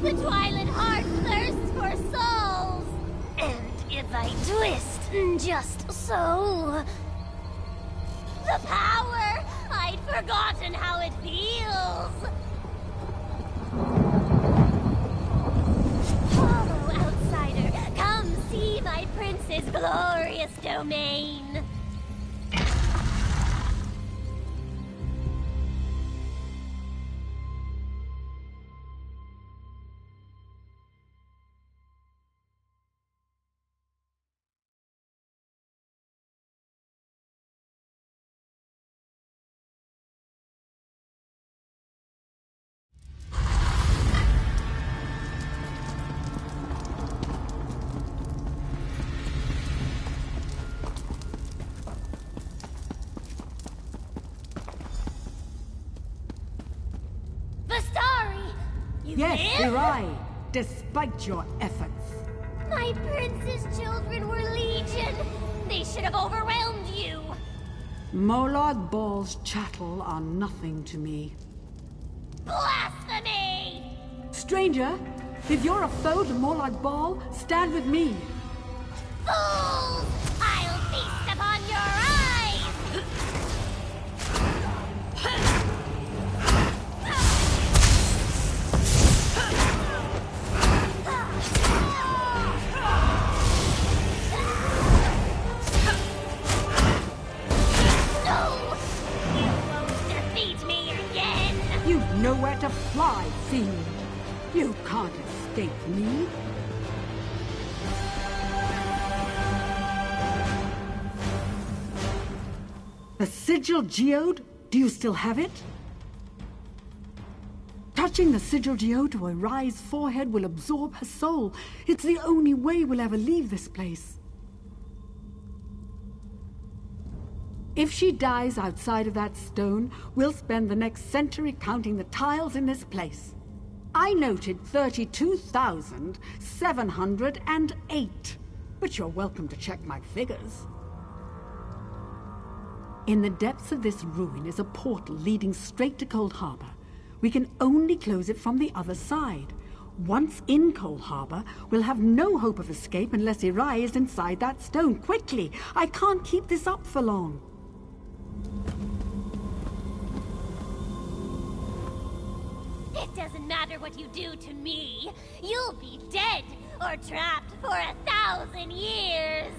The Twilight Heart thirsts for souls! And if I twist just so... The power! I'd forgotten how it feels! Follow, outsider! Come see my prince's glorious domain! Yes, Erai. despite your efforts. My prince's children were legion. They should have overwhelmed you. Molag Bal's chattel are nothing to me. Blasphemy! Stranger, if you're a foe to Molag Bal, stand with me. Fools! I'll feast upon your eyes! No! You won't defeat me again! You've nowhere to fly, fiend. You can't escape me. The sigil geode? Do you still have it? Touching the sigil geode to Arai's forehead will absorb her soul. It's the only way we'll ever leave this place. If she dies outside of that stone, we'll spend the next century counting the tiles in this place. I noted 32,708, but you're welcome to check my figures. In the depths of this ruin is a portal leading straight to Cold Harbor. We can only close it from the other side. Once in Cold Harbor, we'll have no hope of escape unless Irai is inside that stone. Quickly! I can't keep this up for long. It doesn't matter what you do to me. You'll be dead or trapped for 1,000 years.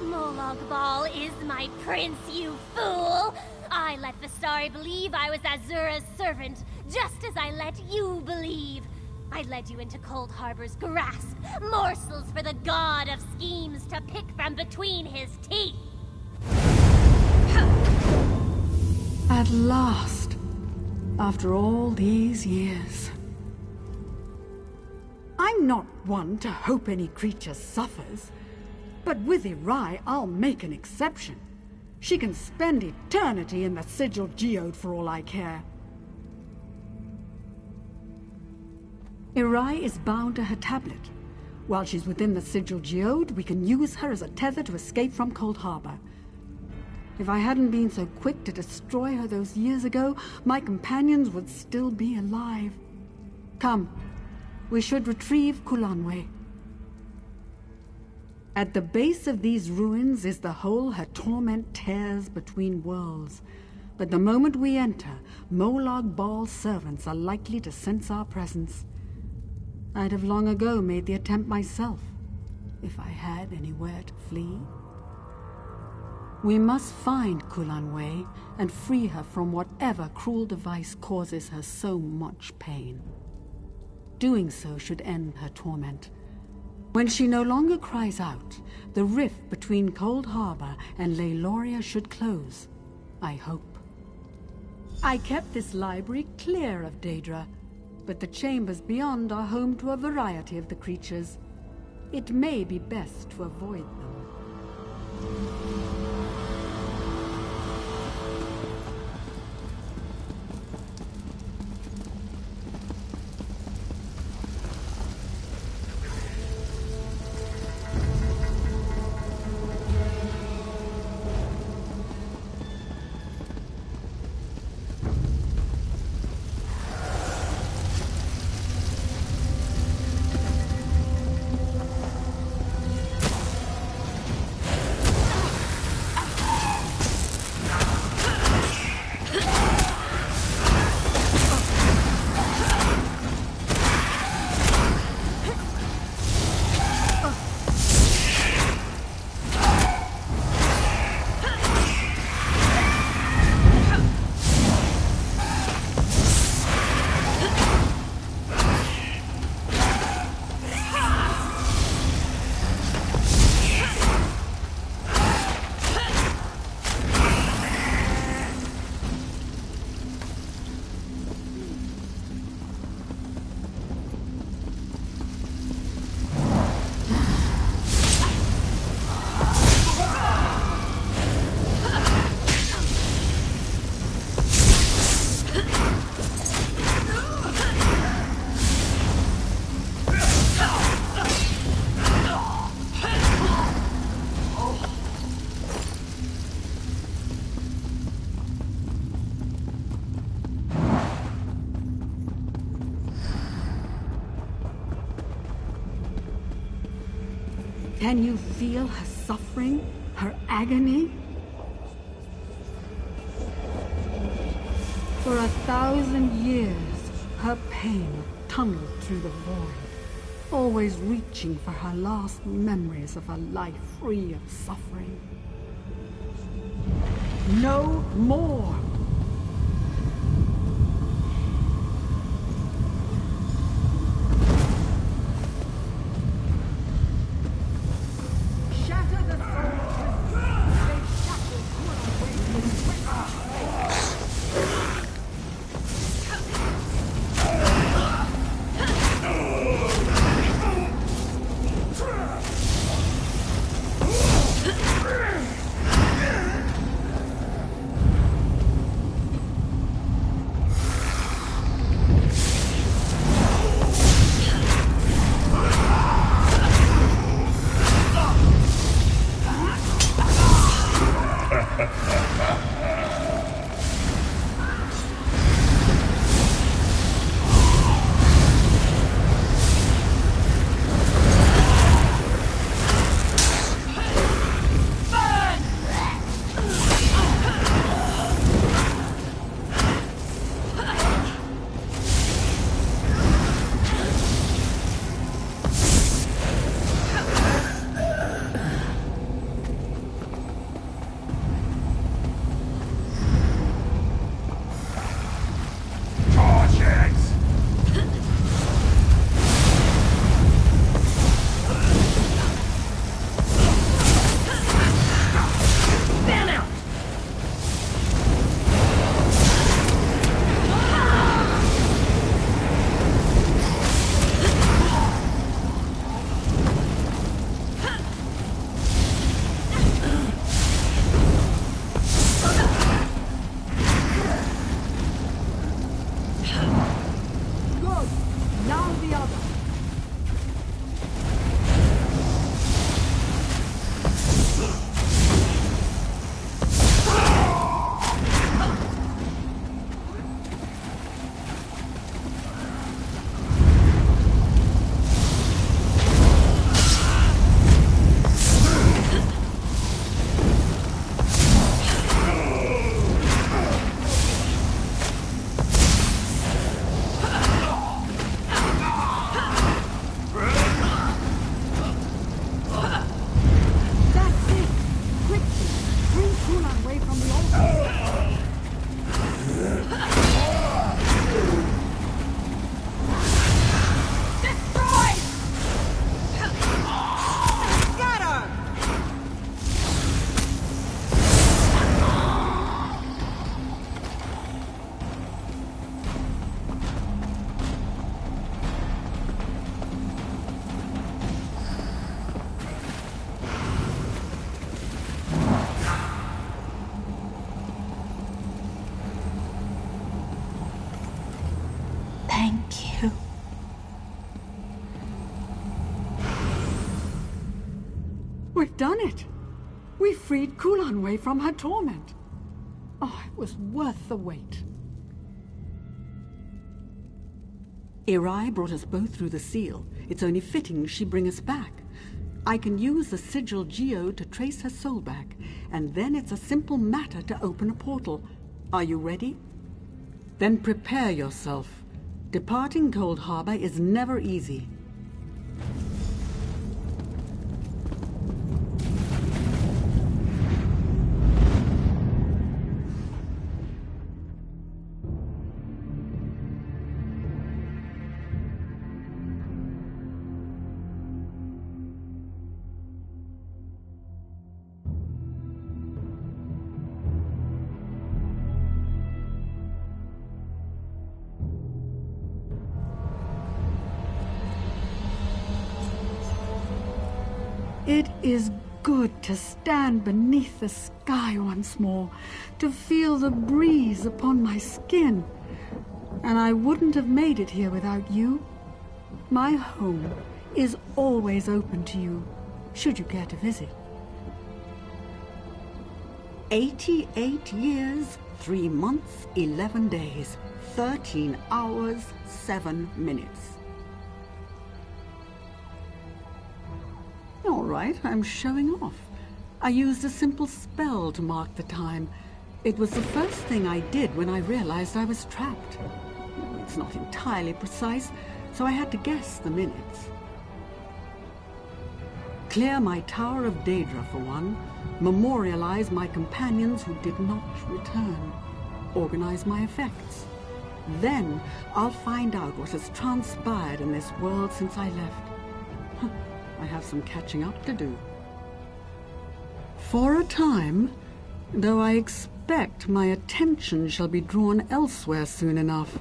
Molag Bal is my prince, you fool! I let Vistari believe I was Azura's servant, just as I let you believe. I led you into Cold Harbor's grasp, morsels for the god of schemes to pick from between his teeth. At last, after all these years. I'm not one to hope any creature suffers. But with Irai, I'll make an exception. She can spend eternity in the sigil geode for all I care. Irai is bound to her tablet. While she's within the sigil geode, we can use her as a tether to escape from Cold Harbor. If I hadn't been so quick to destroy her those years ago, my companions would still be alive. Come, we should retrieve Kulanwe. At the base of these ruins is the hole her torment tears between worlds. But the moment we enter, Molag Bal's servants are likely to sense our presence. I'd have long ago made the attempt myself, if I had anywhere to flee. We must find Kulanwe and free her from whatever cruel device causes her so much pain. Doing so should end her torment. When she no longer cries out, the rift between Cold Harbor and Leiloria should close. I hope. I kept this library clear of Daedra, but the chambers beyond are home to a variety of the creatures. It may be best to avoid them. Can you feel her suffering, her agony? For 1,000 years, her pain tunneled through the void, always reaching for her last memories of a life free of suffering. No more! We've done it! We freed Kulanway from her torment. Oh, it was worth the wait. Irai brought us both through the seal. It's only fitting she bring us back. I can use the sigil geode to trace her soul back, and then it's a simple matter to open a portal. Are you ready? Then prepare yourself. Departing Cold Harbor is never easy. It is good to stand beneath the sky once more, to feel the breeze upon my skin. And I wouldn't have made it here without you. My home is always open to you, should you care to visit. 88 years, 3 months, 11 days, 13 hours, 7 minutes. All right, I'm showing off. I used a simple spell to mark the time. It was the first thing I did when I realized I was trapped. It's not entirely precise, so I had to guess the minutes. Clear my Tower of Daedra for one, memorialize my companions who did not return, organize my effects. Then I'll find out what has transpired in this world since I left. I have some catching up to do. For a time, though I expect my attention shall be drawn elsewhere soon enough.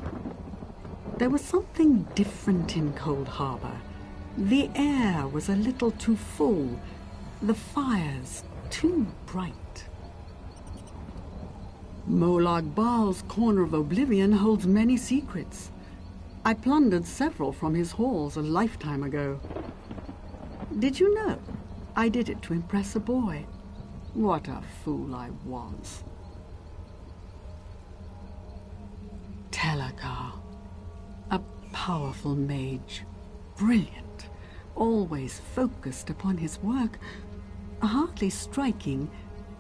There was something different in Cold Harbor. The air was a little too full, the fires too bright. Molag Baal's Corner of Oblivion holds many secrets. I plundered several from his halls a lifetime ago. Did you know I did it to impress a boy? What a fool I was. Telakar, a powerful mage, brilliant, always focused upon his work, hardly striking,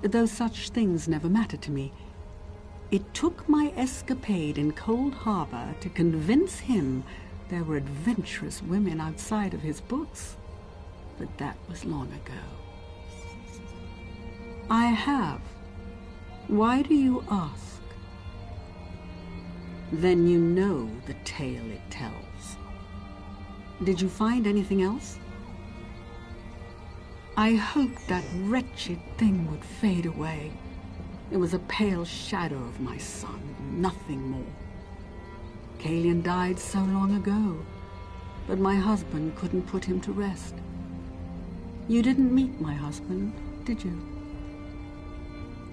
though such things never mattered to me. It took my escapade in Cold Harbor to convince him there were adventurous women outside of his books, but that was long ago. I have. Why do you ask? Then you know the tale it tells. Did you find anything else? I hoped that wretched thing would fade away. It was a pale shadow of my son, nothing more. Kalian died so long ago, but my husband couldn't put him to rest. You didn't meet my husband, did you?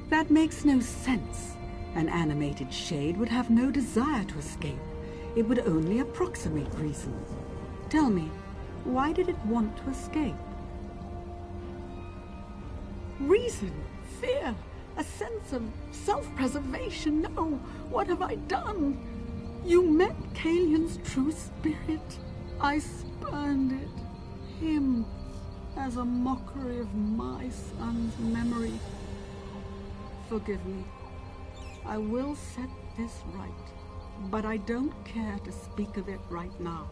That makes no sense. An animated shade would have no desire to escape. It would only approximate reason. Tell me, why did it want to escape? Reason, fear, a sense of self-preservation. No, what have I done? You met Kalian's true spirit. I spurned it. Him, as a mockery of my son's memory. Forgive me. I will set this right, but I don't care to speak of it right now.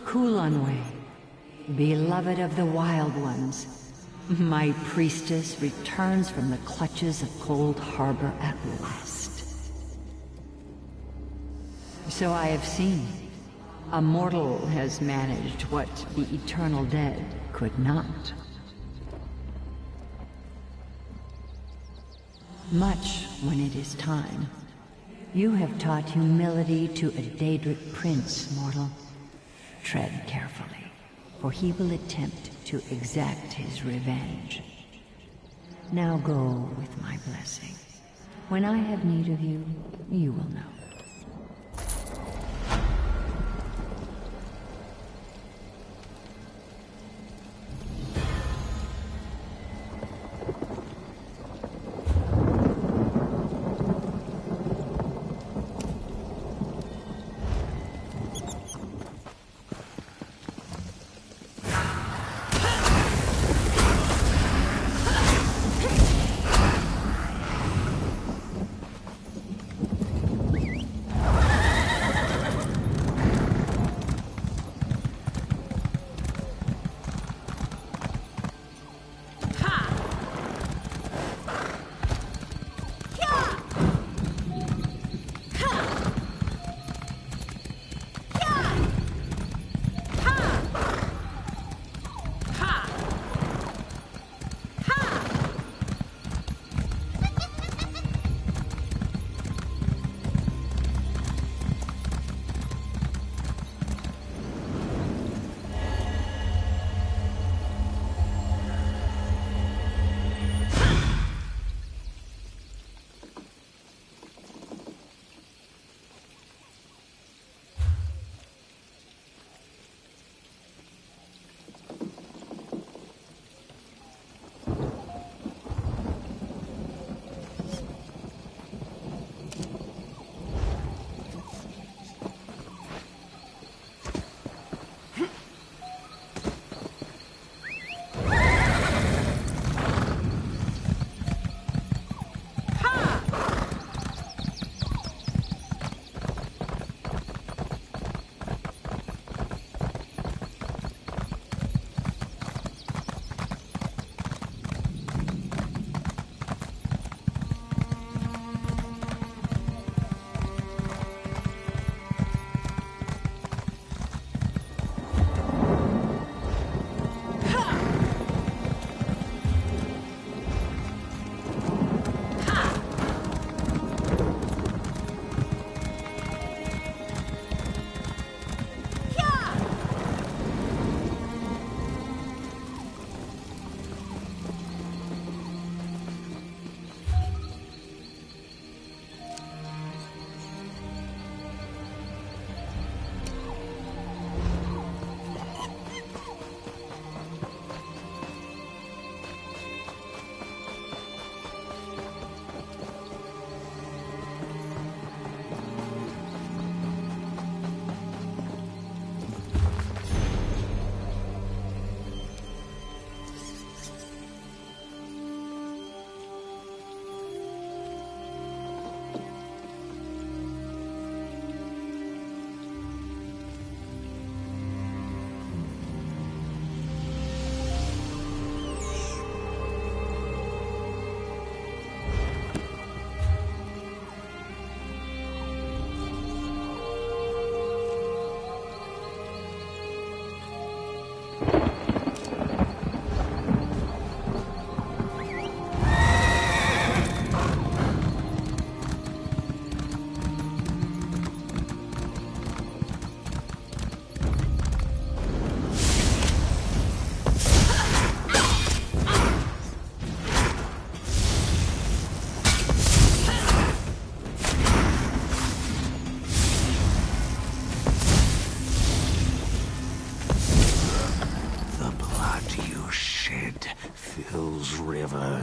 Kulanwe, beloved of the Wild Ones, my priestess returns from the clutches of Cold Harbor at last. So I have seen. A mortal has managed what the eternal dead could not. Much when it is time. You have taught humility to a Daedric prince, mortal. Tread carefully, for he will attempt to exact his revenge. Now go with my blessing. When I have need of you, you will know.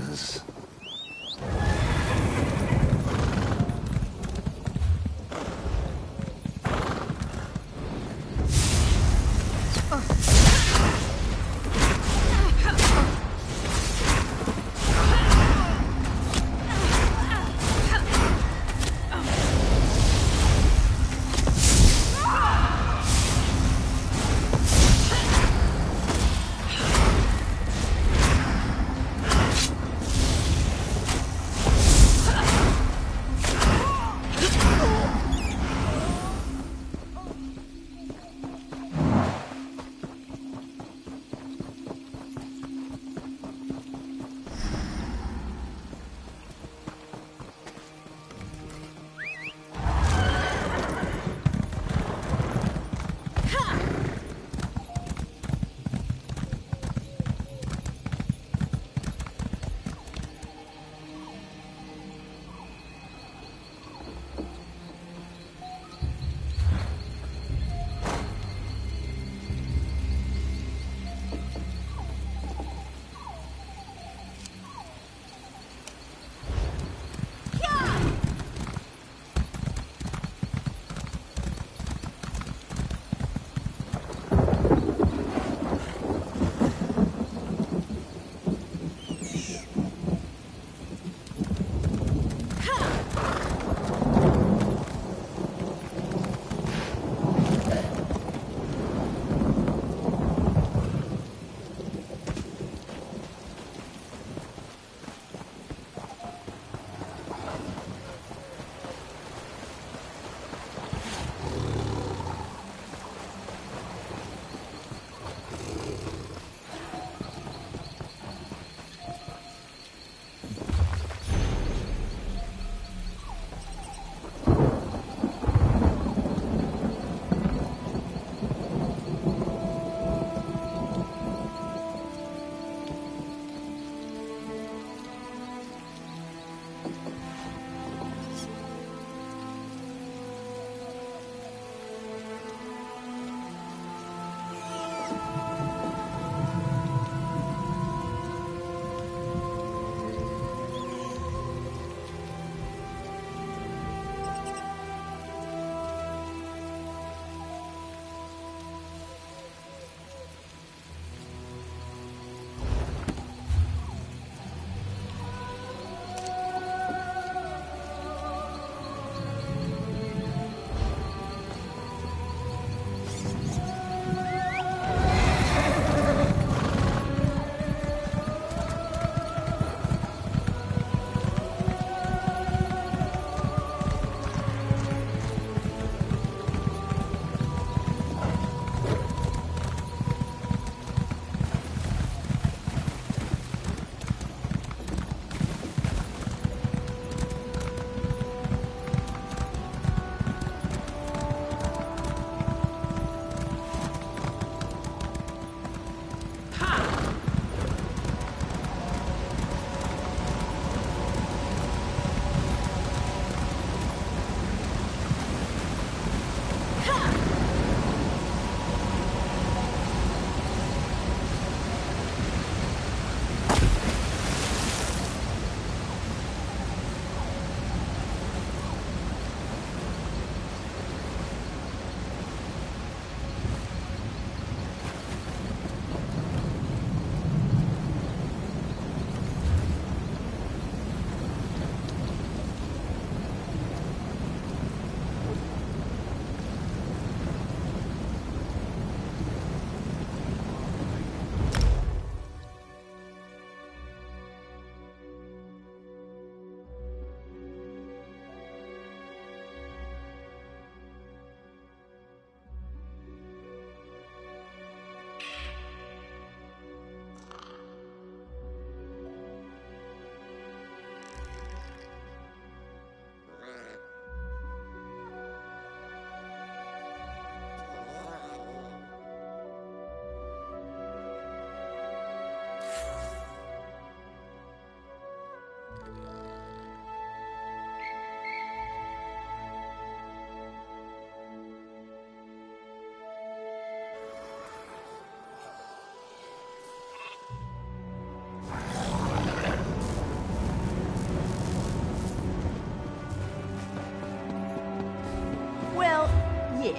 is.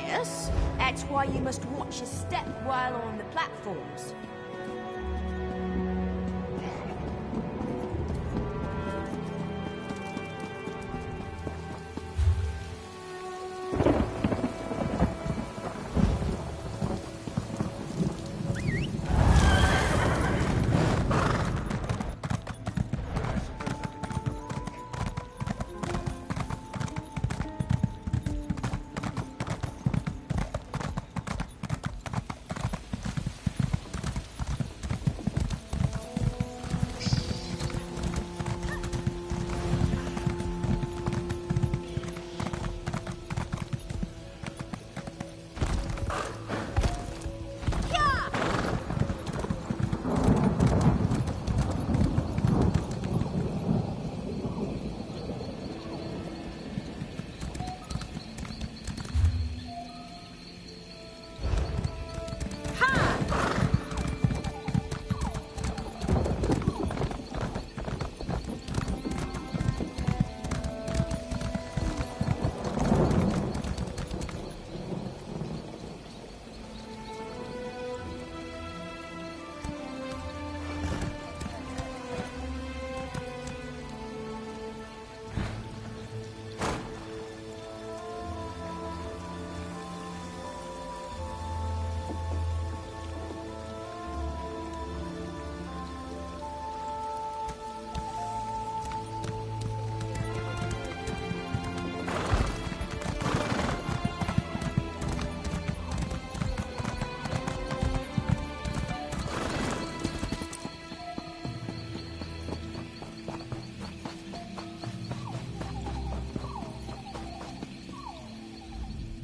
Yes, that's why you must watch your step while on the platforms.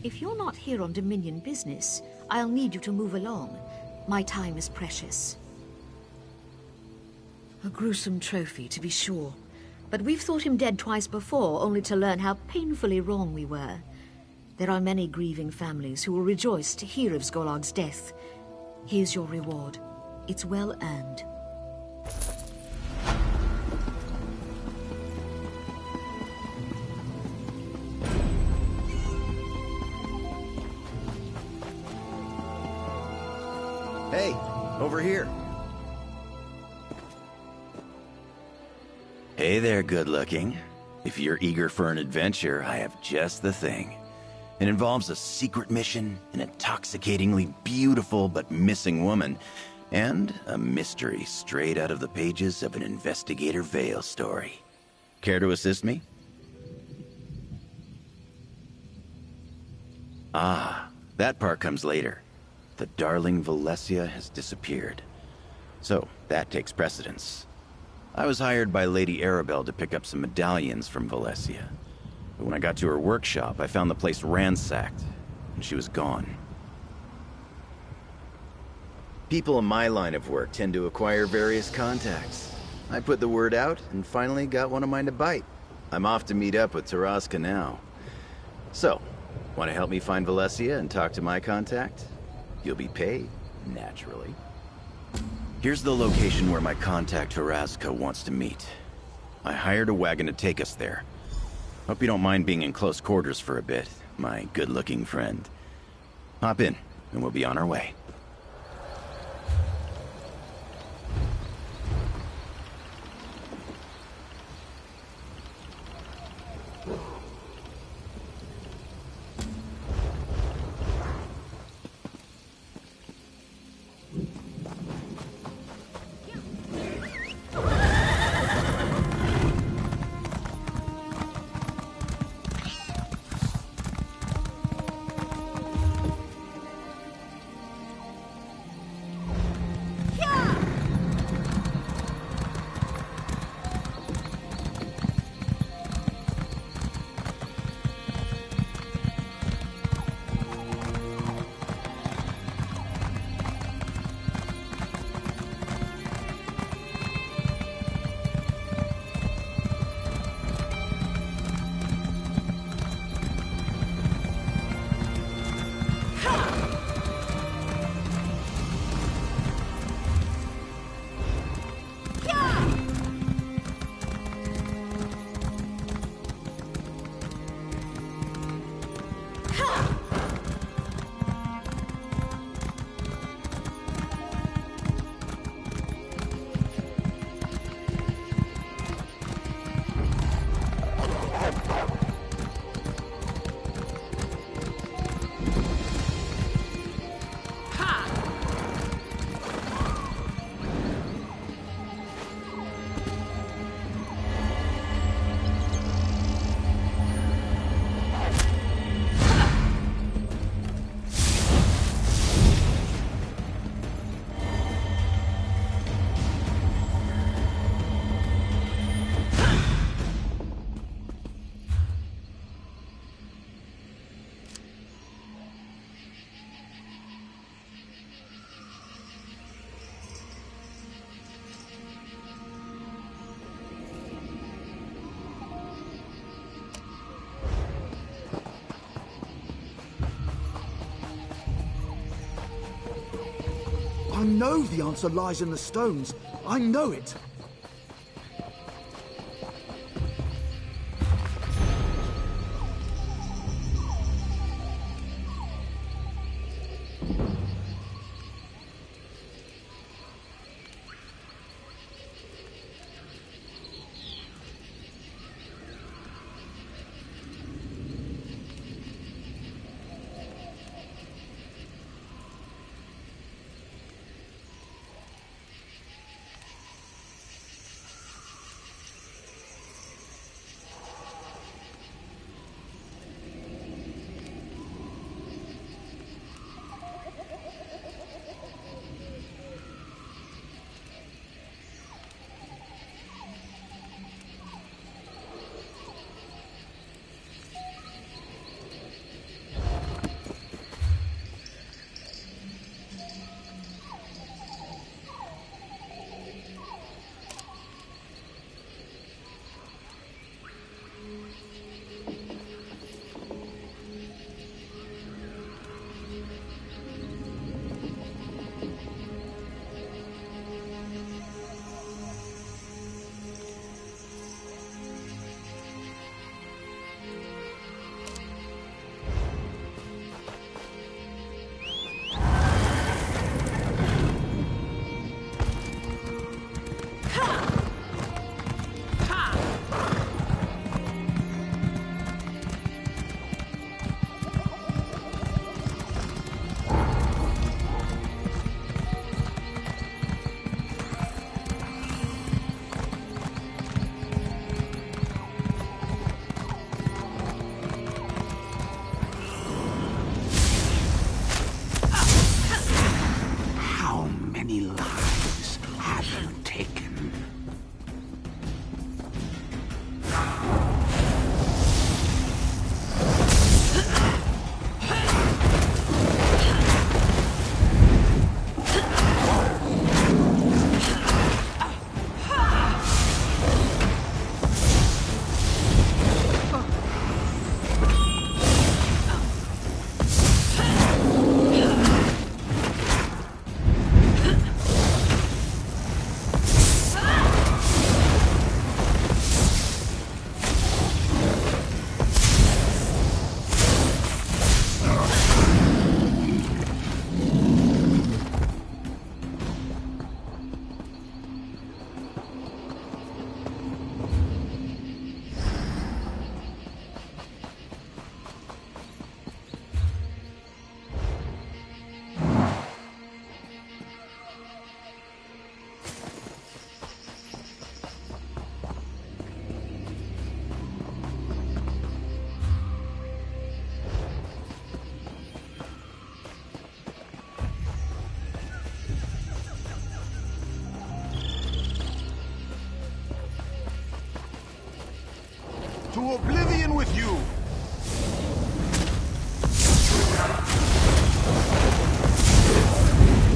If you're not here on Dominion business, I'll need you to move along. My time is precious. A gruesome trophy, to be sure. But we've thought him dead twice before, only to learn how painfully wrong we were. There are many grieving families who will rejoice to hear of Skolag's death. Here's your reward. It's well earned. Hey, over here. Hey there, good-looking. If you're eager for an adventure, I have just the thing. It involves a secret mission, an intoxicatingly beautiful but missing woman, and a mystery straight out of the pages of an Investigator Vale story. Care to assist me? Ah, that part comes later. The darling Valencia has disappeared. So, that takes precedence. I was hired by Lady Arabelle to pick up some medallions from Valencia. But when I got to her workshop, I found the place ransacked, and she was gone. People in my line of work tend to acquire various contacts. I put the word out, and finally got one of mine to bite. I'm off to meet up with Taraska now. So, want to help me find Valencia and talk to my contact? You'll be paid, naturally. Here's the location where my contact Taraska wants to meet. I hired a wagon to take us there. Hope you don't mind being in close quarters for a bit, my good-looking friend. Hop in, and we'll be on our way. I know the answer lies in the stones. I know it. To oblivion with you!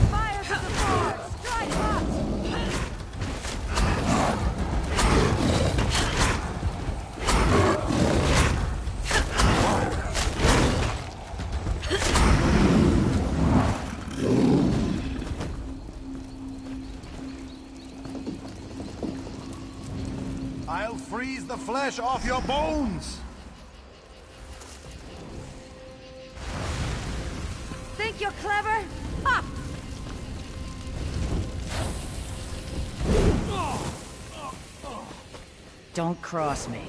Fire to the fore! Strike hot! I'll freeze the flesh off your bones! Think you're clever? Ha! Don't cross me.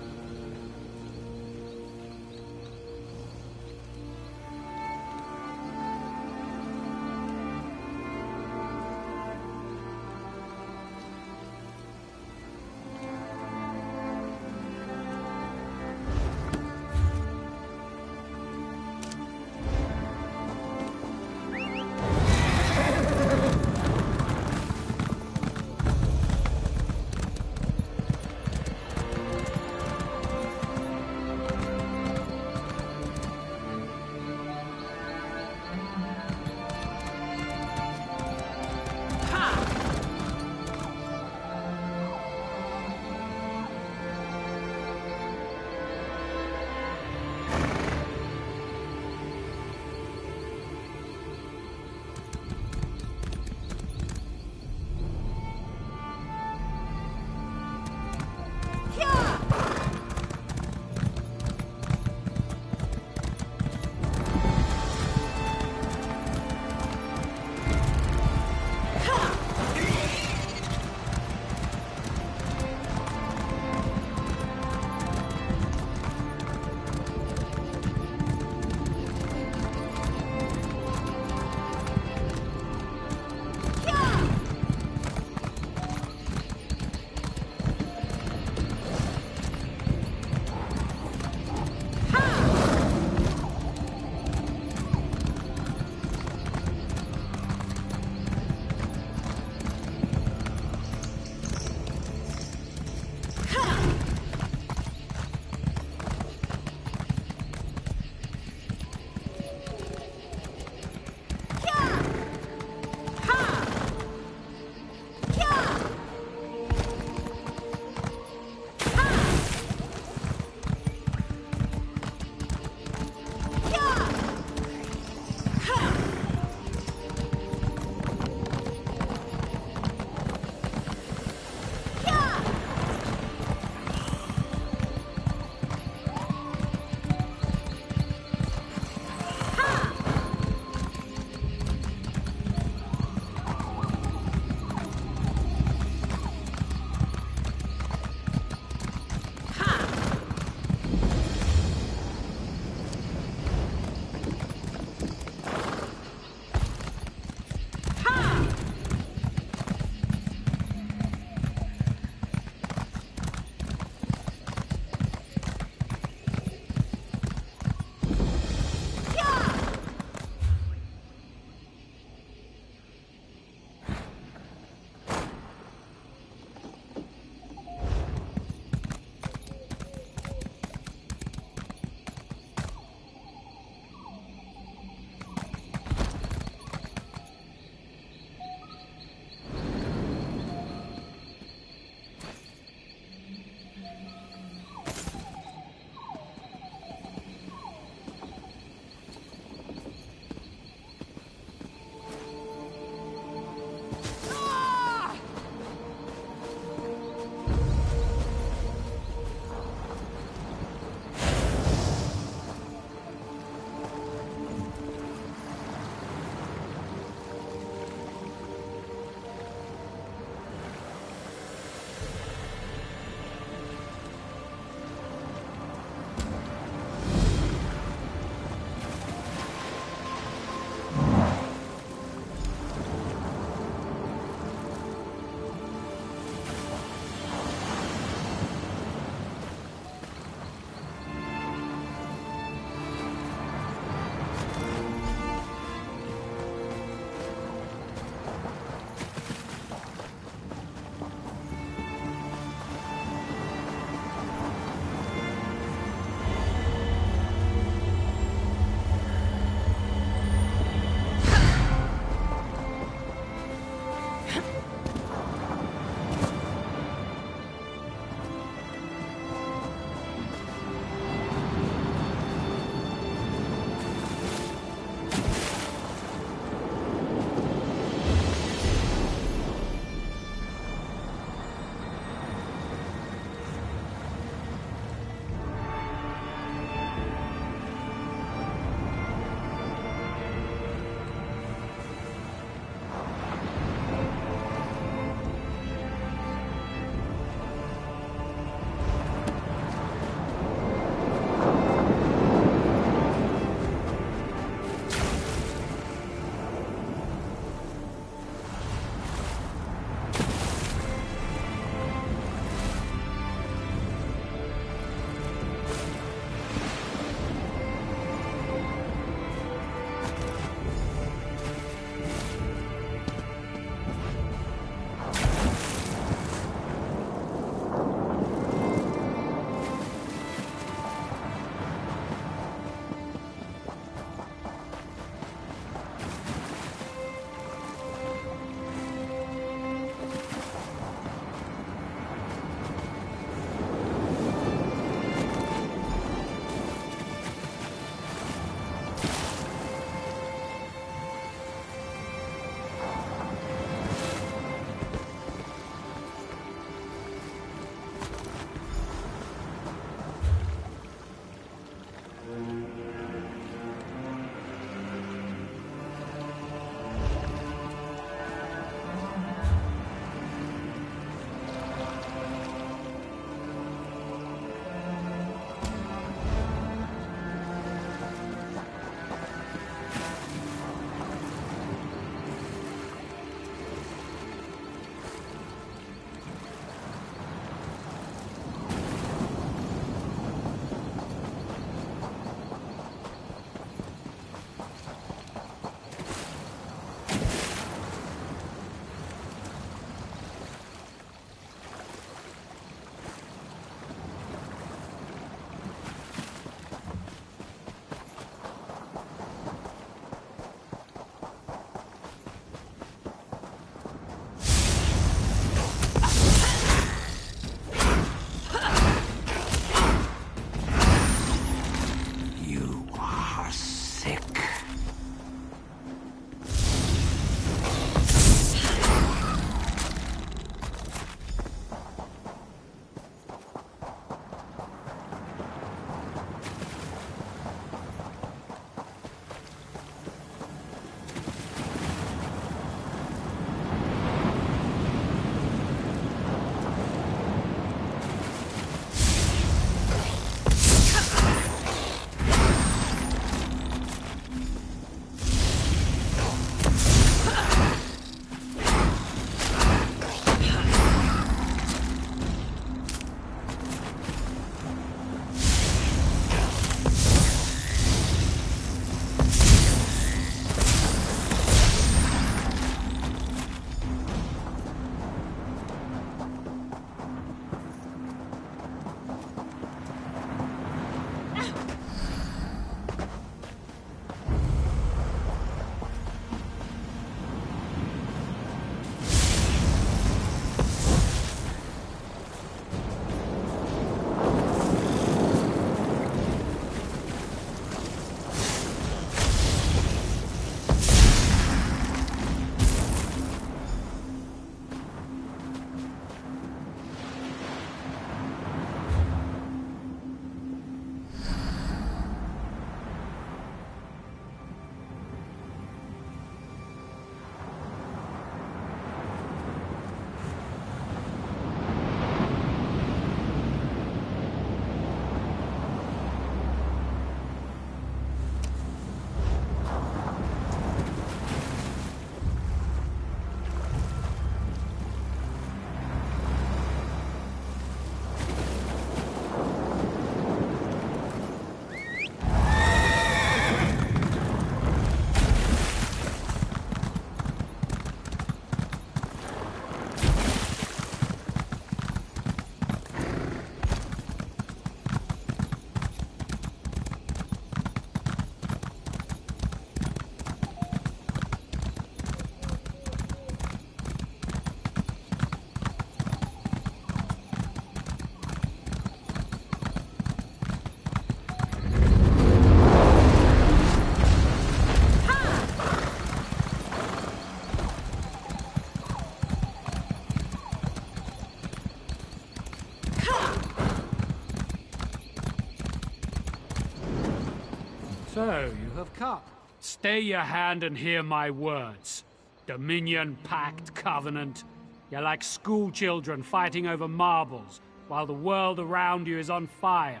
So, you have come. Stay your hand and hear my words. Dominion, Pact, Covenant. You're like school children fighting over marbles, while the world around you is on fire.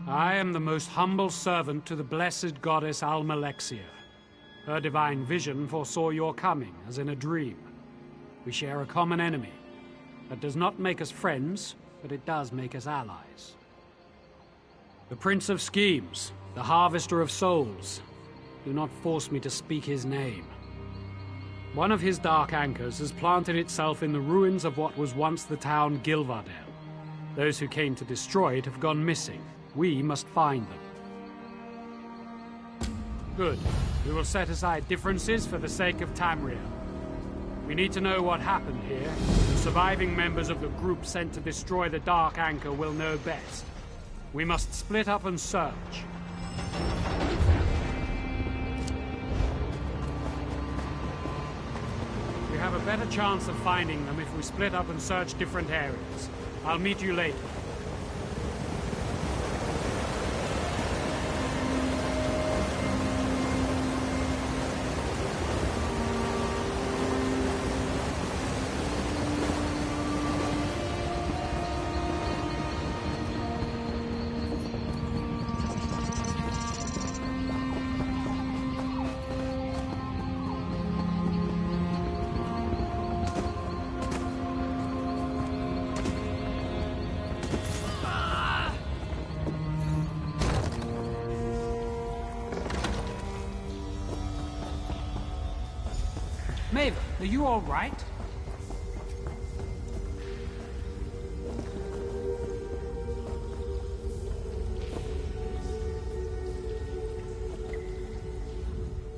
I am the most humble servant to the blessed goddess Almalexia. Her divine vision foresaw your coming, as in a dream. We share a common enemy. That does not make us friends, but it does make us allies. The Prince of Schemes, the Harvester of Souls. Do not force me to speak his name. One of his dark anchors has planted itself in the ruins of what was once the town Gilvardel. Those who came to destroy it have gone missing. We must find them. Good. We will set aside differences for the sake of Tamriel. We need to know what happened here. The surviving members of the group sent to destroy the Dark Anchor will know best. We must split up and search. We have a better chance of finding them if we split up and search different areas. I'll meet you later. Maeve, are you all right?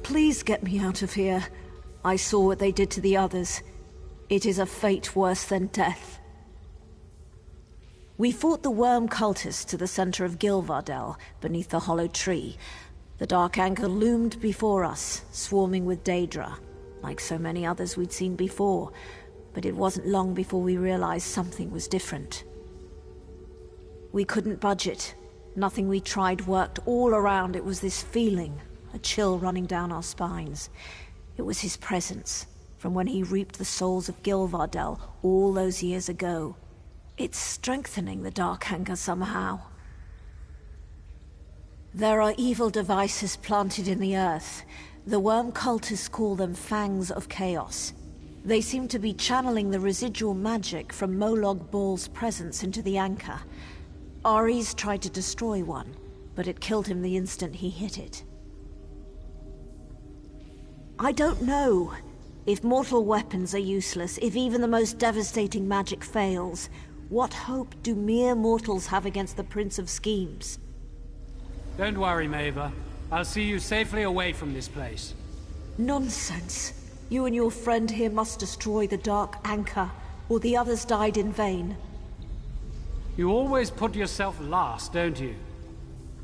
Please get me out of here. I saw what they did to the others. It is a fate worse than death. We fought the worm cultists to the center of Gilvardel, beneath the hollow tree. The Dark Anchor loomed before us, swarming with Daedra, like so many others we'd seen before. But it wasn't long before we realized something was different. We couldn't budge it. Nothing we tried worked. All around it was this feeling, a chill running down our spines. It was his presence, from when he reaped the souls of Gilvardel all those years ago. It's strengthening the Dark Anchor somehow. There are evil devices planted in the earth. The worm cultists call them Fangs of Chaos. They seem to be channeling the residual magic from Molag Bal's presence into the anchor. Ares tried to destroy one, but it killed him the instant he hit it. I don't know. If mortal weapons are useless, if even the most devastating magic fails, what hope do mere mortals have against the Prince of Schemes? Don't worry, Maeve. I'll see you safely away from this place. Nonsense. You and your friend here must destroy the Dark Anchor, or the others died in vain. You always put yourself last, don't you?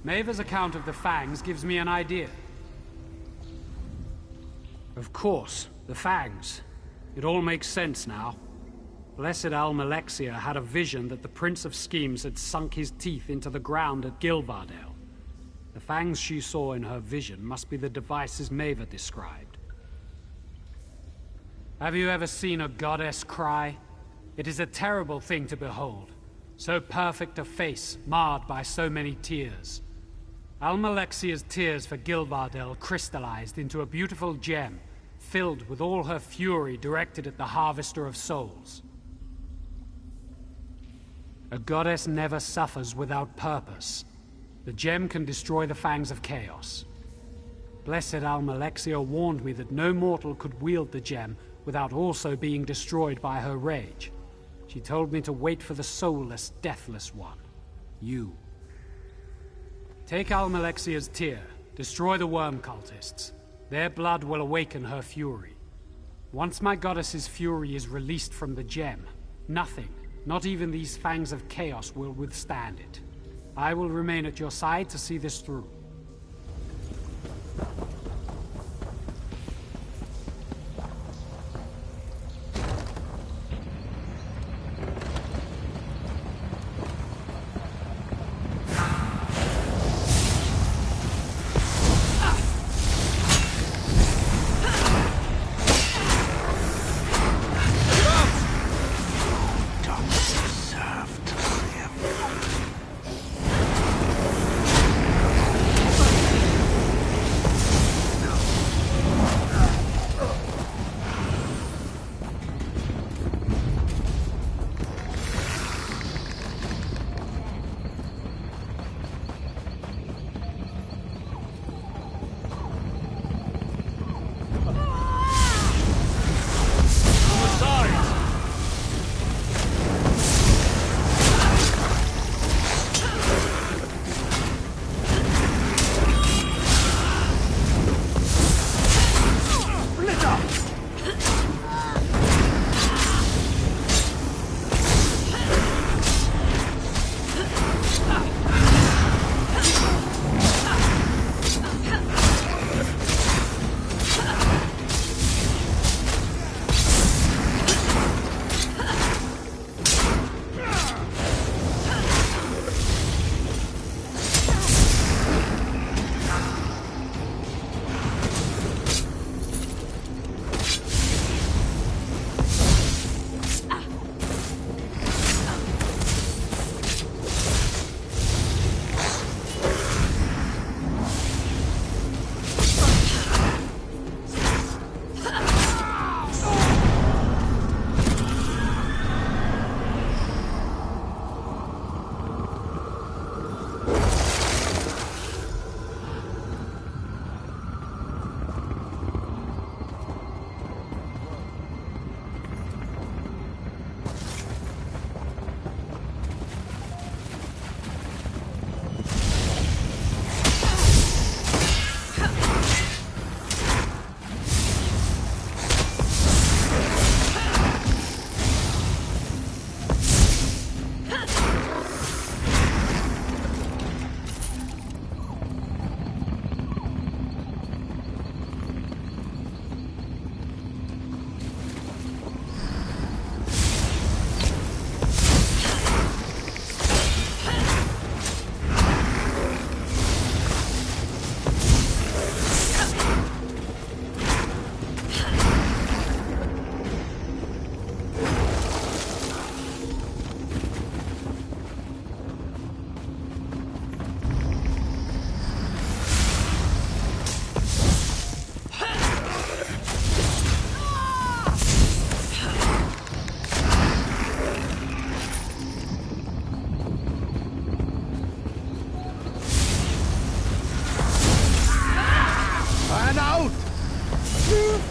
Maeve's account of the Fangs gives me an idea. Of course, the Fangs. It all makes sense now. Blessed Almalexia had a vision that the Prince of Schemes had sunk his teeth into the ground at Gilvardel. The Fangs she saw in her vision must be the devices Maeve described. Have you ever seen a goddess cry? It is a terrible thing to behold. So perfect a face, marred by so many tears. Almalexia's tears for Gilvardel crystallized into a beautiful gem, filled with all her fury directed at the Harvester of Souls. A goddess never suffers without purpose. The gem can destroy the Fangs of Chaos. Blessed Almalexia warned me that no mortal could wield the gem without also being destroyed by her rage. She told me to wait for the soulless, deathless one. You. Take Almalexia's tear. Destroy the worm cultists. Their blood will awaken her fury. Once my goddess's fury is released from the gem, nothing, not even these Fangs of Chaos, will withstand it. I will remain at your side to see this through.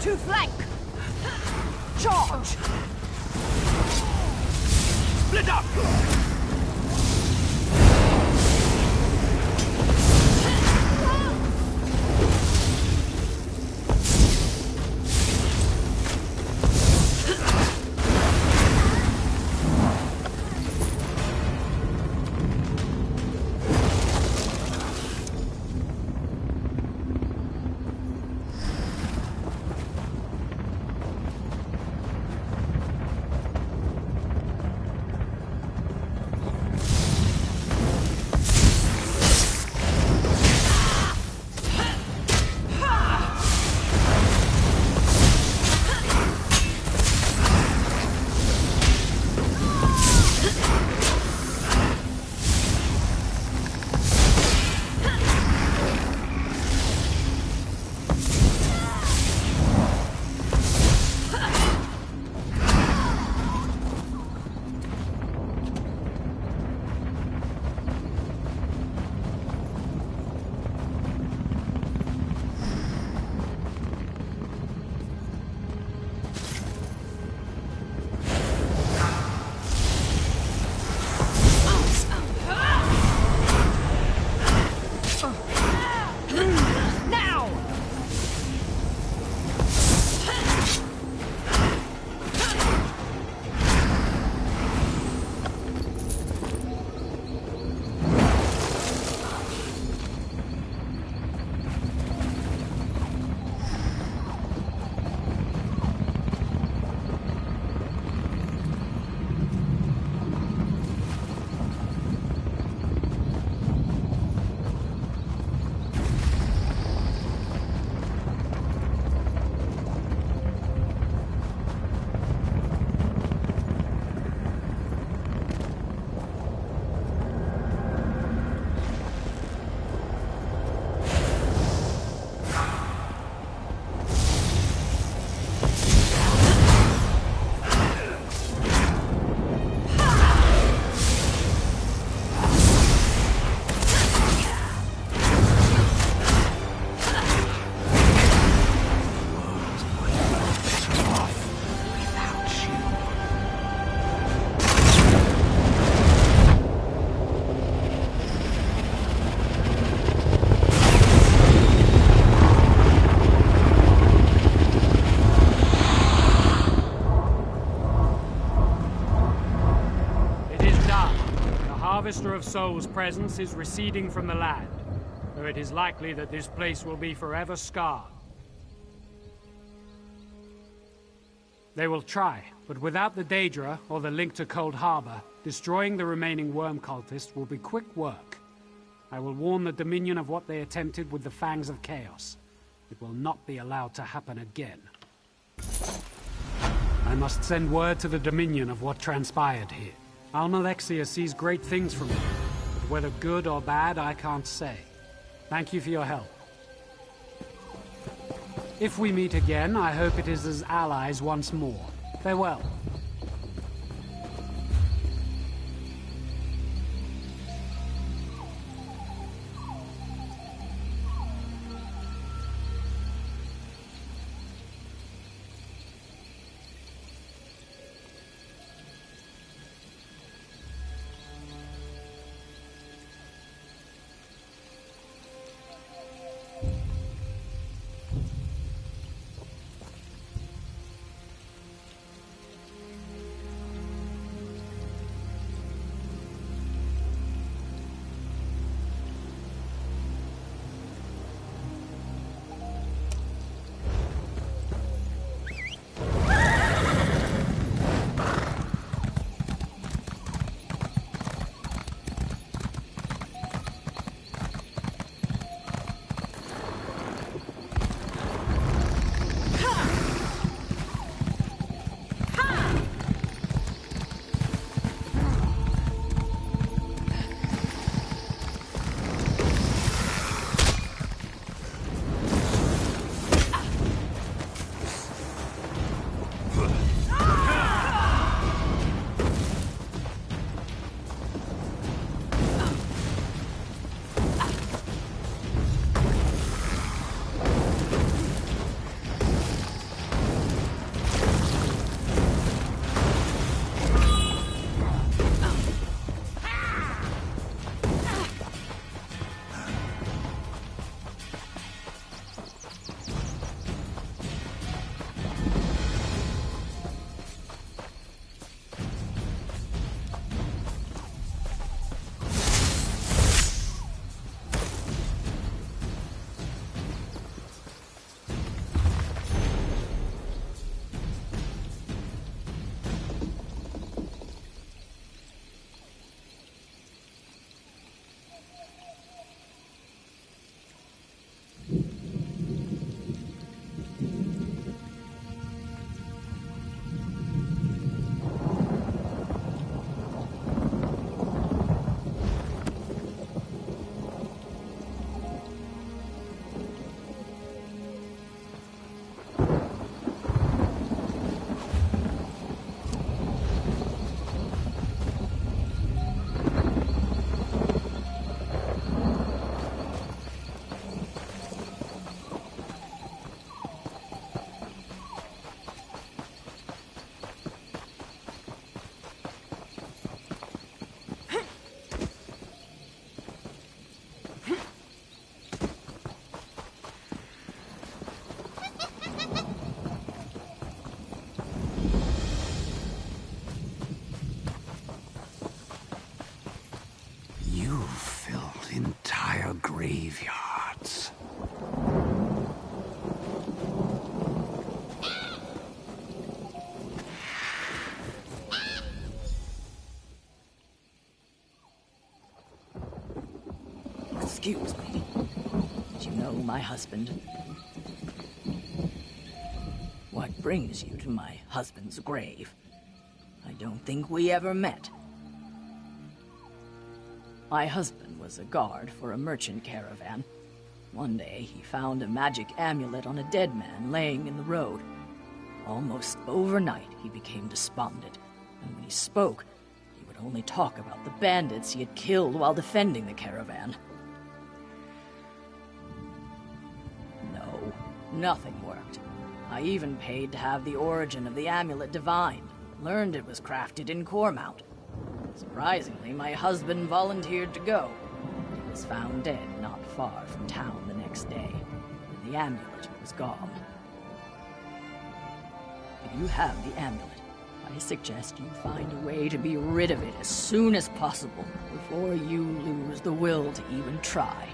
to flank! Charge! Split up! Harvester of Souls' presence is receding from the land, though it is likely that this place will be forever scarred. They will try, but without the Daedra or the link to Cold Harbor, destroying the remaining worm cultists will be quick work. I will warn the Dominion of what they attempted with the Fangs of Chaos. It will not be allowed to happen again. I must send word to the Dominion of what transpired here. Almalexia sees great things from me, but whether good or bad, I can't say. Thank you for your help. If we meet again, I hope it is as allies once more. Farewell. Excuse me. Did you know my husband? What brings you to my husband's grave? I don't think we ever met. My husband was a guard for a merchant caravan. One day, he found a magic amulet on a dead man laying in the road. Almost overnight, he became despondent, and when he spoke, he would only talk about the bandits he had killed while defending the caravan. No, nothing worked. I even paid to have the origin of the amulet divined. Learned it was crafted in Cormount. Surprisingly, my husband volunteered to go. He was found dead not far from town the next day, and the amulet was gone. If you have the amulet, I suggest you find a way to be rid of it as soon as possible, before you lose the will to even try.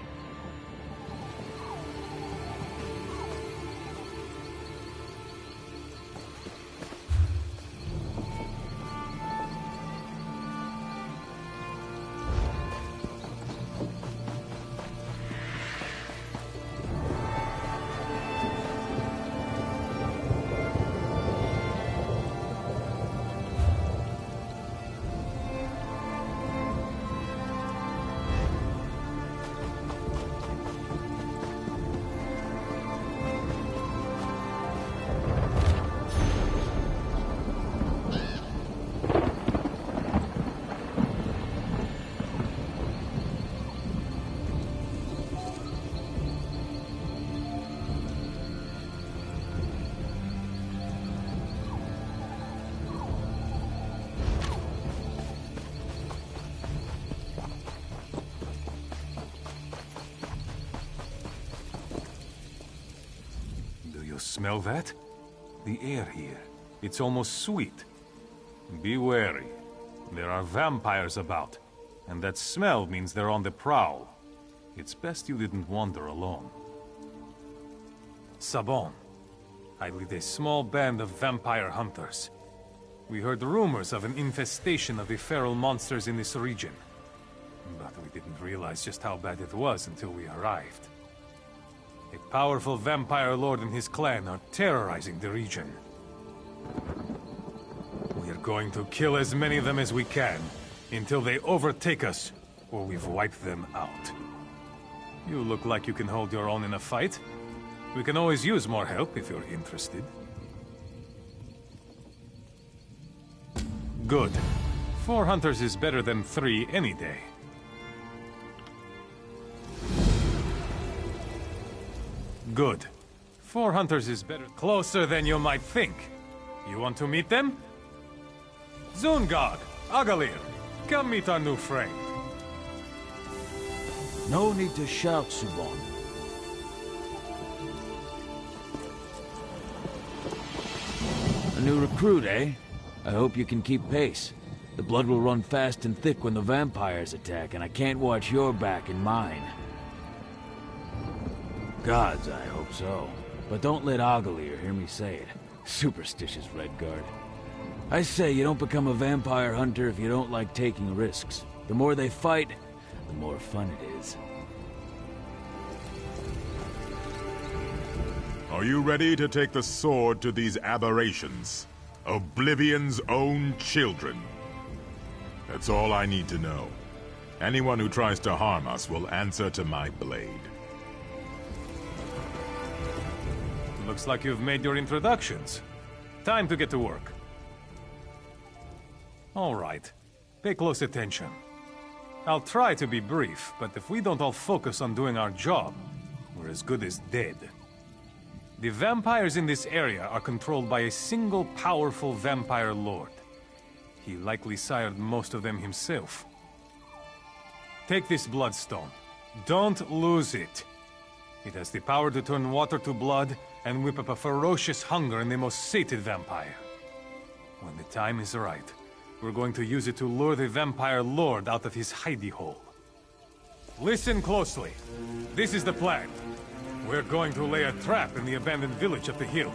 Smell that? The air here. It's almost sweet. Be wary. There are vampires about, and that smell means they're on the prowl. It's best you didn't wander alone. Sabon. I lead a small band of vampire hunters. We heard rumors of an infestation of the feral monsters in this region, but we didn't realize just how bad it was until we arrived. A powerful vampire lord and his clan are terrorizing the region. We are going to kill as many of them as we can, until they overtake us, or we've wiped them out. You look like you can hold your own in a fight. We can always use more help if you're interested. Good. 4 hunters is better than 3 any day. Good. 4 hunters is better. Closer than you might think. You want to meet them? Zungard, Agalir, come meet our new friend. No need to shout, Subon. A new recruit, eh? I hope you can keep pace. The blood will run fast and thick when the vampires attack, and I can't watch your back and mine. Gods, I hope so. But don't let Agalir hear me say it. Superstitious Redguard. I say you don't become a vampire hunter if you don't like taking risks. The more they fight, the more fun it is. Are you ready to take the sword to these aberrations? Oblivion's own children. That's all I need to know. Anyone who tries to harm us will answer to my blade. Looks like you've made your introductions. Time to get to work. All right. Pay close attention. I'll try to be brief, but if we don't all focus on doing our job, we're as good as dead. The vampires in this area are controlled by a single powerful vampire lord. He likely sired most of them himself. Take this bloodstone. Don't lose it. It has the power to turn water to blood and whip up a ferocious hunger in the most sated vampire. When the time is right, we're going to use it to lure the vampire lord out of his hidey hole. Listen closely. This is the plan. We're going to lay a trap in the abandoned village up the hill.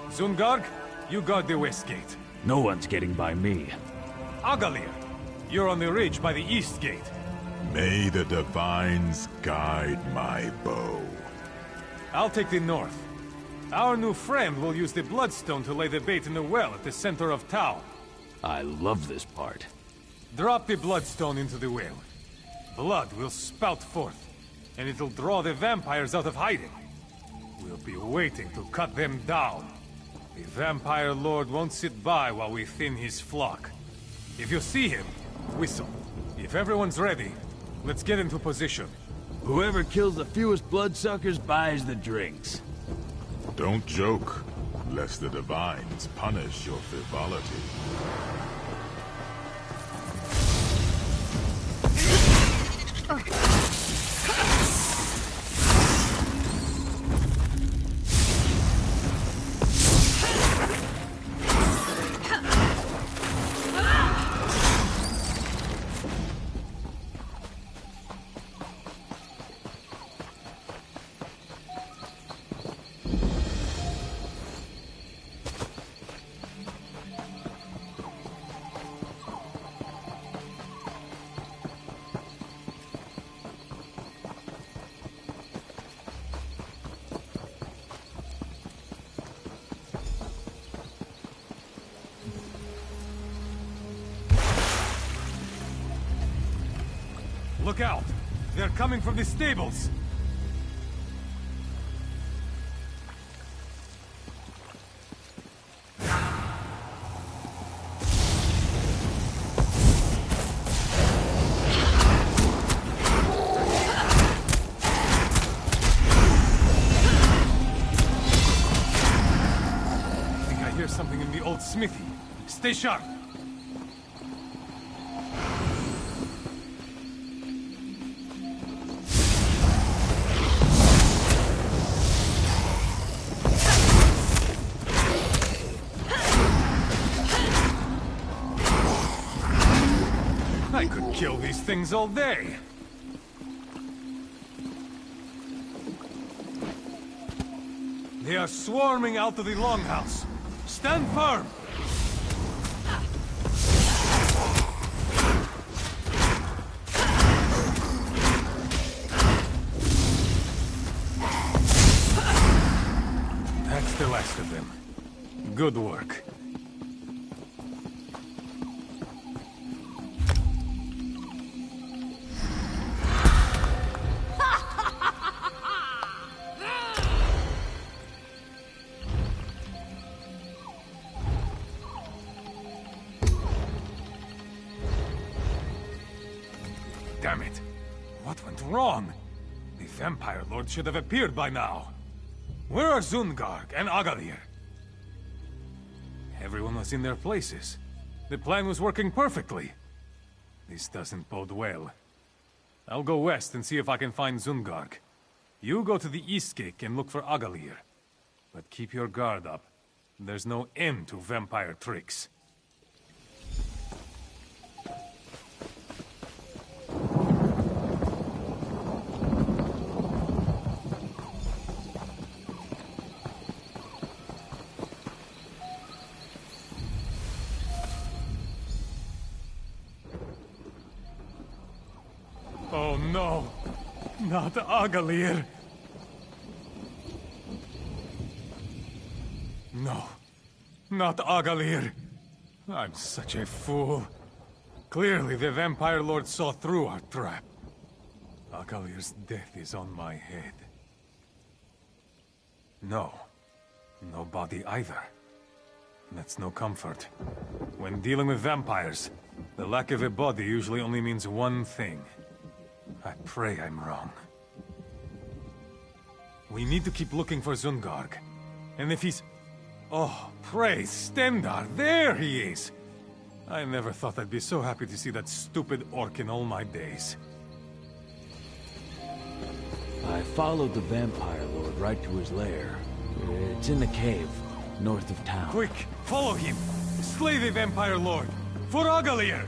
Zungarg, you guard the west gate. No one's getting by me. Agalir, you're on the ridge by the east gate. May the divines guide my bow. I'll take the north. Our new friend will use the bloodstone to lay the bait in the well at the center of town. I love this part. Drop the bloodstone into the well. Blood will spout forth, and it'll draw the vampires out of hiding. We'll be waiting to cut them down. The vampire lord won't sit by while we thin his flock. If you see him, whistle. If everyone's ready, let's get into position. Whoever kills the fewest bloodsuckers buys the drinks. Don't joke, lest the divines punish your frivolity. Look out! They're coming from the stables! I think I hear something in the old smithy. Stay sharp! I could kill these things all day. They are swarming out of the longhouse. Stand firm! That's the last of them. Good work. Damn it! What went wrong? The Vampire Lord should have appeared by now. Where are Zungarg and Agalir? Everyone was in their places. The plan was working perfectly. This doesn't bode well. I'll go west and see if I can find Zungarg. You go to the East Gate and look for Agalir. But keep your guard up. There's no end to vampire tricks. Oh no! Not Agalir! No. Not Agalir! I'm such a fool. Clearly the Vampire Lord saw through our trap. Agalir's death is on my head. No. No body either. That's no comfort. When dealing with vampires, the lack of a body usually only means one thing. I pray I'm wrong. We need to keep looking for Zungarg. And if he's... Oh, praise Stendar! There he is! I never thought I'd be so happy to see that stupid orc in all my days. I followed the Vampire Lord right to his lair. It's in the cave, north of town. Quick! Follow him! Slay the Vampire Lord! For Agalir!